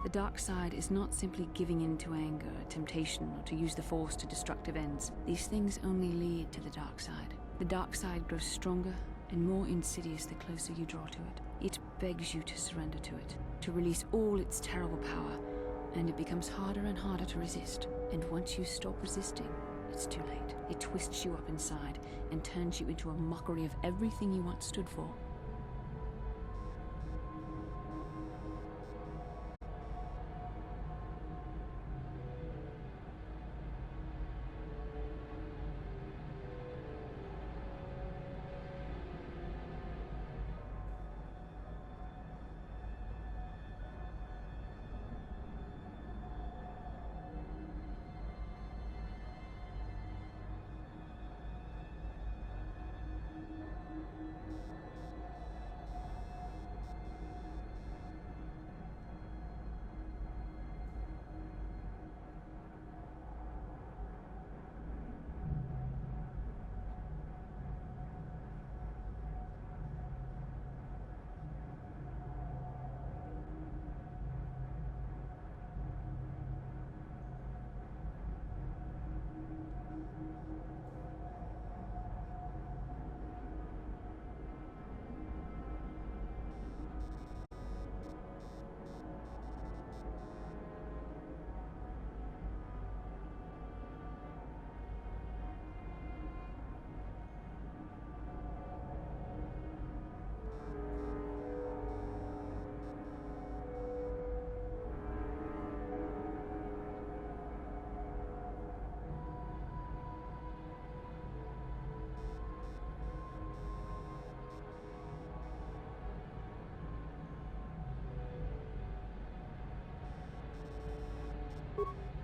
The dark side is not simply giving in to anger, temptation, or to use the Force to destructive ends. These things only lead to the dark side. The dark side grows stronger and more insidious the closer you draw to it. It begs you to surrender to it, to release all its terrible power, and it becomes harder and harder to resist. And once you stop resisting, it's too late. It twists you up inside and turns you into a mockery of everything you once stood for.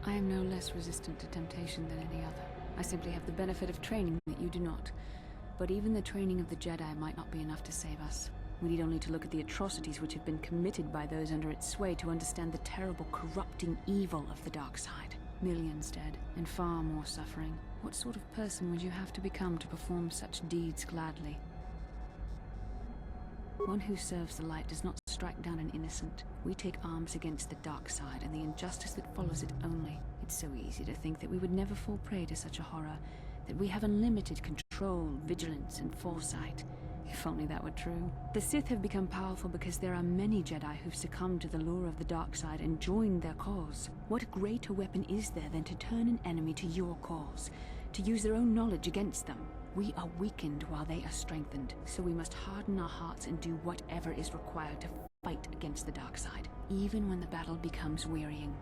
I am no less resistant to temptation than any other. I simply have the benefit of training that you do not. But even the training of the Jedi might not be enough to save us. We need only to look at the atrocities which have been committed by those under its sway to understand the terrible, corrupting evil of the dark side. Millions dead, and far more suffering. What sort of person would you have to become to perform such deeds gladly? One who serves the light does not strike down an innocent. We take arms against the dark side and the injustice that follows it only. It's so easy to think that we would never fall prey to such a horror, that we have unlimited control, vigilance, and foresight. If only that were true. The Sith have become powerful because there are many Jedi who've succumbed to the lure of the dark side and joined their cause. What greater weapon is there than to turn an enemy to your cause, to use their own knowledge against them? We are weakened while they are strengthened, so we must harden our hearts and do whatever is required to fight against the dark side, even when the battle becomes wearying.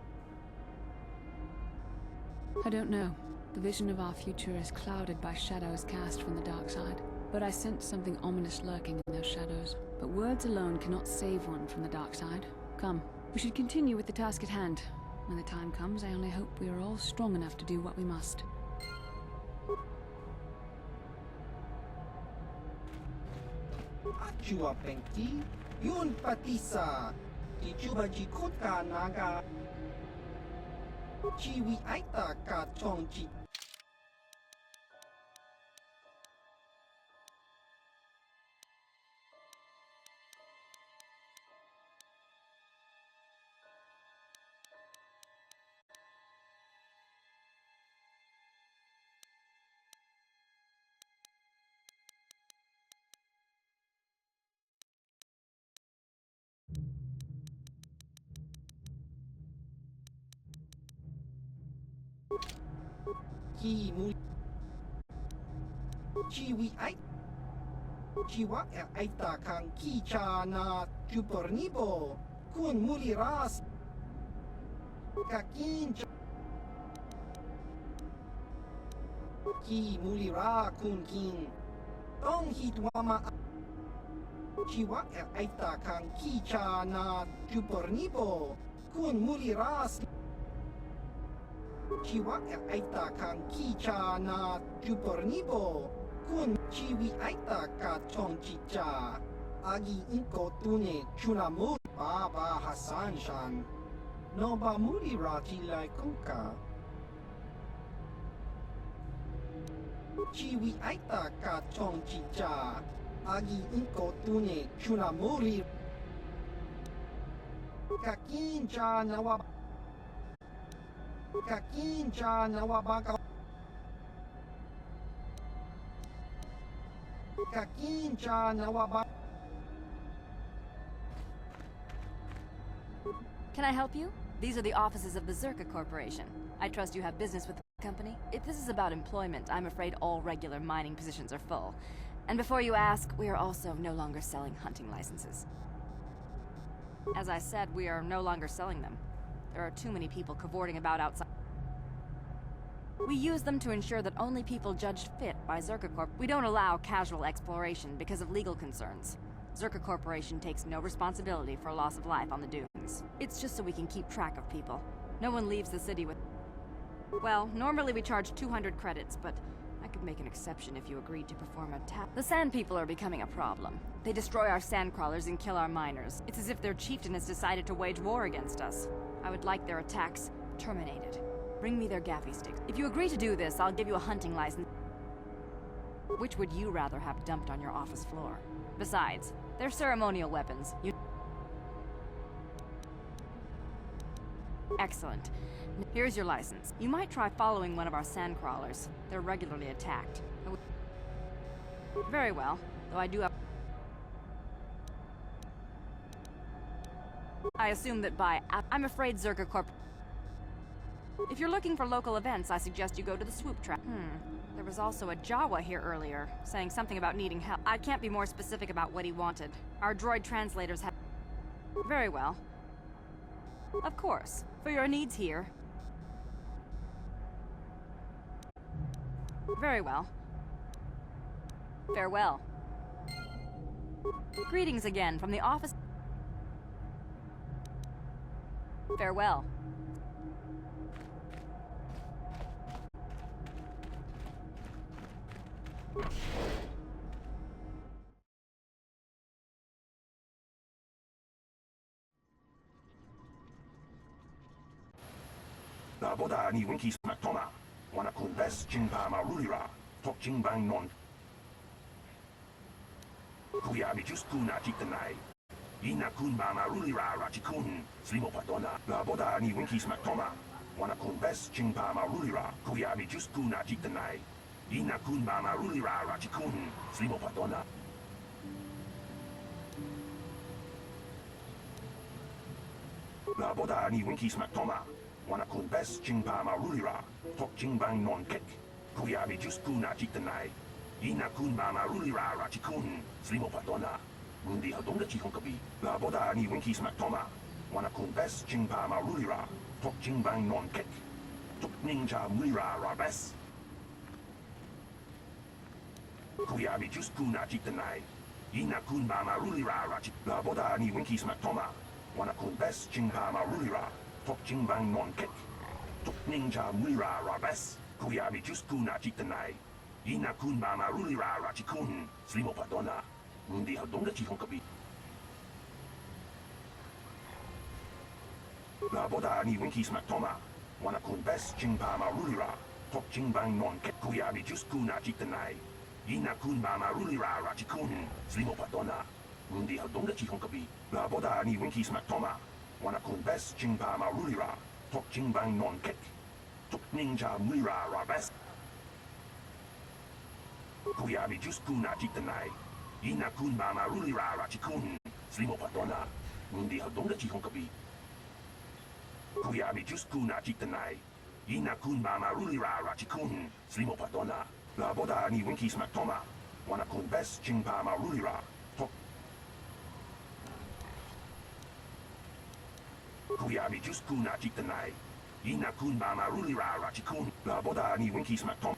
I don't know. The vision of our future is clouded by shadows cast from the dark side. But I sense something ominous lurking in those shadows. But words alone cannot save one from the dark side. Come, we should continue with the task at hand. When the time comes, I only hope we are all strong enough to do what we must. Achua Pengti, Yun Patisa, Ichuba Jikuta Naga, Chiwi Aita Ka Chongchi. Ki mu Chiwi ai Chiwa aita kang ki cha na chupornibo kun muli ras kakin ki muli ra kun kin tong hitwama Chiwa aita kang ki cha na chupornibo kun muli ras Chiwa aita kang kicha na chupornibo kun chiwi aita ka chongchicha agi inko tune chunamur baba Hassan shan no ba muri rati lai kunka chiwi aita ka chongchicha agi inko tune chunamuri kakincha nawa Kakincha nawabaka Kakincha nawabaka. Can I help you? These are the offices of the Zerka Corporation. I trust you have business with the company. If this is about employment, I'm afraid all regular mining positions are full. And before you ask, we are also no longer selling hunting licenses. As I said, we are no longer selling them. There are too many people cavorting about outside. We use them to ensure that only people judged fit by Zerka Corp. We don't allow casual exploration because of legal concerns. Zerka Corporation takes no responsibility for loss of life on the dunes. It's just so we can keep track of people. No one leaves the city with... Well, normally we charge 200 credits, but I could make an exception if you agreed to perform a tap. The Sand People are becoming a problem. They destroy our sand crawlers and kill our miners. It's as if their chieftain has decided to wage war against us. I would like their attacks terminated. Bring me their gaffy sticks. If you agree to do this, I'll give you a hunting license. Which would you rather have dumped on your office floor? Besides, they're ceremonial weapons. Excellent. Here's your license. You might try following one of our sand crawlers. They're regularly attacked. Very well, though I do have... I assume that I'm afraid Zerka Corp... If you're looking for local events, I suggest you go to the swoop trap. There was also a Jawa here earlier, saying something about needing help. I can't be more specific about what he wanted. Our droid translators have... Very well. Of course. For your needs here. Very well. Farewell. Greetings again from the office... Farewell. 나보다 니 winkies 막토마 와나쿤 베스 징파마 룰리라 톡징방 논 구야미 주스쿠나 직드나이 이나쿤 마마 룰리라 라치쿤 슬리모파도나 나보다 니 winkies 막토마 와나쿤 베스 징파마 룰리라 구야미 주스쿠나 직드나이 이나쿤 마마 룰리라 라치쿤 슬리모파도나 나보다 니 winkies 막토마 와나쿤 베스 징파마 룰리라 톡징방 논객 구야미 주스쿠나 직드나이 이나쿤 마마 룰리라 라치쿤 슬리모파도나 문디 허동가 지콩급이 나보다 니 winkies 막토마 와나쿤 베스 징파마 룰리라 톡징방 논객 톡닝자 무리라 라베스 구야미 주스쿠나 직드나이 이나쿤 마마 룰리라 라치 나보다 니 winkies 막토마 와나쿤 베스 징파마 룰리라 톡징방 논객 톡닝자 무리라 라베스 구야미 주스쿠나 직드나이 이나쿤 마마 룰리라 라치쿤 슬리모파도나 문디 허동가 지콩급이 나보다 니 winkies 막토마 와나쿤 베스 징파마 룰리라 톡징방 논객 구야미 주스쿠나 직드나이 이나쿤 마마 룰리라 라치쿤 슬리모파도나 문디 허동가 지콩급이 나보다 니 winkies 막토마 와나쿤 베스 징파마 룰리라 톡징방 논객 톡닝자 무리라 라베스 구야미 주스쿠나 직드나이 이나쿤 마마 룰리라 라치쿤 슬리모파도나 문디 허동가 지콩급이 구야미 주스쿠나 직드나이 이나쿤 마마 룰리라 라치쿤 슬리모파도나 나보다 니 winkies 막토마 와나쿤 베스 징파마 룰리라 톡 구야미 주스쿠나 직드나이 이나쿤 마마 룰리라 라치쿤 나보다 니 winkies 막토마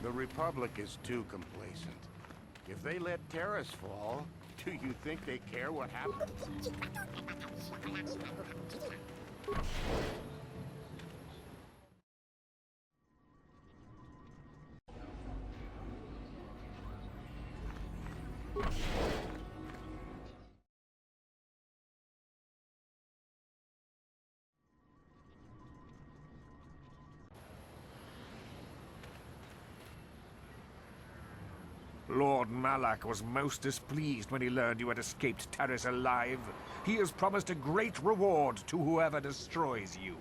The Republic is too complacent. If they let Terrace fall, do you think they care what happens? Lord Malak was most displeased when he learned you had escaped Taris alive. He has promised a great reward to whoever destroys you.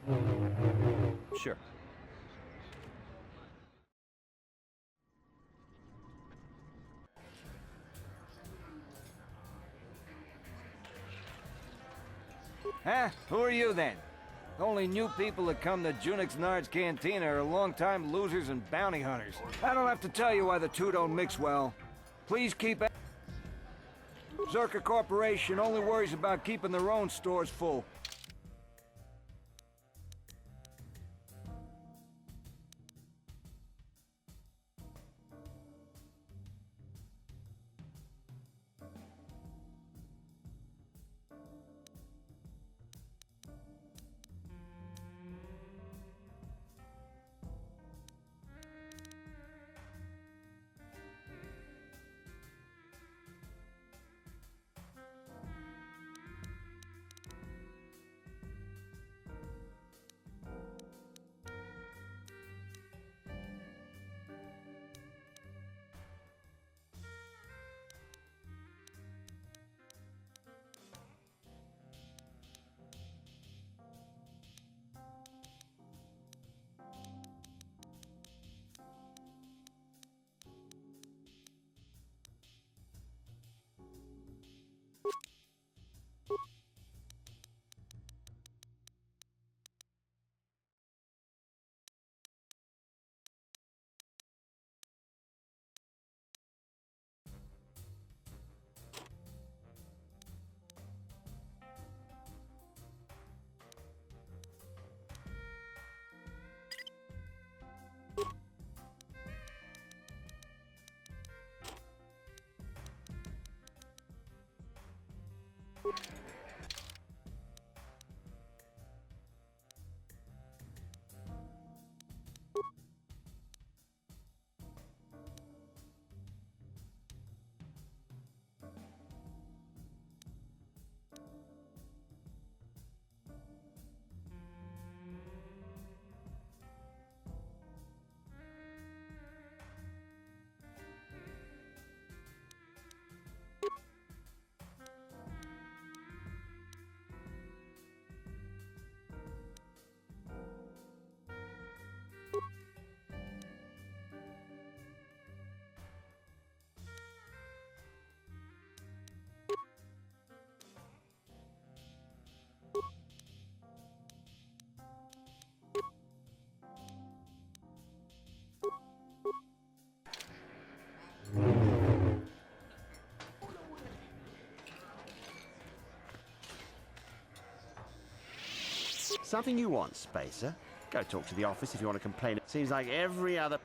Sure. Huh? Who are you then? The only new people that come to Junix Nard's Cantina are longtime losers and bounty hunters. I don't have to tell you why the two don't mix well. Please keep it. Zerka Corporation only worries about keeping their own stores full. Something you want, Spacer? Go talk to the office if you want to complain. It seems like every other...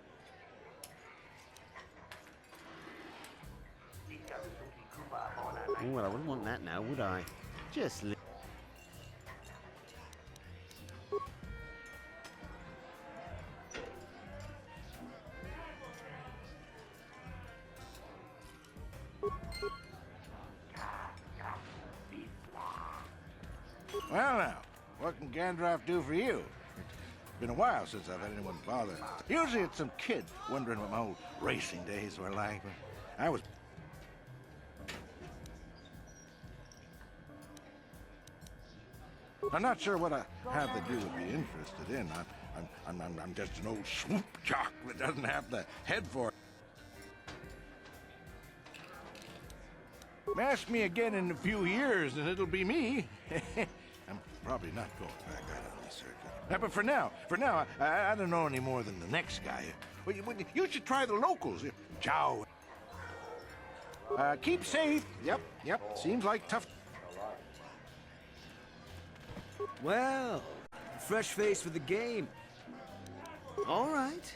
Well, I wouldn't want that now, would I? Just... Well now, what can Gandalf do for you? It's been a while since I've had anyone bother. Usually it's some kid wondering what my old racing days were like, but I was... I'm not sure what I have that you would be interested in. I'm just an old swoop jock that doesn't have the head for it. Ask me again in a few years and it'll be me. I'm probably not going back out on the circuit. But for now, I don't know any more than the next guy. Well, you should try the locals. Ciao. Keep safe. Yep. Seems like tough. Well, fresh face for the game. All right.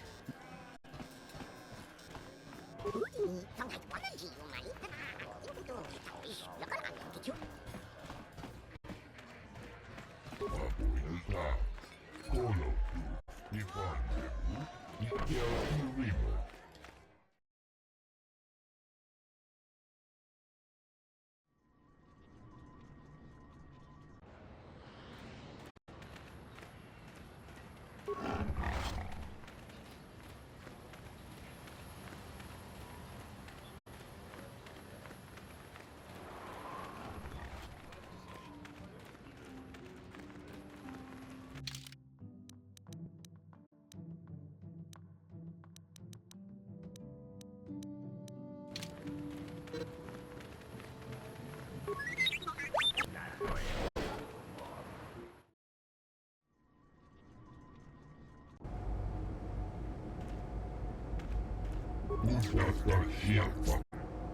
Unter Schärfer.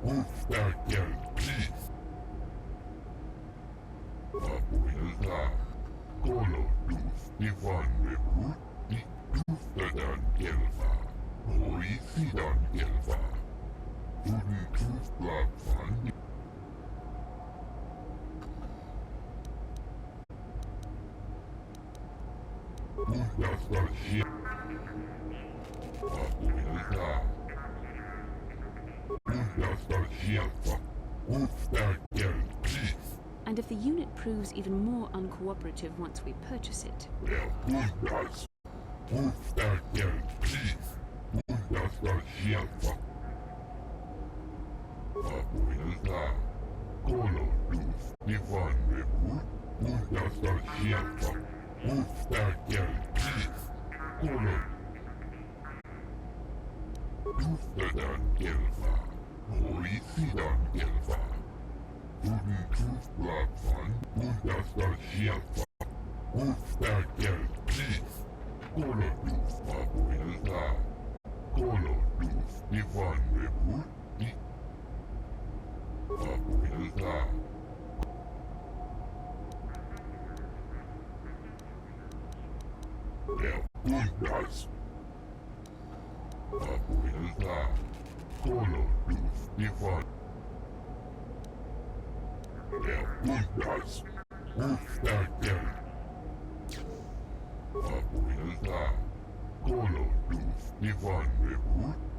Hofstärken, please. Abuelta. Kolo luz Ivane Ruti. Tuftadan Gelva. Hoisidan Gelva. Duden Tufblad van. Unter Schärfer. Abuelta. And if the unit proves even more uncooperative once we purchase it? Tuftadan Gelva. Hoisidan Gelva. Duden Tufblad van. Understar Schärfer. Hofstärken, please. Kolo luz Abuelta. Kolo luz Ivane Ruti. Abuelta. Undas. Abuelta. Kolo luz Ivan. Undas. Hofstärken. Abuelta. Kolo luz Ivane Ruti.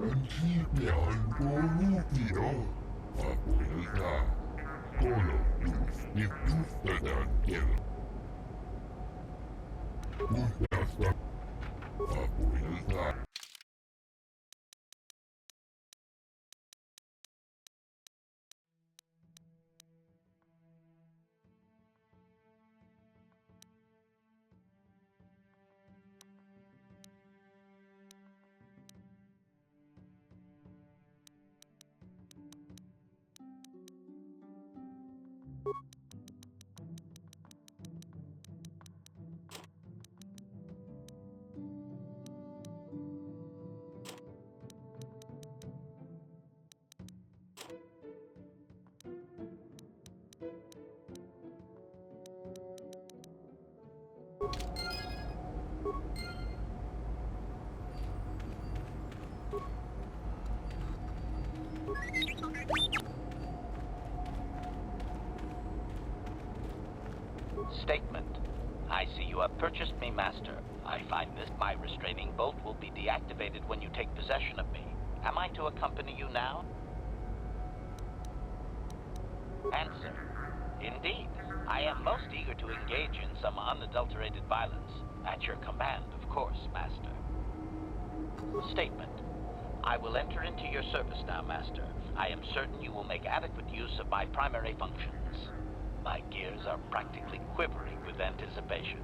Antibian Bolutio. Abuelta. Kolo luz Tuftadan Gelva. Understar. Abuelta. Statement. I see you have purchased me, Master. I find this my restraining bolt will be deactivated when you take possession of me. Am I to accompany you now? Answer. Indeed. I am most eager to engage in some unadulterated violence. At your command, of course, Master. Statement. I will enter into your service now, Master. I am certain you will make adequate use of my primary functions. My gears are practically quivering with anticipation.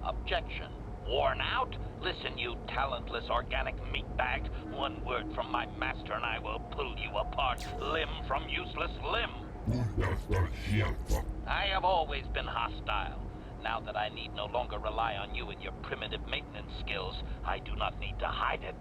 Objection. Worn out? Listen, you talentless organic meatbag. One word from my master and I will pull you apart, limb from useless limb. I have always been hostile. Now that I need no longer rely on you and your primitive maintenance skills, I do not need to hide it.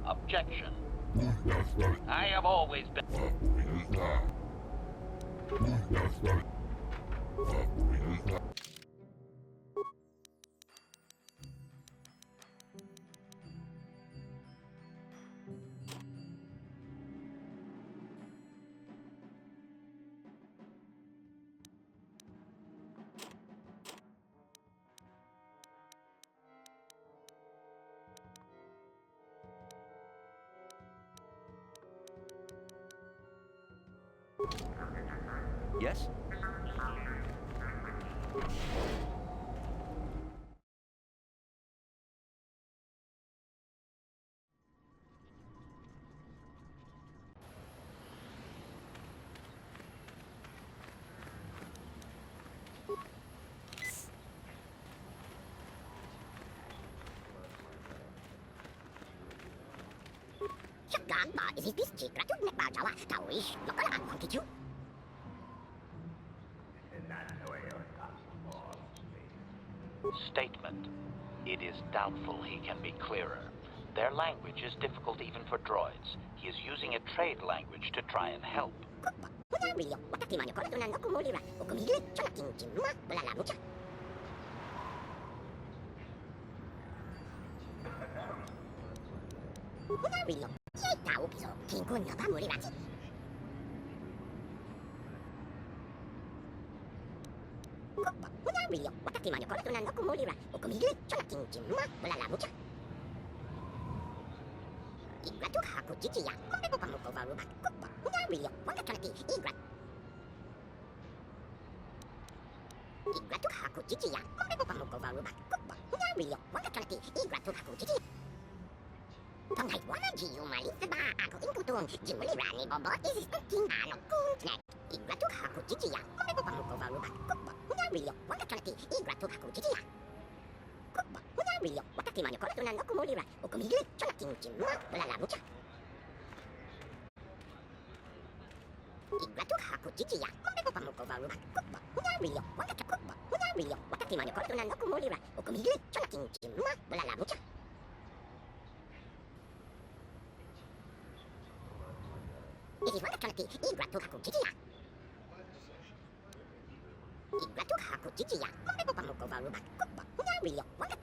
Objection. I have always been... Yes? Statement. It is doubtful he can be clearer. Their language is difficult even for droids. He is using a trade language to try and help.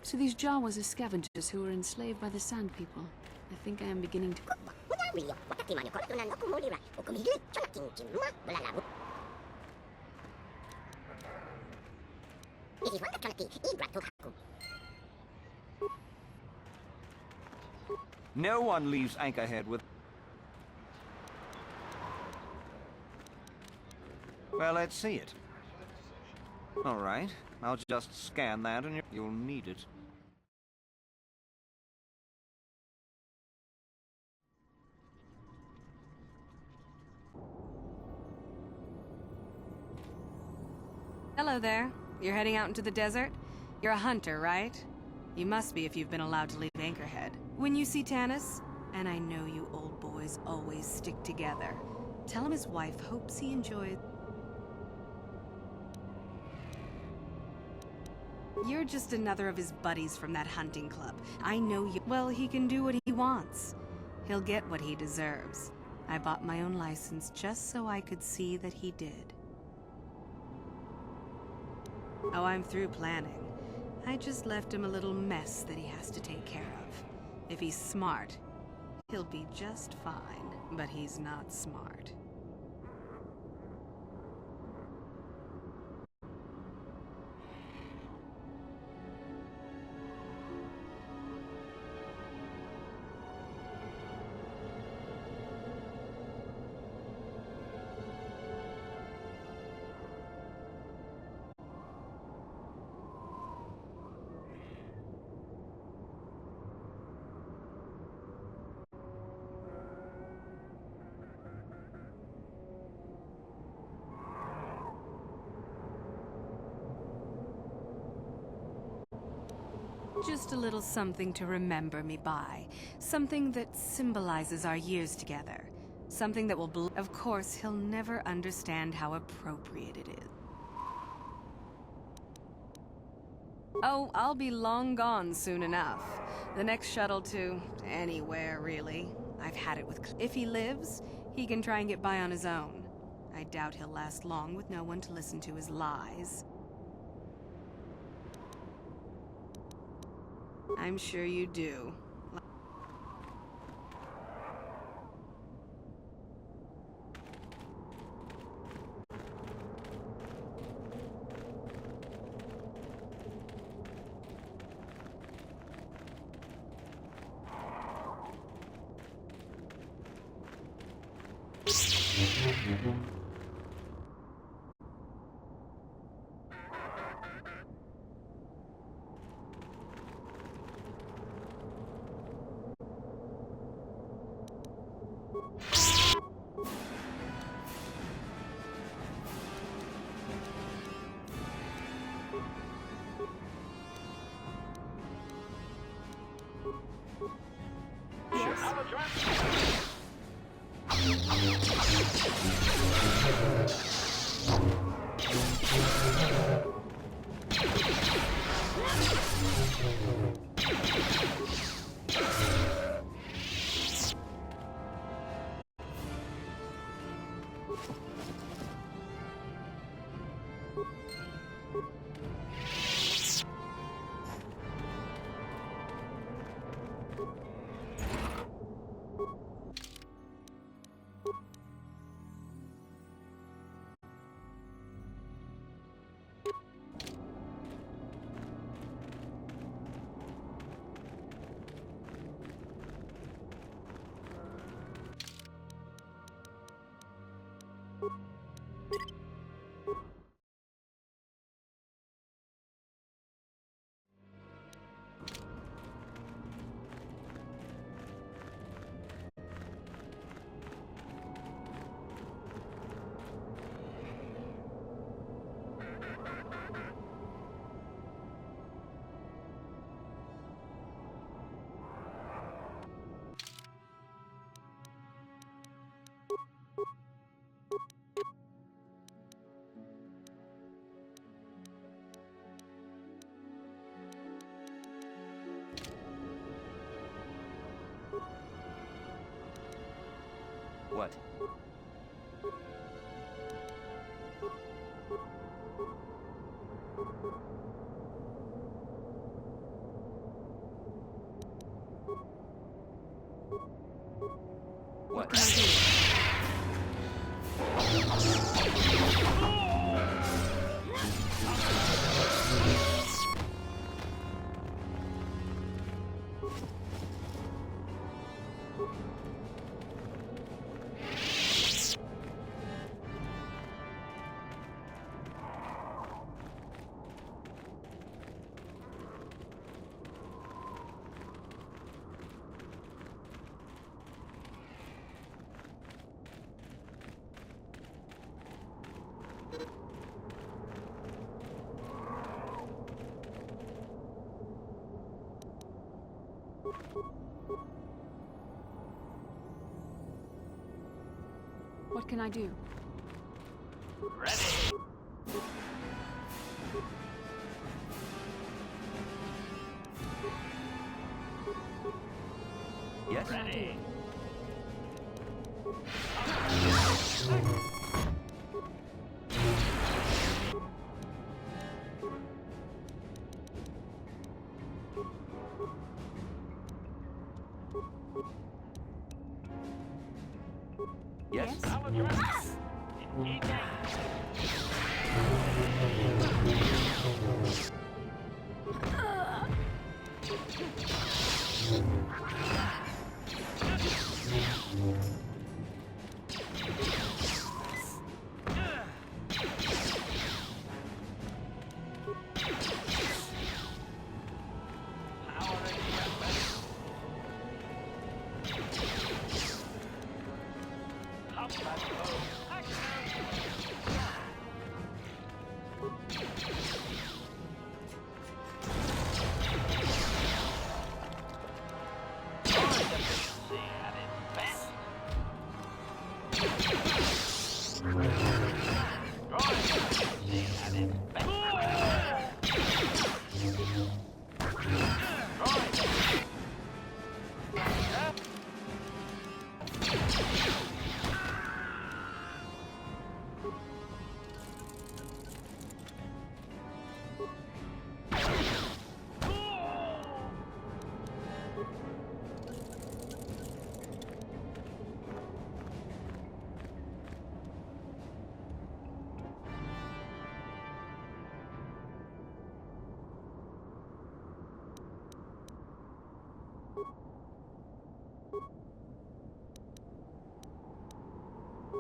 So these Jawas are scavengers who were enslaved by the Sand People. I think I am beginning to... No one leaves Anchorhead with... Well, let's see it. All right, I'll just scan that and you'll need it. Hello there. You're heading out into the desert? You're a hunter, right? You must be if you've been allowed to leave Anchorhead. When you see Tanis, and I know you old boys always stick together, tell him his wife hopes he enjoys... You're just another of his buddies from that hunting club. I know you... Well, he can do what he wants. He'll get what he deserves. I bought my own license just so I could see that he did. Oh, I'm through planning. I just left him a little mess that he has to take care of. If he's smart, he'll be just fine. But he's not smart. Just a little something to remember me by. Something that symbolizes our years together. Something that will Of course, he'll never understand how appropriate it is. Oh, I'll be long gone soon enough. The next shuttle to... anywhere, really. I've had it with... If he lives, he can try and get by on his own. I doubt he'll last long with no one to listen to his lies. I'm sure you do. What? What can I do? What can I do? Ready. Yes? Ready. Yes?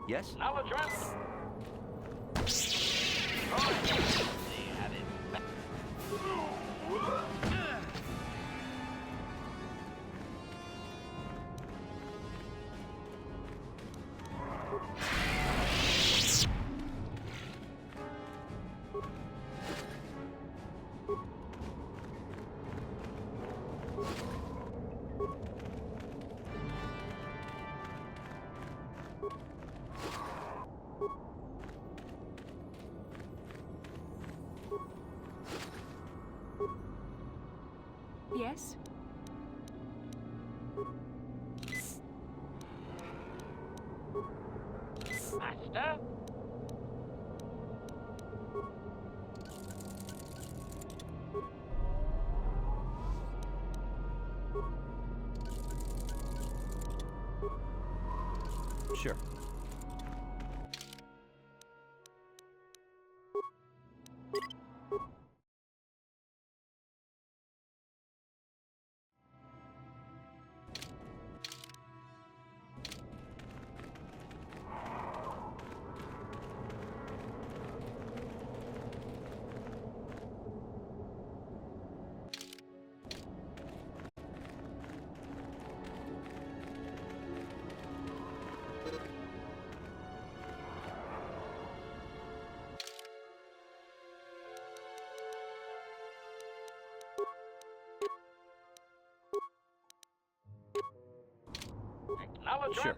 Yes? Now address. Yes? Master? Sure. Acknowledgement. Sure.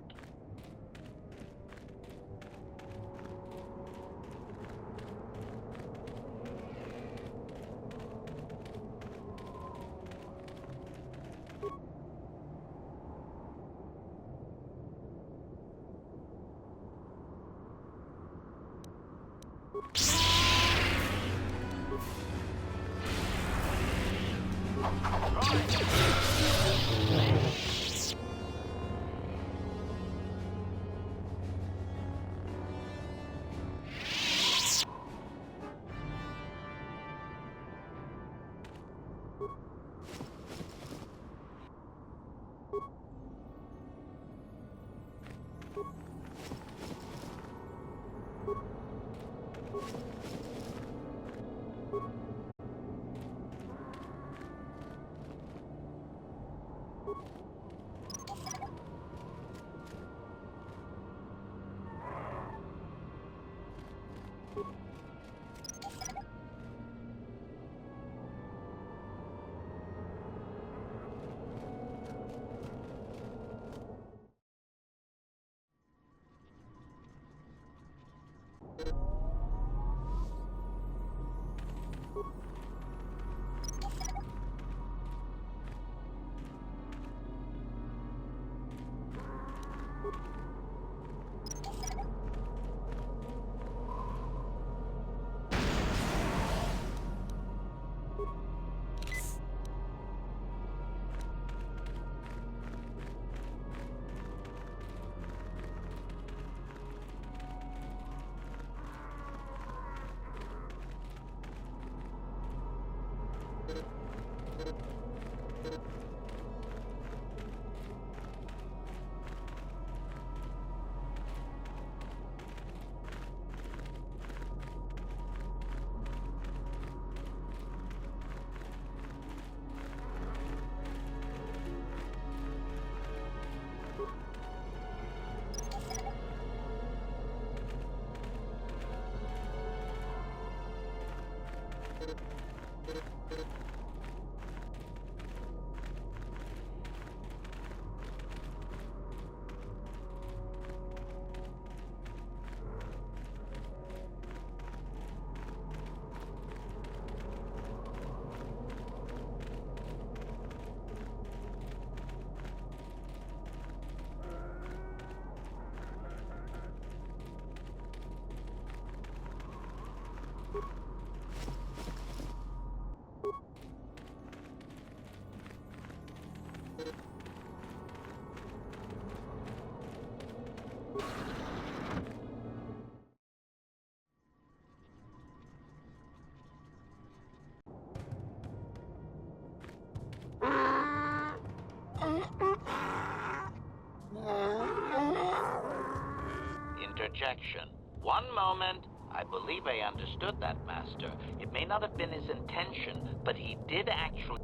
Objection. One moment. I believe I understood that, Master. It may not have been his intention, but he did actually...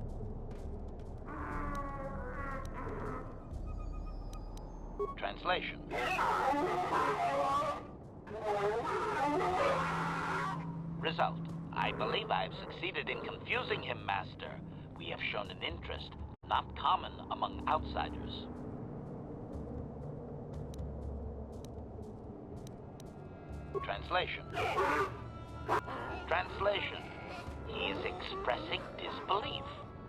Translation. Result. I believe I have succeeded in confusing him, Master. We have shown an interest not common among outsiders. Translation. Translation. He is expressing disbelief,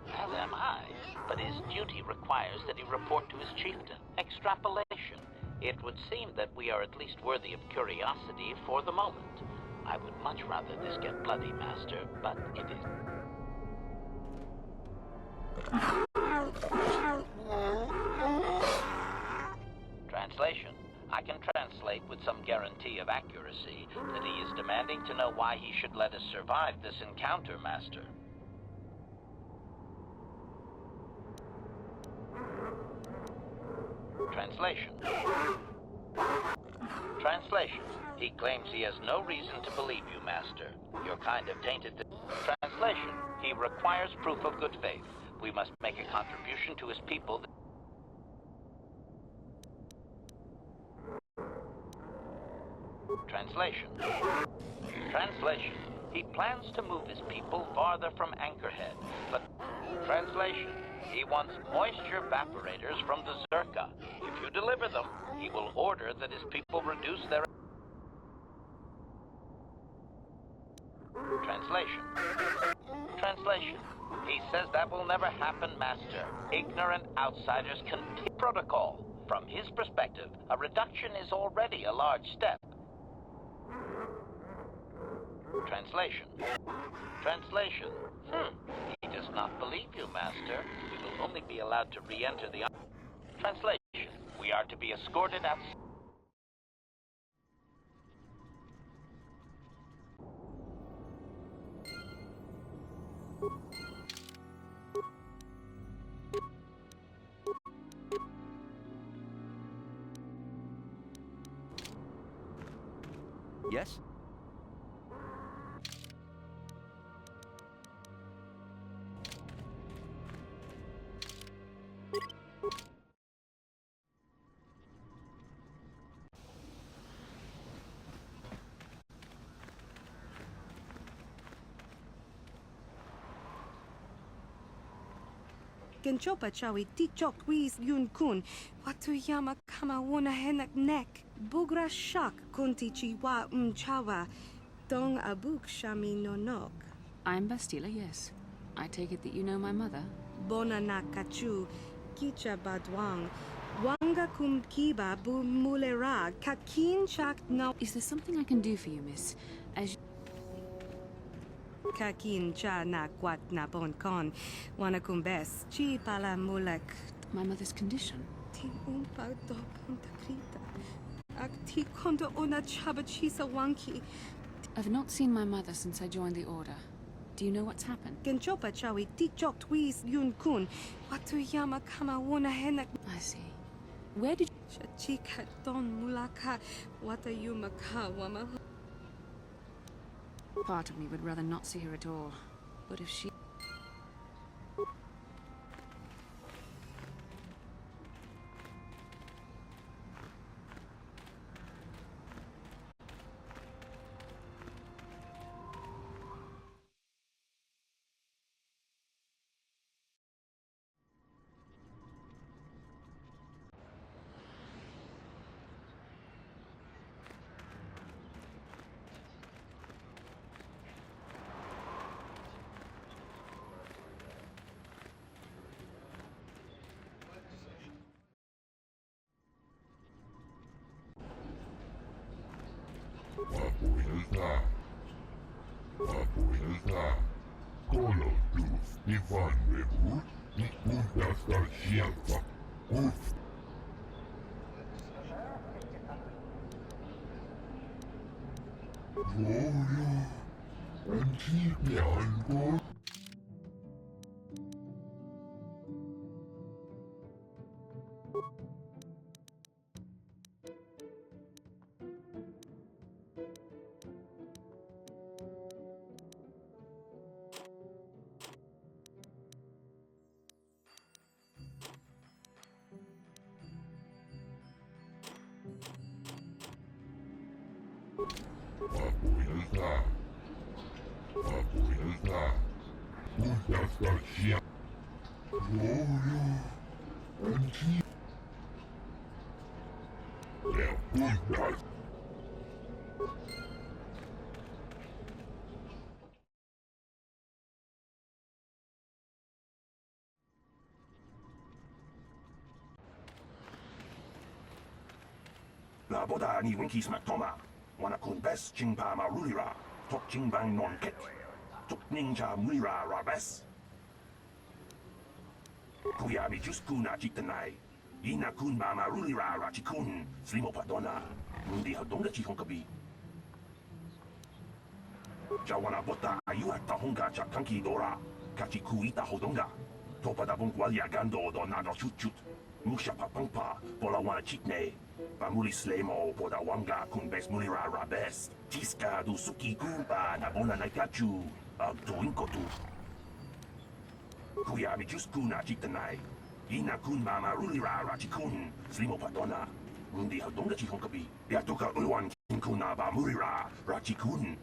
as am I, but his duty requires that he report to his chieftain. Extrapolation. It would seem that we are at least worthy of curiosity for the moment. I would much rather this get bloody, Master, but it is... Translation. I can translate with some guarantee of accuracy that he is demanding to know why he should let us survive this encounter, Master. Translation. Translation. He claims he has no reason to believe you, Master. Your kind have tainted the... Translation. He requires proof of good faith. We must make a contribution to his people. Translation. Translation. He plans to move his people farther from Anchorhead, but... Translation. He wants moisture evaporators from the Zerka. If you deliver them, he will order that his people reduce their... Translation. Translation. He says that will never happen, Master. Ignorant outsiders continue protocol. From his perspective, a reduction is already a large step. Translation. Translation. He does not believe you, Master. We will only be allowed to re-enter the... Translation. We are to be escorted out... Yes? Genchopa chawi tichok wis yun kun. Watuyama kama wona henak nek. Bugra shak kunti chiwa chawa. Dong abuk shami nonok. I'm Bastila, yes. I take it that you know my mother? Bona na kachu. Kicha badwang. Wanga kum kiba bu mulera. Kakin chak no. Is there something I can do for you, miss? As Kakin cha na kwat na bon kon. Wana kumbes. Chi pala mulek. My mother's condition? Ti umpa do punta krita. Ak ti kondo ona chaba chisa wanki. I've not seen my mother since I joined the Order. Do you know what's happened? Genchopa chawi tichok twis yun kun. Watuyama kama wona henak. I see. Where did Chachika don mulaka. Watayuma ka wama. Part of me would rather not see her at all. But if she... Papuilta. Papuilta. Kolotus Ivan Revut. Ikuntas Sielfa. Uf. Gloria. And keep me on board. Dr. Hia. Gloria and Ki. Der Unpass. La boda ni winki smack toma. Wana kun bes chingpa marulira. Tok chingbang non ket. Tok ninja mulira rabes. Kuya mi just kuna chitanai. Ina kun ma marulira rachikun. Slimo padona. Mundi hadonga chihonkabi. Jawana bota ayuata honga chakanki dora. Kachi kuita hodonga. Topa da bungwalia gando do nado chut chut. Musha papangpa pola wana chitne. Pamuli slemo poda wanga kun bes mulira rabes. Tiska du suki kumpa na bona naikachu. Agdoinkotu. Kuya mi just kuna chitanai. Ina kun mama rulira rachikun. Slimo padona. Mundi hadonga chihonkabi. Yatoka ulwan kinkuna ba mulira rachikun.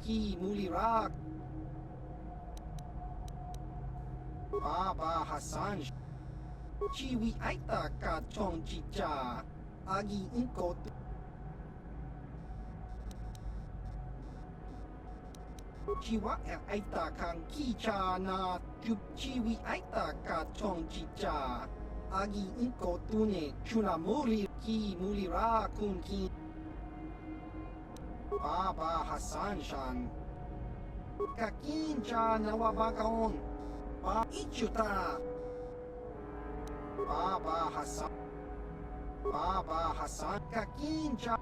Ki Mulirak. Baba Hassan. Chiwi Aita Ka Chong Chicha. Agi Inkot. Chiwa Aita Kang Kicha na Chiwi Aita Ka Chong Chicha. Agi Inkotune Chunamuri Ki Mulira Kun Ki. Baba Hassan Shan. Kakincha Nawabakaon. Ba Ichuta. Baba Hassan. Baba Hassan Kakincha.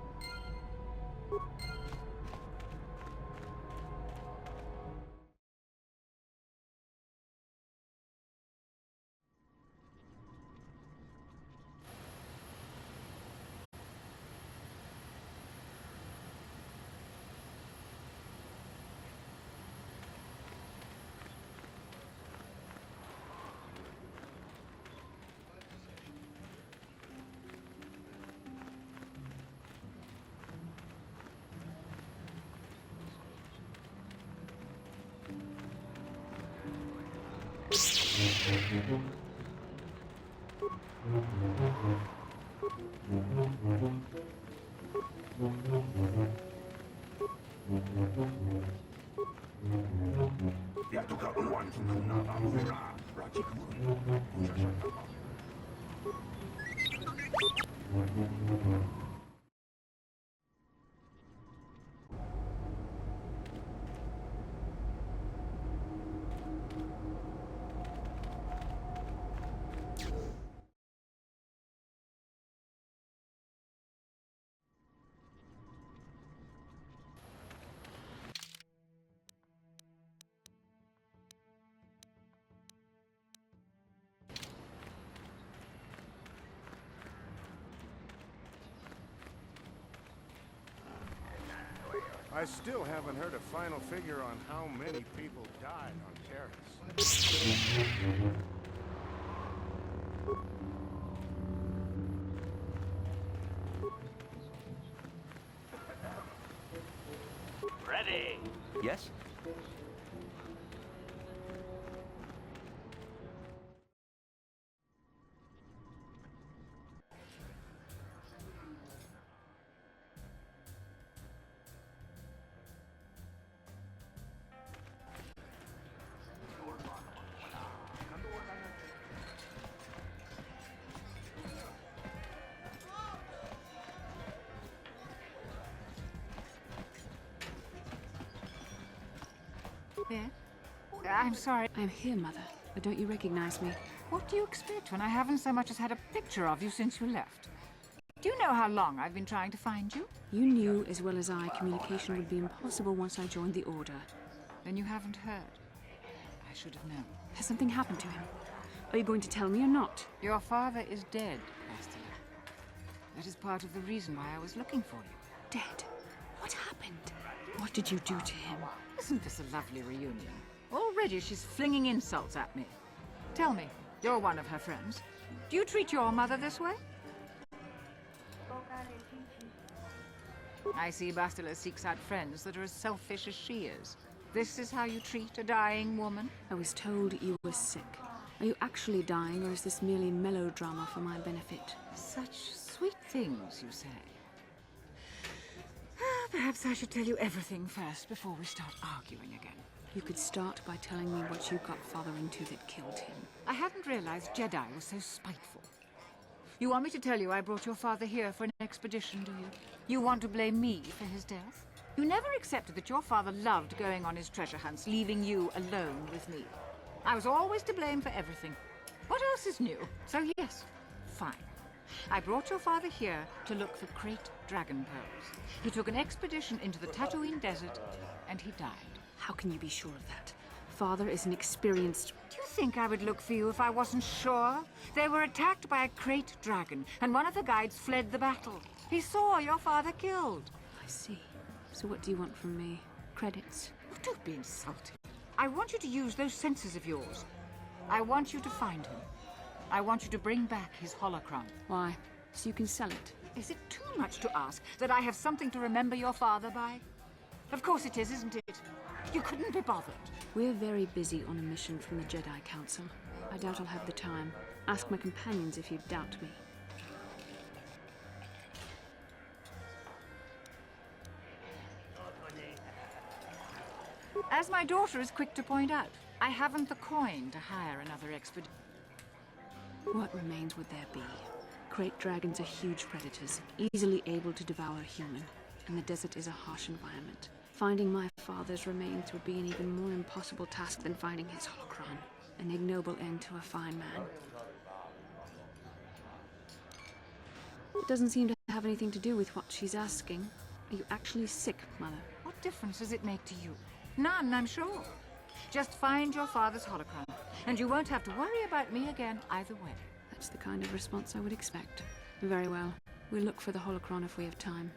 Yatoka ulwan kinkuna ba mulira rachikun. I still haven't heard a final figure on how many people died on Terrace. Ready. Yes? There? I'm sorry. I'm here, Mother. But don't you recognize me? What do you expect when I haven't so much as had a picture of you since you left? Do you know how long I've been trying to find you? You knew as well as I communication would be impossible once I joined the Order. Then you haven't heard. I should have known. Has something happened to him? Are you going to tell me or not? Your father is dead, Bastila. That is part of the reason why I was looking for you. Dead? What happened? What did you do to him? Isn't this a lovely reunion? Already she's flinging insults at me. Tell me, you're one of her friends. Do you treat your mother this way? I see Bastila seeks out friends that are as selfish as she is. This is how you treat a dying woman? I was told you were sick. Are you actually dying, or is this merely melodrama for my benefit? Such sweet things, you say. Perhaps I should tell you everything first before we start arguing again. You could start by telling me what you got father into that killed him. I hadn't realized Jedi was so spiteful. You want me to tell you I brought your father here for an expedition, do you? You want to blame me for his death? You never accepted that your father loved going on his treasure hunts, leaving you alone with me. I was always to blame for everything. What else is new? So yes, fine. I brought your father here to look for Krayt Dragon Pearls. He took an expedition into the Tatooine desert, and he died. How can you be sure of that? Father is an experienced... Do you think I would look for you if I wasn't sure? They were attacked by a Krayt dragon, and one of the guides fled the battle. He saw your father killed. I see. So what do you want from me? Credits? Oh, don't be insulting. I want you to use those senses of yours. I want you to find him. I want you to bring back his holocron. Why? So you can sell it? Is it too much to ask that I have something to remember your father by? Of course it is, isn't it? You couldn't be bothered. We're very busy on a mission from the Jedi Council. I doubt I'll have the time. Ask my companions if you doubt me. As my daughter is quick to point out, I haven't the coin to hire another expedition. What remains would there be? Krayt dragons are huge predators, easily able to devour a human, and the desert is a harsh environment. Finding my father's remains would be an even more impossible task than finding his holocron. An ignoble end to a fine man. It doesn't seem to have anything to do with what she's asking. Are you actually sick, Mother? What difference does it make to you? None, I'm sure. Just find your father's holocron, and you won't have to worry about me again either way. That's the kind of response I would expect. Very well. We'll look for the holocron if we have time.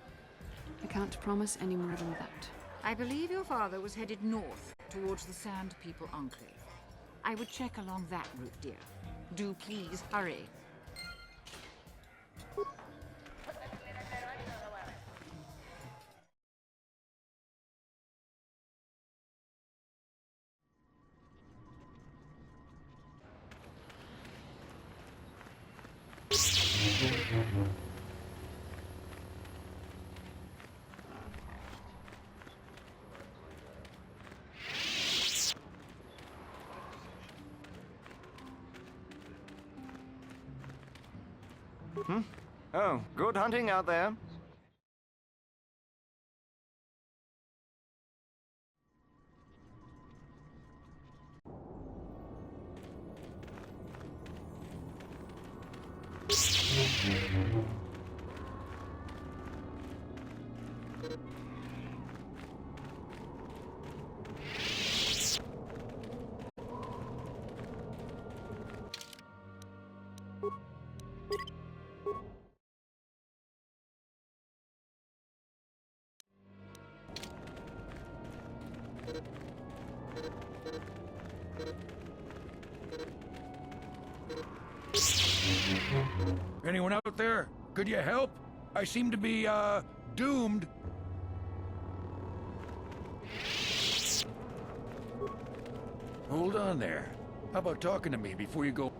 I can't promise any more than that. I believe your father was headed north, towards the Sand People Enclave. I would check along that route, dear. Do please hurry. Oh, good hunting out there. Anyone out there? Could you help? I seem to be, doomed. Hold on there. How about talking to me before you go?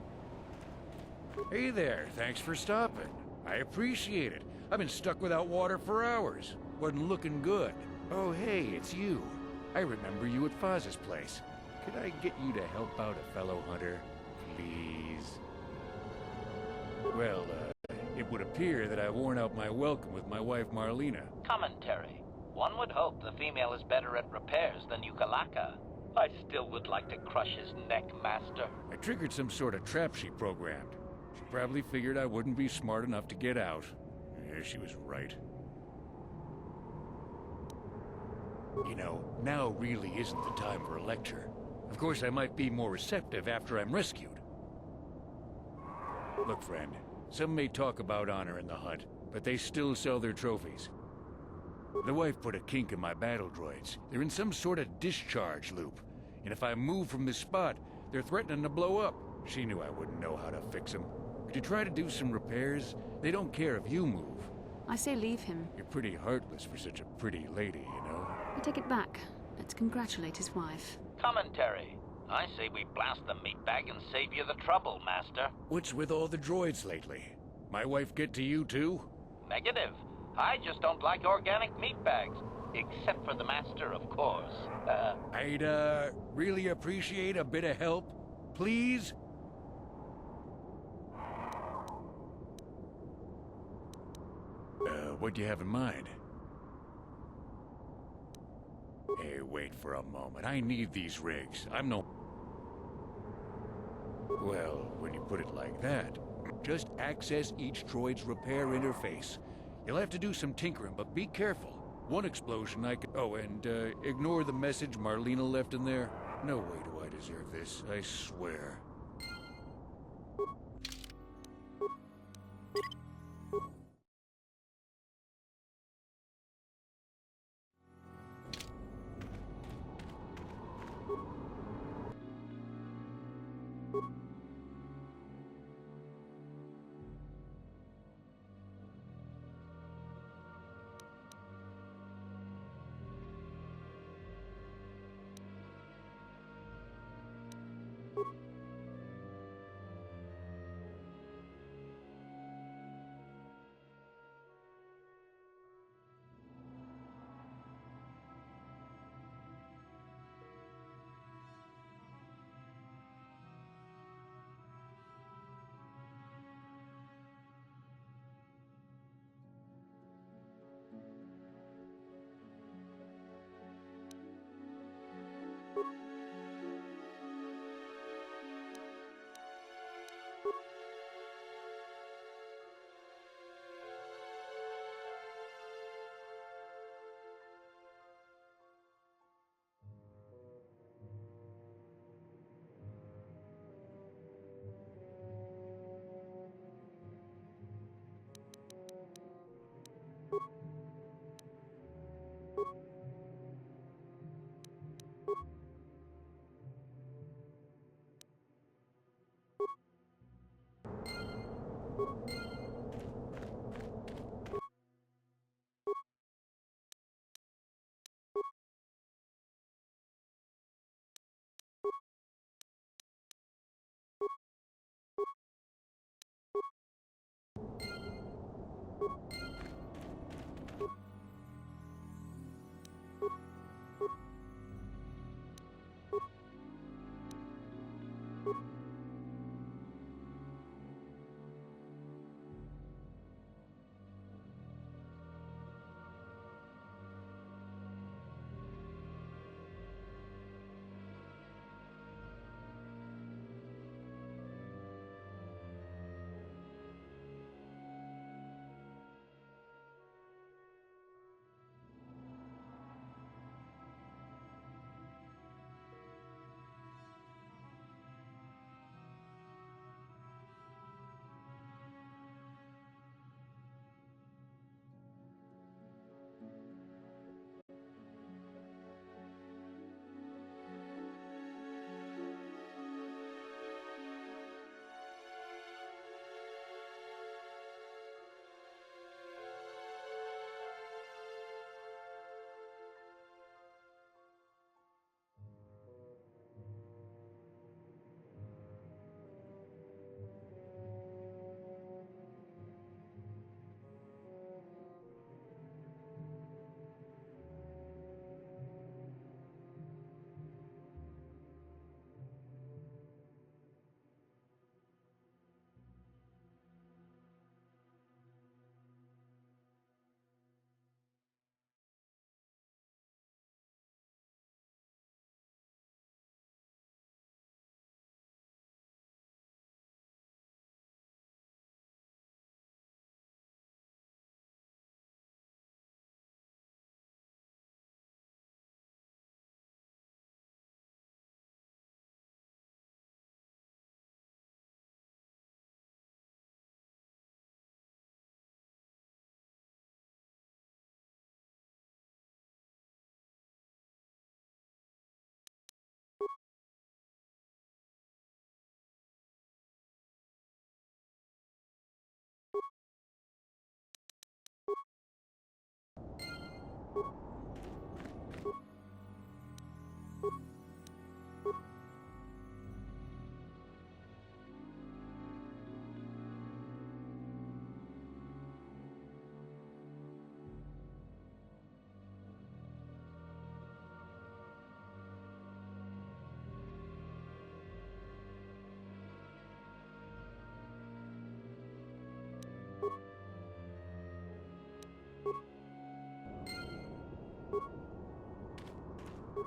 Hey there, thanks for stopping. I appreciate it. I've been stuck without water for hours. Wasn't looking good. Oh, hey, it's you. I remember you at Faz's place. Could I get you to help out a fellow hunter, please? Well, it would appear that I've worn out my welcome with my wife Marlena. Commentary. One would hope the female is better at repairs than Yukalaka. I still would like to crush his neck, Master. I triggered some sort of trap she programmed. She probably figured I wouldn't be smart enough to get out. Yeah, she was right. You know, now really isn't the time for a lecture. Of course, I might be more receptive after I'm rescued. Look, friend, some may talk about honor in the hunt, but they still sell their trophies. The wife put a kink in my battle droids. They're in some sort of discharge loop. And if I move from this spot, they're threatening to blow up. She knew I wouldn't know how to fix them. Could you try to do some repairs? They don't care if you move. I say leave him. You're pretty heartless for such a pretty lady, you know? I take it back. Let's congratulate his wife. Commentary. I say we blast the meat bag and save you the trouble, Master. What's with all the droids lately? My wife get to you too? Negative. I just don't like organic meat bags. Except for the Master, of course. I'd, really appreciate a bit of help. Please? What do you have in mind? Hey, wait for a moment. I need these rigs. I'm no... Well, when you put it like that, just access each droid's repair interface. You'll have to do some tinkering, but be careful. One explosion I could... Oh, and, ignore the message Marlena left in there. No way do I deserve this, I swear.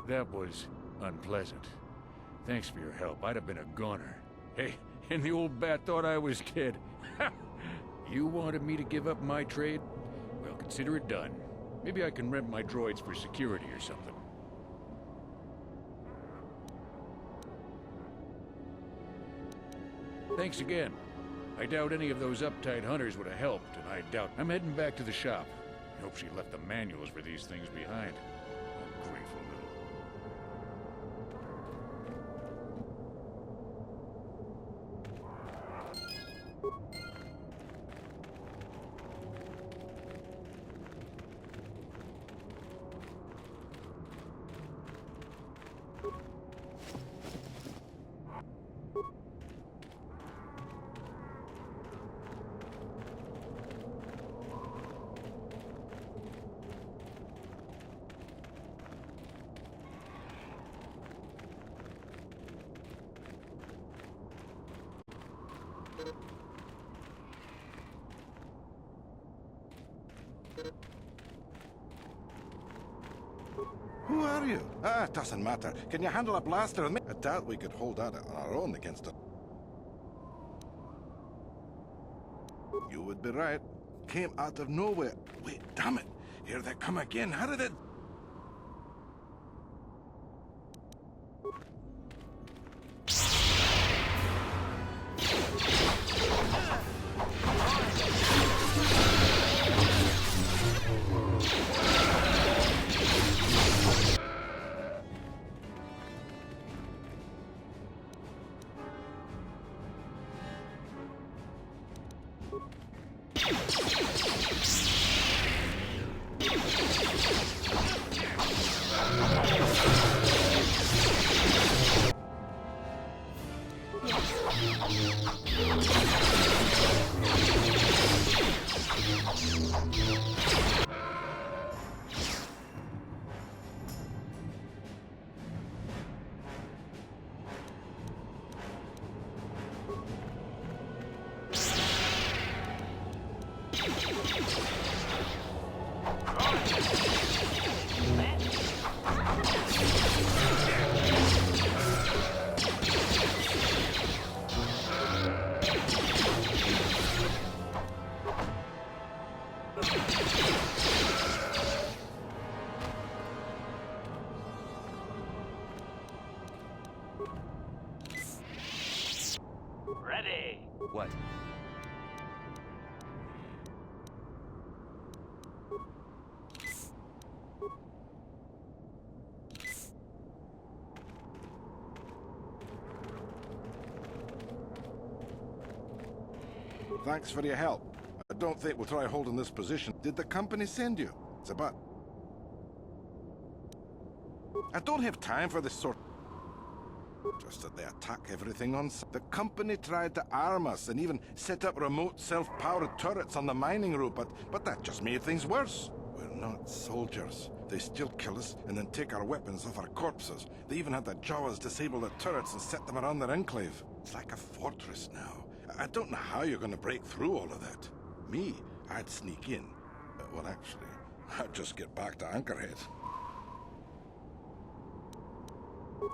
That was unpleasant. Thanks for your help. I'd have been a goner. Hey, and the old bat thought I was dead. You wanted me to give up my trade? Well, consider it done. Maybe I can rent my droids for security or something. Thanks again. I doubt any of those uptight hunters would have helped, and I doubt... I'm heading back to the shop. I hope she left the manuals for these things behind. Ungrateful little... Who are you? Ah, it doesn't matter. Can you handle a blaster with me? I doubt we could hold out on our own against it. You would be right. Came out of nowhere. Wait, damn it. Here they come again. How did it... Ready. What? Thanks for your help. I don't think we'll try holding this position. Did the company send you? It's about... I don't have time for this sort... Just that they attack everything on... The company tried to arm us and even set up remote self-powered turrets on the mining route, but that just made things worse. We're not soldiers. They still kill us and then take our weapons off our corpses. They even had the Jawas disable the turrets and set them around their enclave. It's like a fortress now. I don't know how you're going to break through all of that. Me, I'd sneak in. Well, actually, I'd just get back to Anchorhead.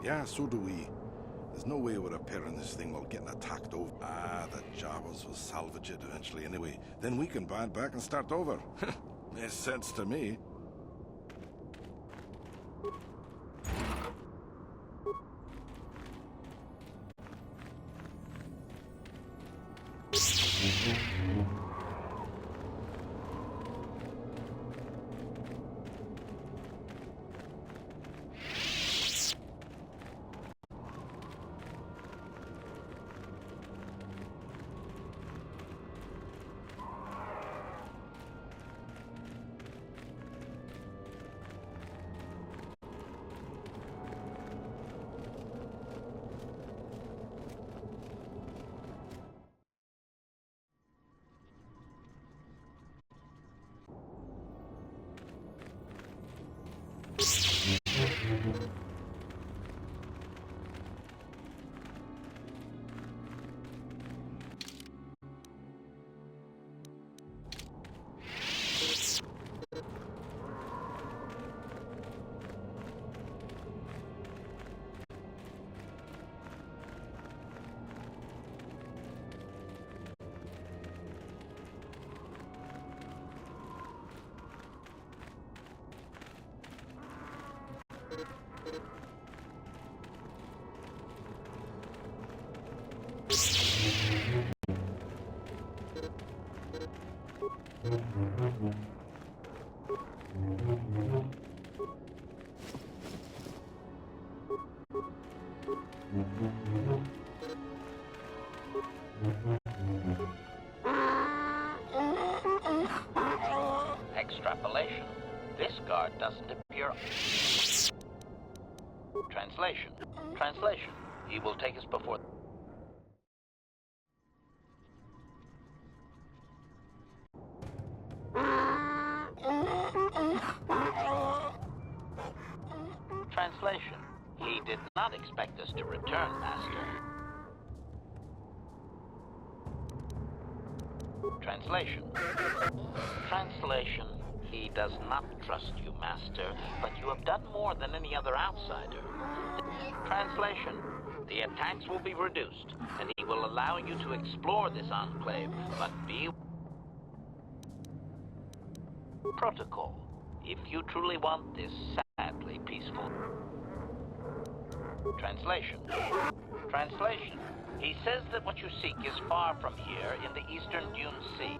Yeah, so do we. There's no way we're repairing this thing while getting attacked over. Ah, the Jawas will salvage it eventually anyway. Then we can buy it back and start over. Makes sense to me. Extrapolation. This guard doesn't appear. Translation. Translation. He will take us before. Translation. He did not expect us to return, Master. Translation. Translation. He does not trust you, Master, but you have done more than any other outsider. Translation. The attacks will be reduced, and he will allow you to explore this enclave, but be... Protocol. If you truly want this sadly peaceful... Translation. Translation. He says that what you seek is far from here in the Eastern Dune Sea.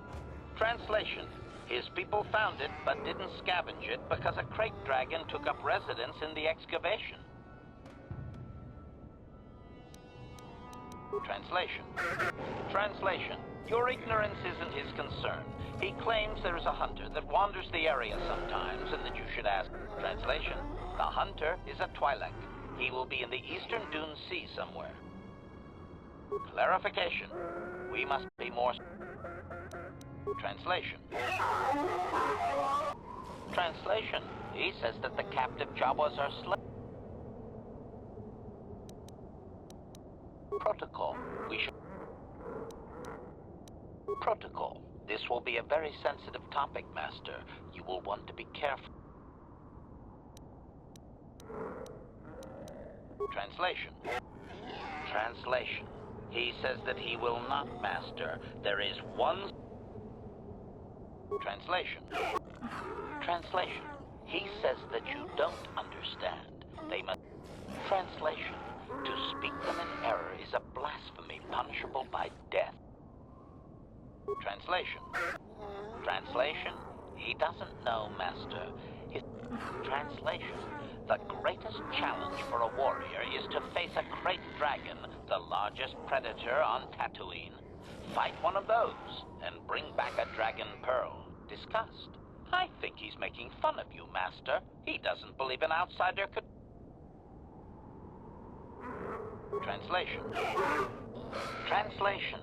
Translation. His people found it, but didn't scavenge it because a crate dragon took up residence in the excavation. Translation. Translation. Your ignorance isn't his concern. He claims there is a hunter that wanders the area sometimes and that you should ask. Translation. The hunter is a Twi'lek. He will be in the Eastern Dune Sea somewhere. Clarification. We must be more... Translation. Translation. He says that the captive Jawas are slaves. Protocol. We should... Protocol. This will be a very sensitive topic, Master. You will want to be careful. Translation. Translation. He says that he will not, Master. There is one... Translation. Translation. He says that you don't understand. They must... Translation. To speak them in error is a blasphemy punishable by death. Translation. Translation. He doesn't know, Master. His... Translation. The greatest challenge for a warrior is to face a crate dragon, the largest predator on Tatooine. Fight one of those, and bring back a dragon pearl. Discussed. I think he's making fun of you, Master. He doesn't believe an outsider could... Translation. Translation.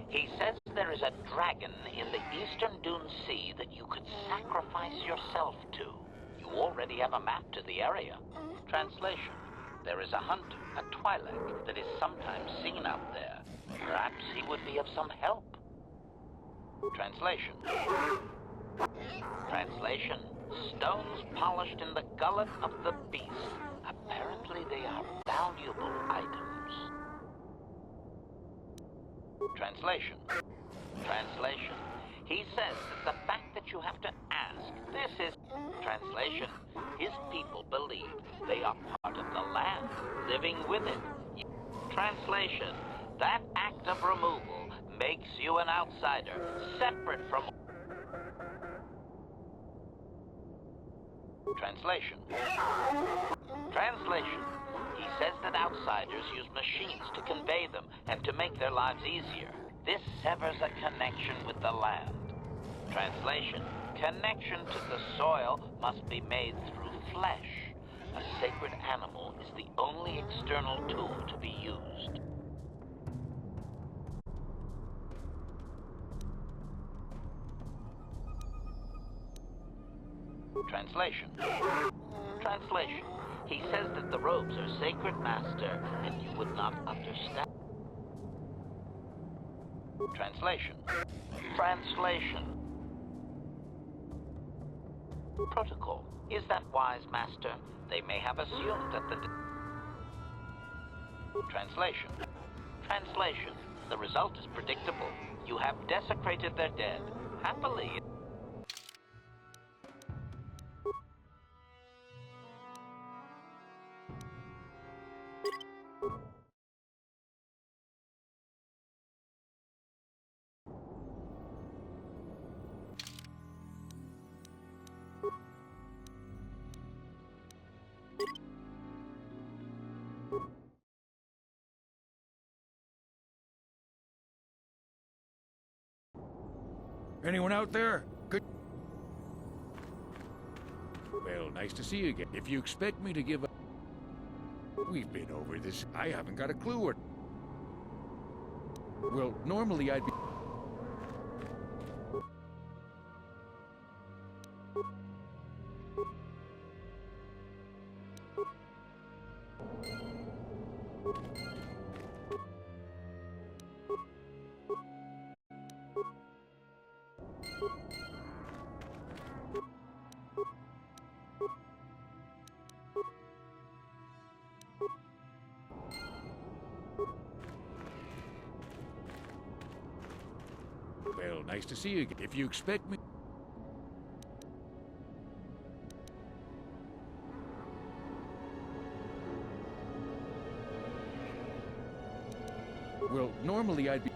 He says there is a dragon in the Eastern Dune Sea that you could sacrifice yourself to. You already have a map to the area. Translation. There is a hunter, a Twi'lek, that is sometimes seen out there. Perhaps he would be of some help. Translation. Translation. Stones polished in the gullet of the beast. Apparently they are valuable items. Translation. Translation. He says that the fact that you have to ask, this is... Translation. His people believe they are part of the land, living with it. Translation. That act of removal makes you an outsider, separate from... Translation. Translation. He says that outsiders use machines to convey them and to make their lives easier. This severs a connection with the land. Translation. Connection to the soil must be made through flesh. A sacred animal is the only external tool to be used. Translation. Translation. He says that the robes are sacred, Master, and you would not understand. Translation. Translation. Protocol. Is that wise, Master? They may have assumed that the... Translation. Translation. The result is predictable. You have desecrated their dead. Happily... Anyone out there? Good. Well, nice to see you again. If you expect me to give up... We've been over this. I haven't got a clue what... Well, normally I'd be... Well, nice to see you again. If you expect me... Well, normally I'd be...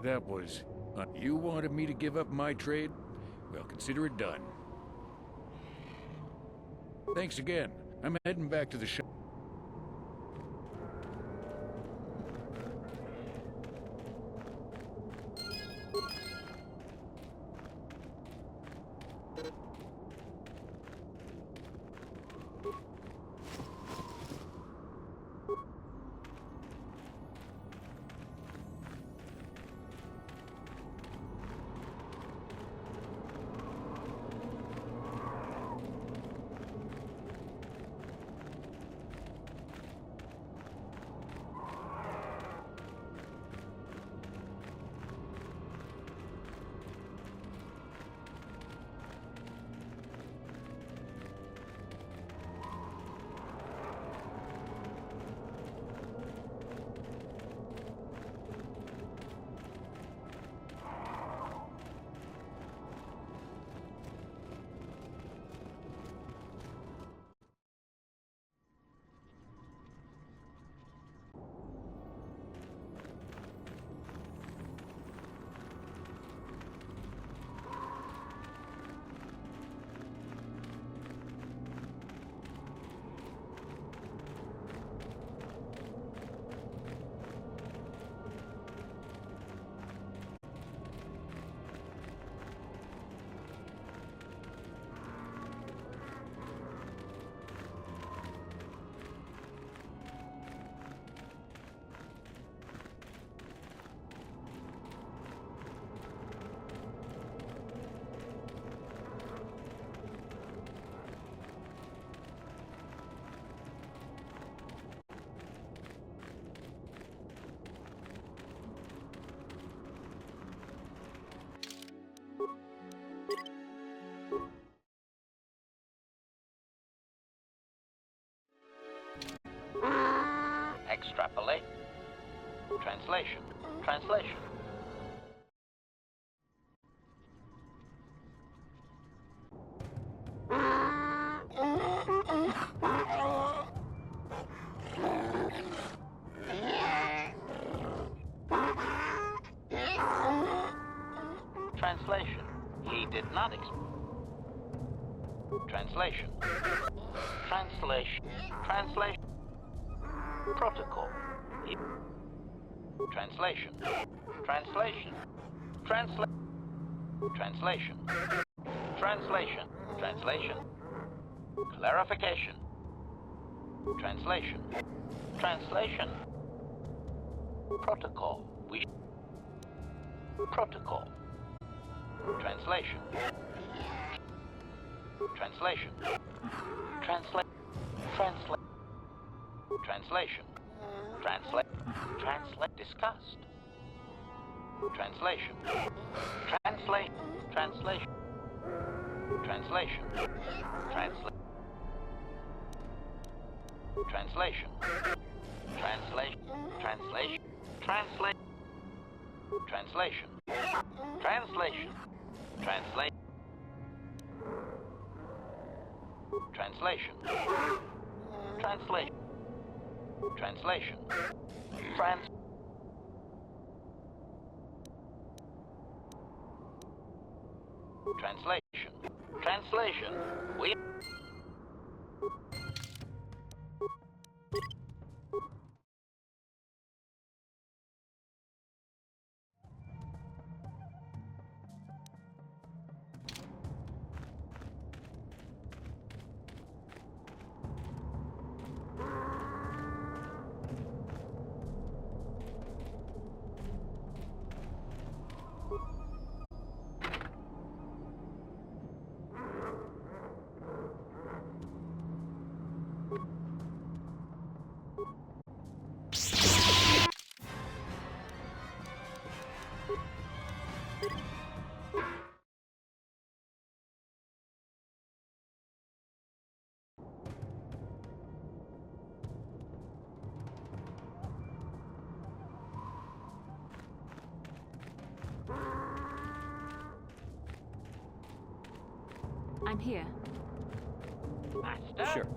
That was... you wanted me to give up my trade? Well, consider it done. Thanks again. I'm heading back to the shop. Extrapolate. Translation. Translation. Translation. He did not Translation. Translation. Translation. Protocol. Translation. Translation. Translation. Translation. Translation. Clarification. Translation. Translation. Protocol. Protocol. Translation. Translation. Translate. Translation. Translate. Discussed. Translation. Translation. Translation. Translation. Translation. Translation. Translation. Translation. Translate. Translation. Translation. Translate. Translation. Translation. Translation. Translation. translation, we... I'm here. Master? Sure.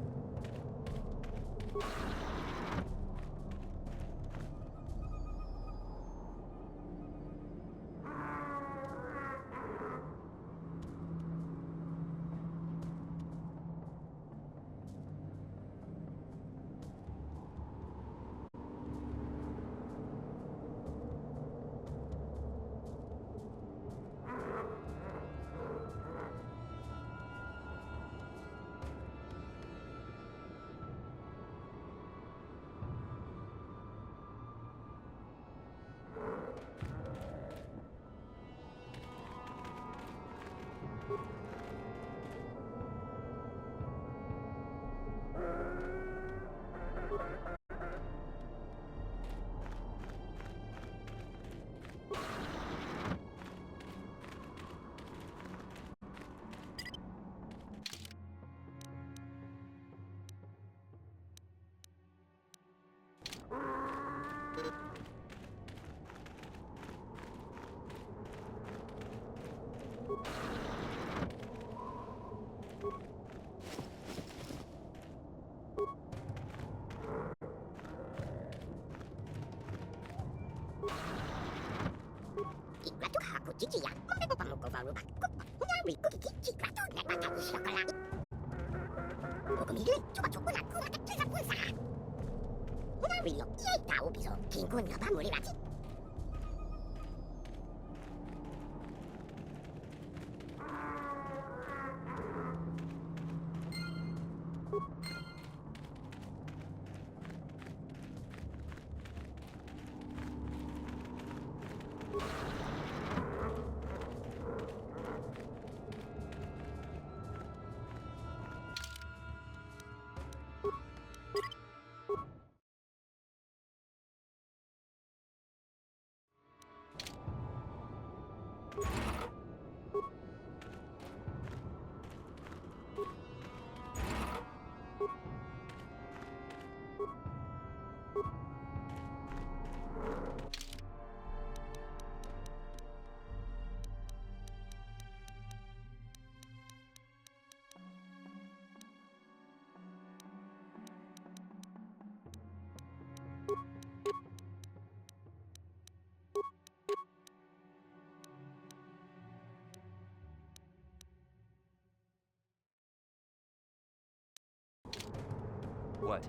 What?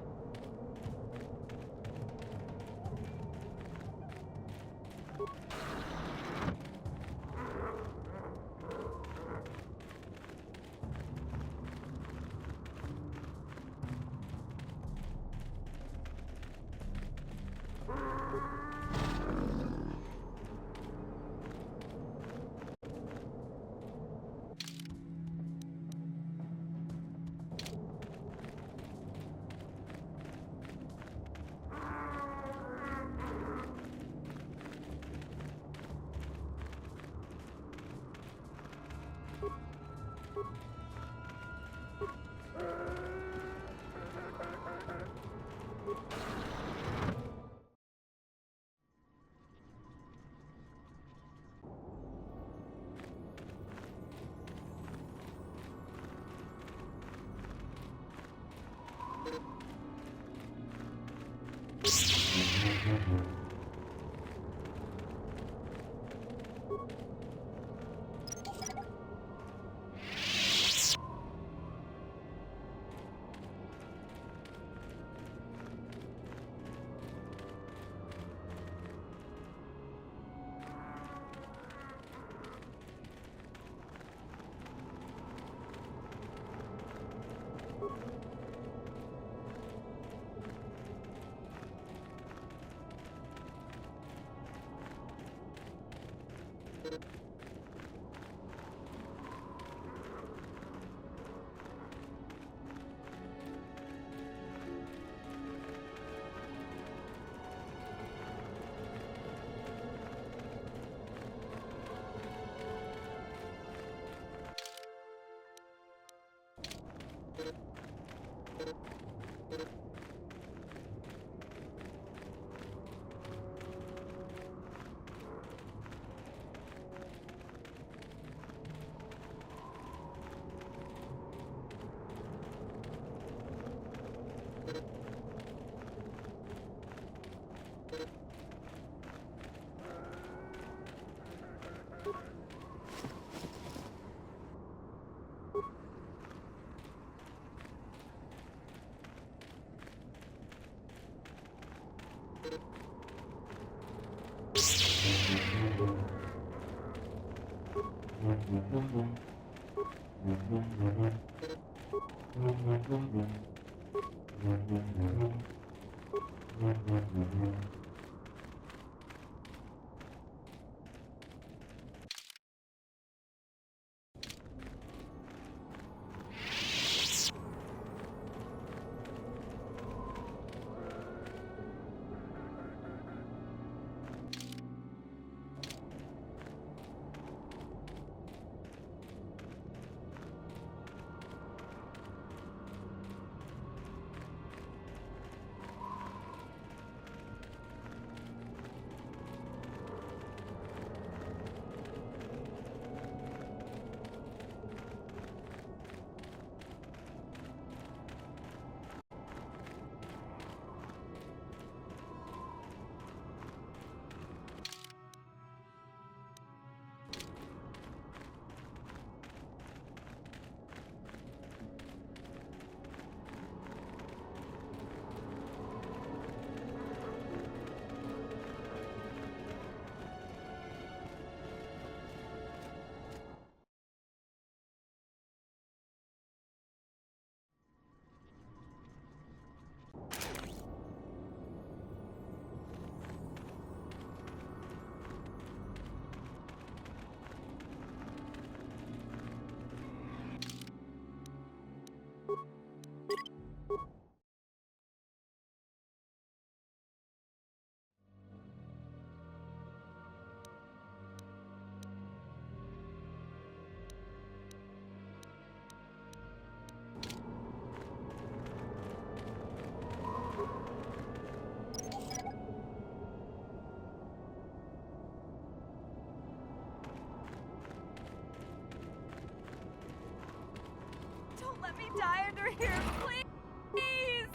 Don't let me die under here, please!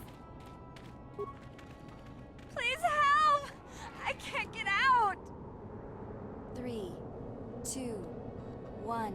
Please help! I can't get out! 3, 2, 1.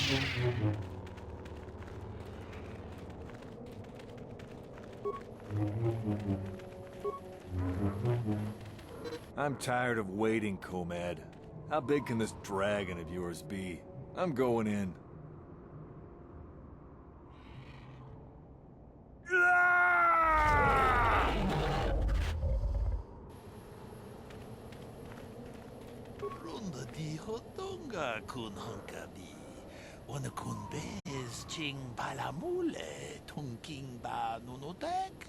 I'm tired of waiting, Comad. How big can this dragon of yours be? I'm going in. Runda di hotonga kun hunkabi. Wana kun bez ching palamule tunking ba nunotek.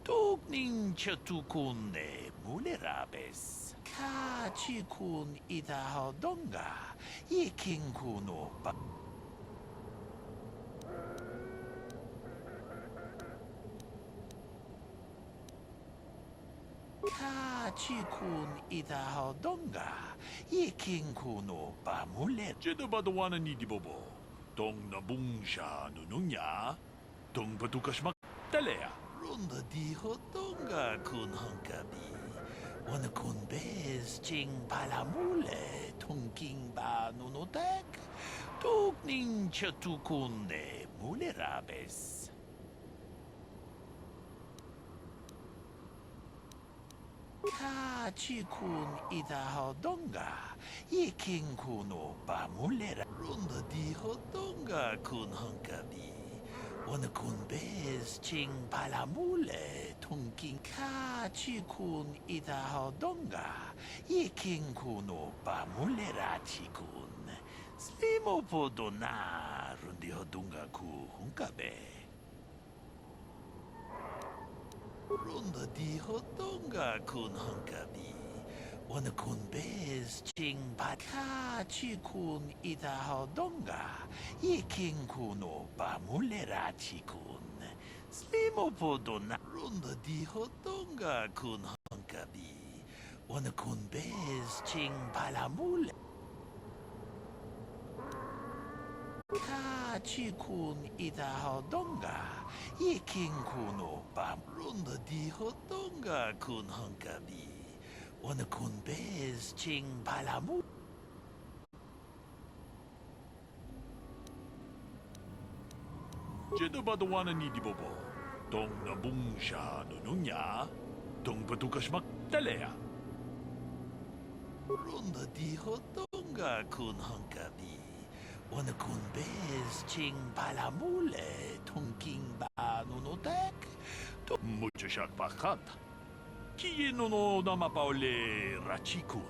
Tukning chatukune mulerabes. Ka chikun ida hodonga. Yiking kuno ba. Ka chikun ida hodonga. Yiking kuno ba muler. Jeda badawana ni dibobo. Dong na bungsha nununya. Dong batukashmak talea. Runda di hodonga kun hunkabi. Wana kun bez ching palamule tunking ba nunotek. Tukning chatukune mulerabes. Ka chikun ida hodonga. Yiking kuno ba mulera. Runda di hodonga kun hunkabi. Wana kun bez ching palamule tunking ka chikun ida hodonga. Yiking kuno ba mulera chikun. Slimo podona rundi hodonga ku hunkabe. Runda di hodonga kun hunkabi. Wana kun bez ching ka chikun ida hodonga. Yiking kuno ba mulera chikun. Slimo podona. Runda di hodonga kun hunkabi. Wana kun bez ching palamule. Ka chikun ida hodonga. Yiking kuno ba. Runda di hodonga kun hunkabi. Wana kun bez ching palamu. Jeda badawana ni dibobo. Dong na bungsha nununya. Dong batukashmak talea. Runda di hodonga kun hunkabi. Wana kun bez ching palamule tunking ba nunotek. Mucho shakpakat. Kiye no namapaole rachikun.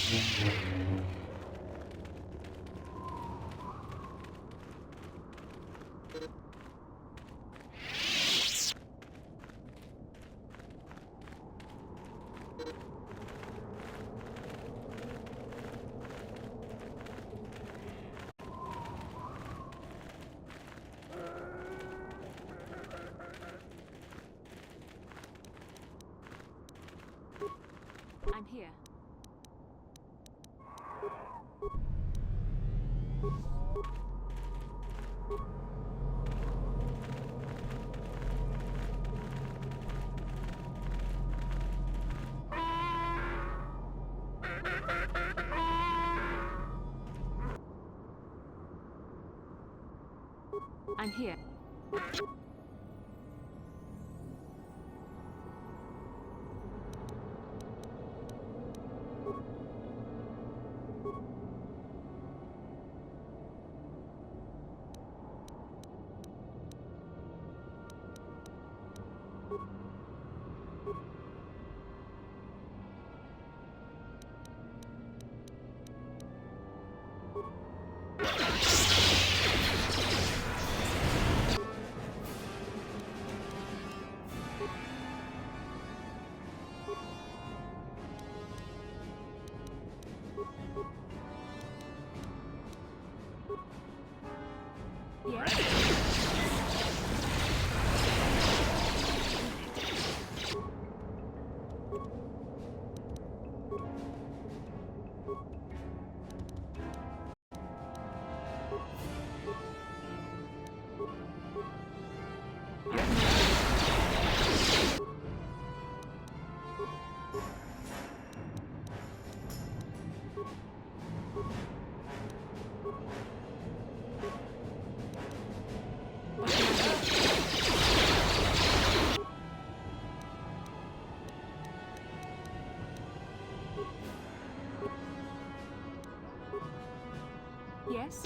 I'm here. I'm here. Yes?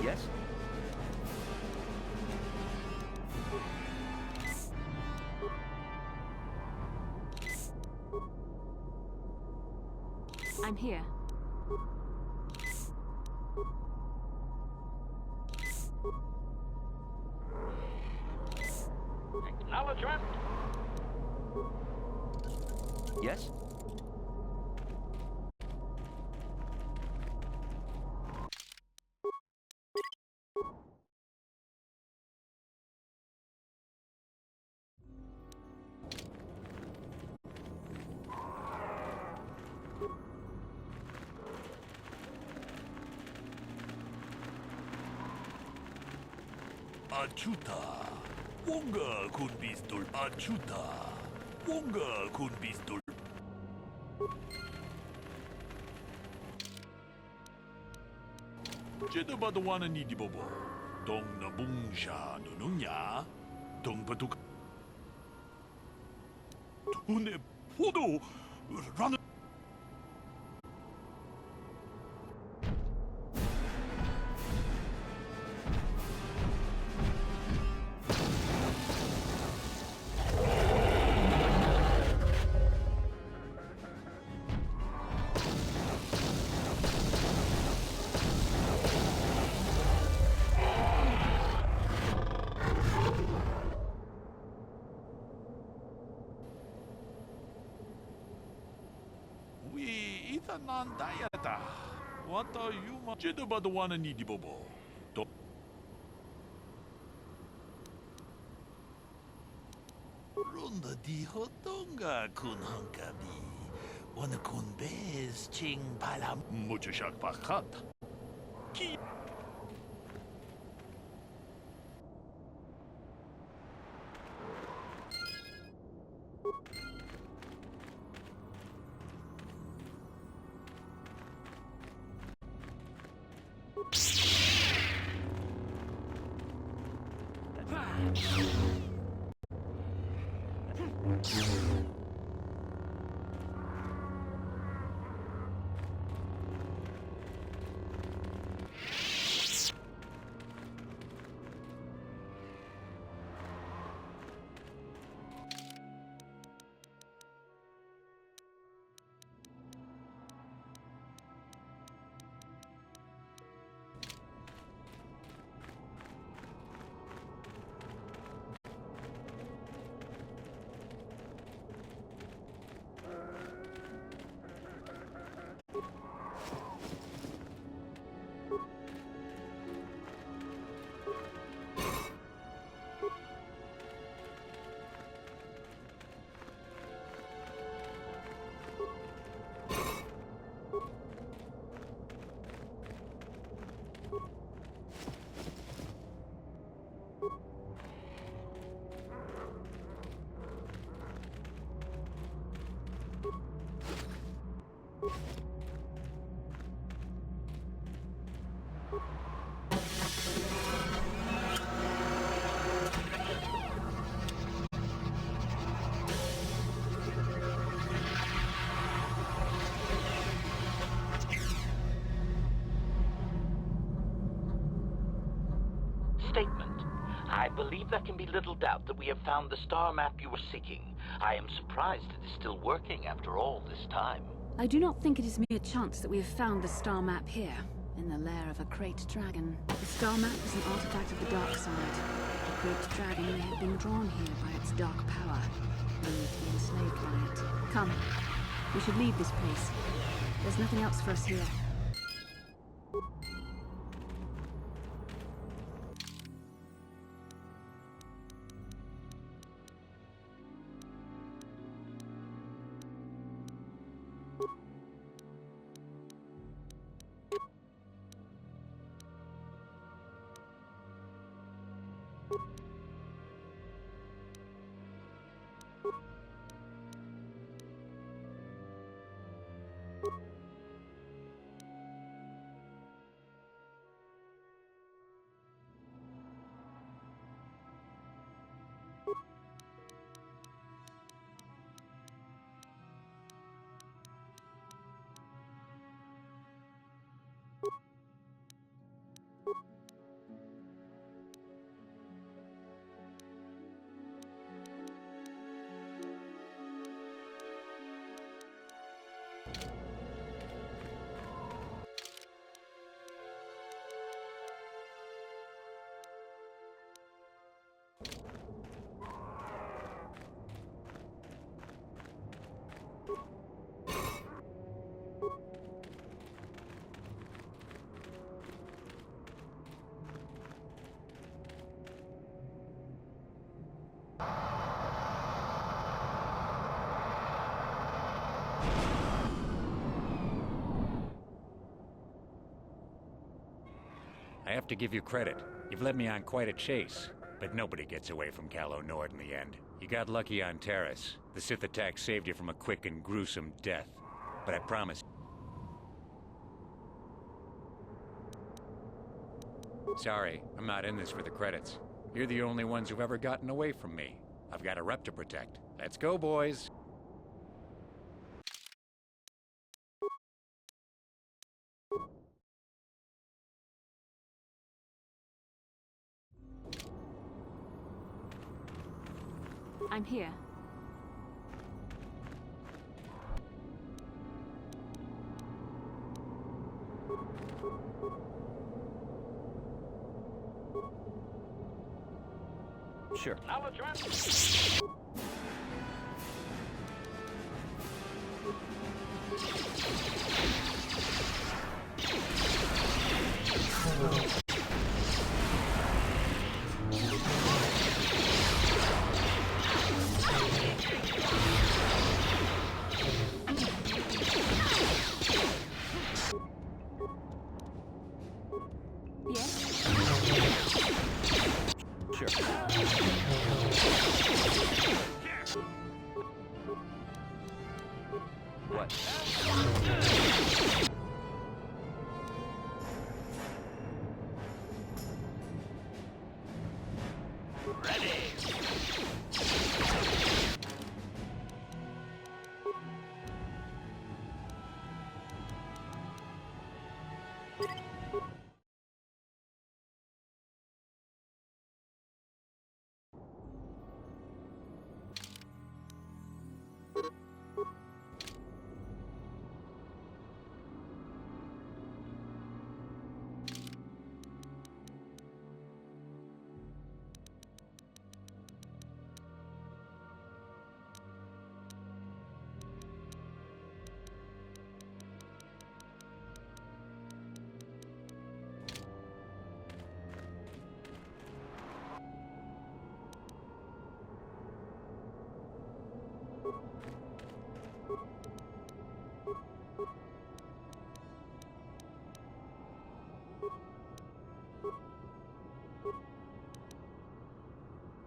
Yes? I'm here. Acknowledgement. Yes? Achuta. Wonga kun pistol. Achuta. Wonga kun pistol. Jeda badawana ni di bobo. Dong na bungsha nununya. Dong patuk. Tune podo. Run. Nandayata. What are you ma? Jeda badawana ni di bobo. To. Runda di hotonga kun hankabi. Wana kun bez ching palam. Mucho shak pakat. Ki. Statement. I believe there can be little doubt that we have found the star map you were seeking. I am surprised it is still working after all this time. I do not think it is mere chance that we have found the star map here, in the lair of a Krayt dragon. The star map is an artifact of the dark side. The Krayt dragon may have been drawn here by its dark power, only to be enslaved by it. Come, we should leave this place. There's nothing else for us here. I have to give you credit. You've led me on quite a chase. But nobody gets away from Calo Nord in the end. You got lucky on Terrace. The Sith attack saved you from a quick and gruesome death. But I promise... Sorry, I'm not in this for the credits. You're the only ones who've ever gotten away from me. I've got a rep to protect. Let's go, boys! I'm here. Sure.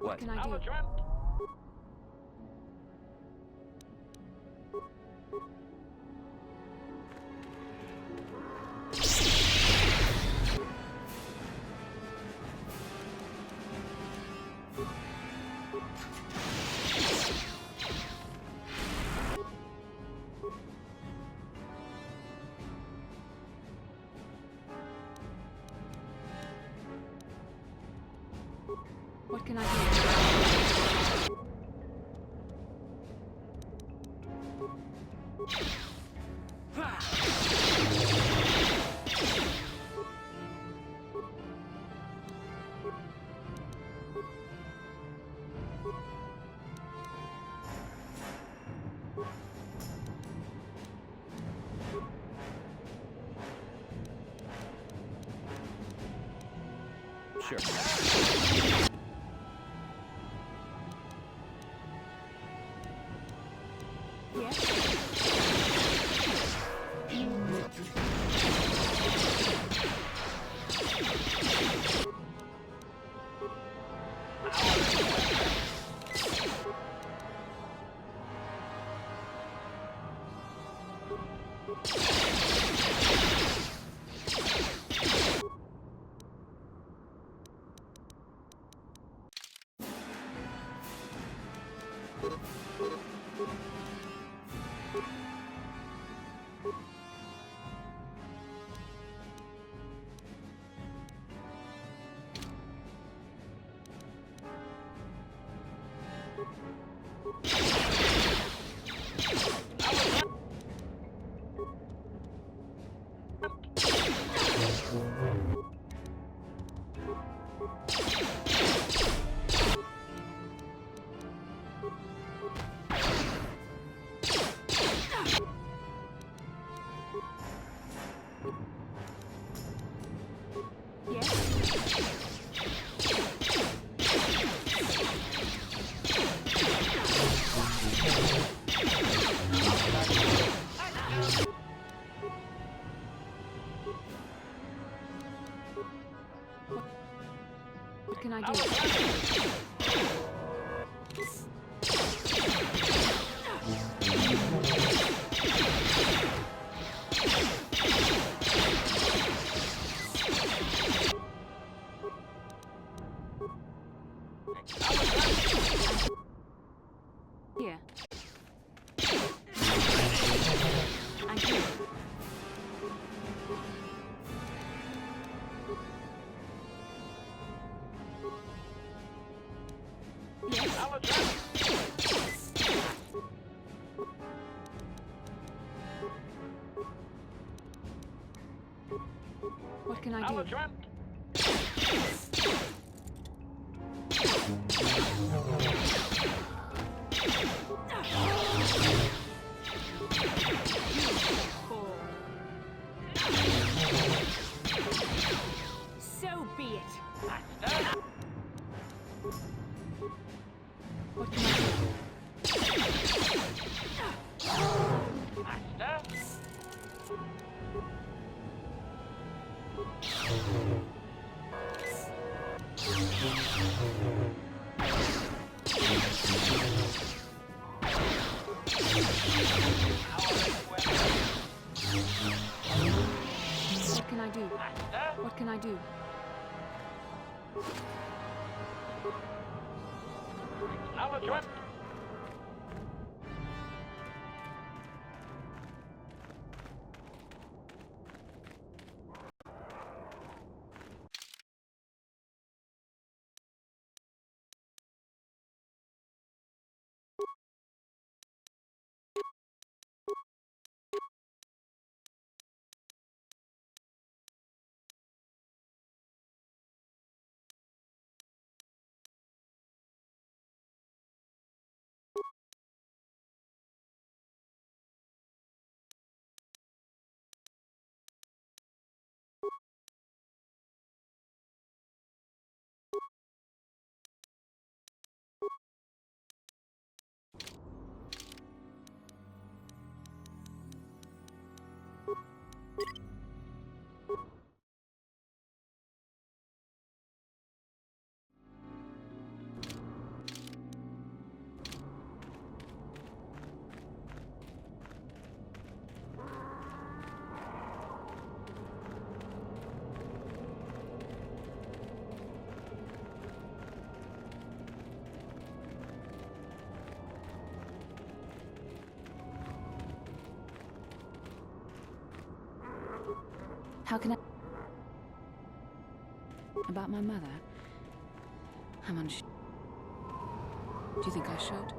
What can I do? What can I do? Sure. can I do? Here. And here. What can I do? So be it. What can I do? What can I do? What can I do? How can I... About my mother? I'm unsure. Do you think I should?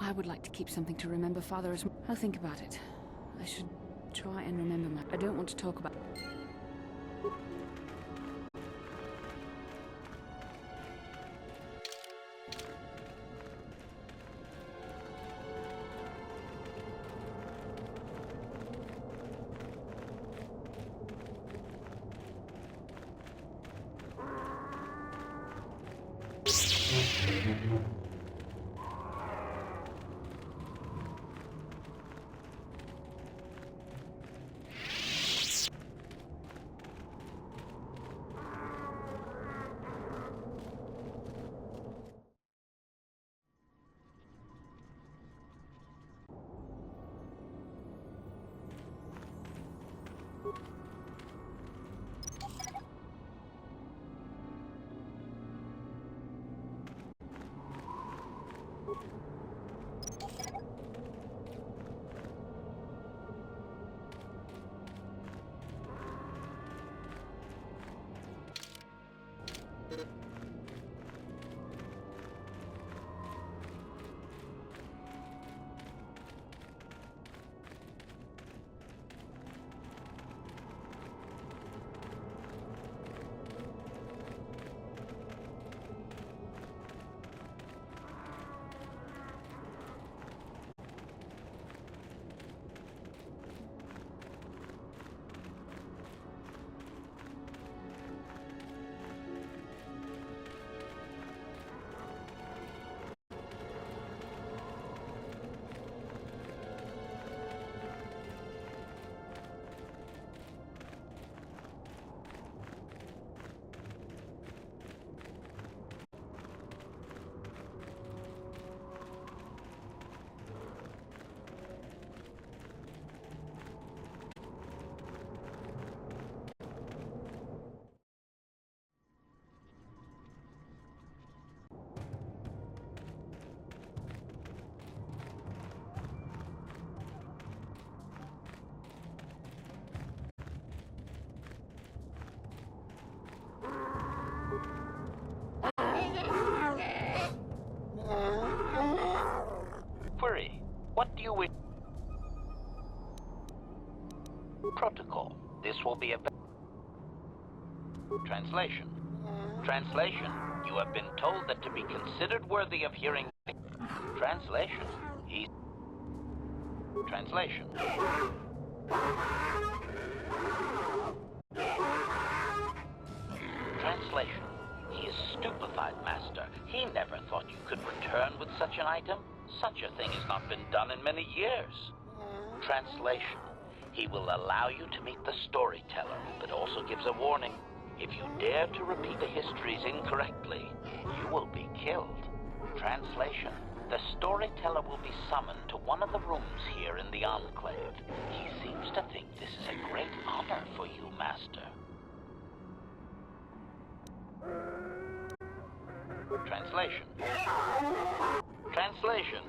I would like to keep something to remember Father as... I'll think about it. I should try and remember my... I don't want to talk about... Protocol. This will be a... Translation. Translation. You have been told that to be considered worthy of hearing... Translation. Translation. Translation. He is stupefied, Master. He never thought you could return with such an item. Such a thing has not been done in many years. Translation. He will allow you to meet the storyteller, but also gives a warning. If you dare to repeat the histories incorrectly, you will be killed. Translation. The storyteller will be summoned to one of the rooms here in the Enclave. He seems to think this is a great honor for you, Master. Translation. Translation.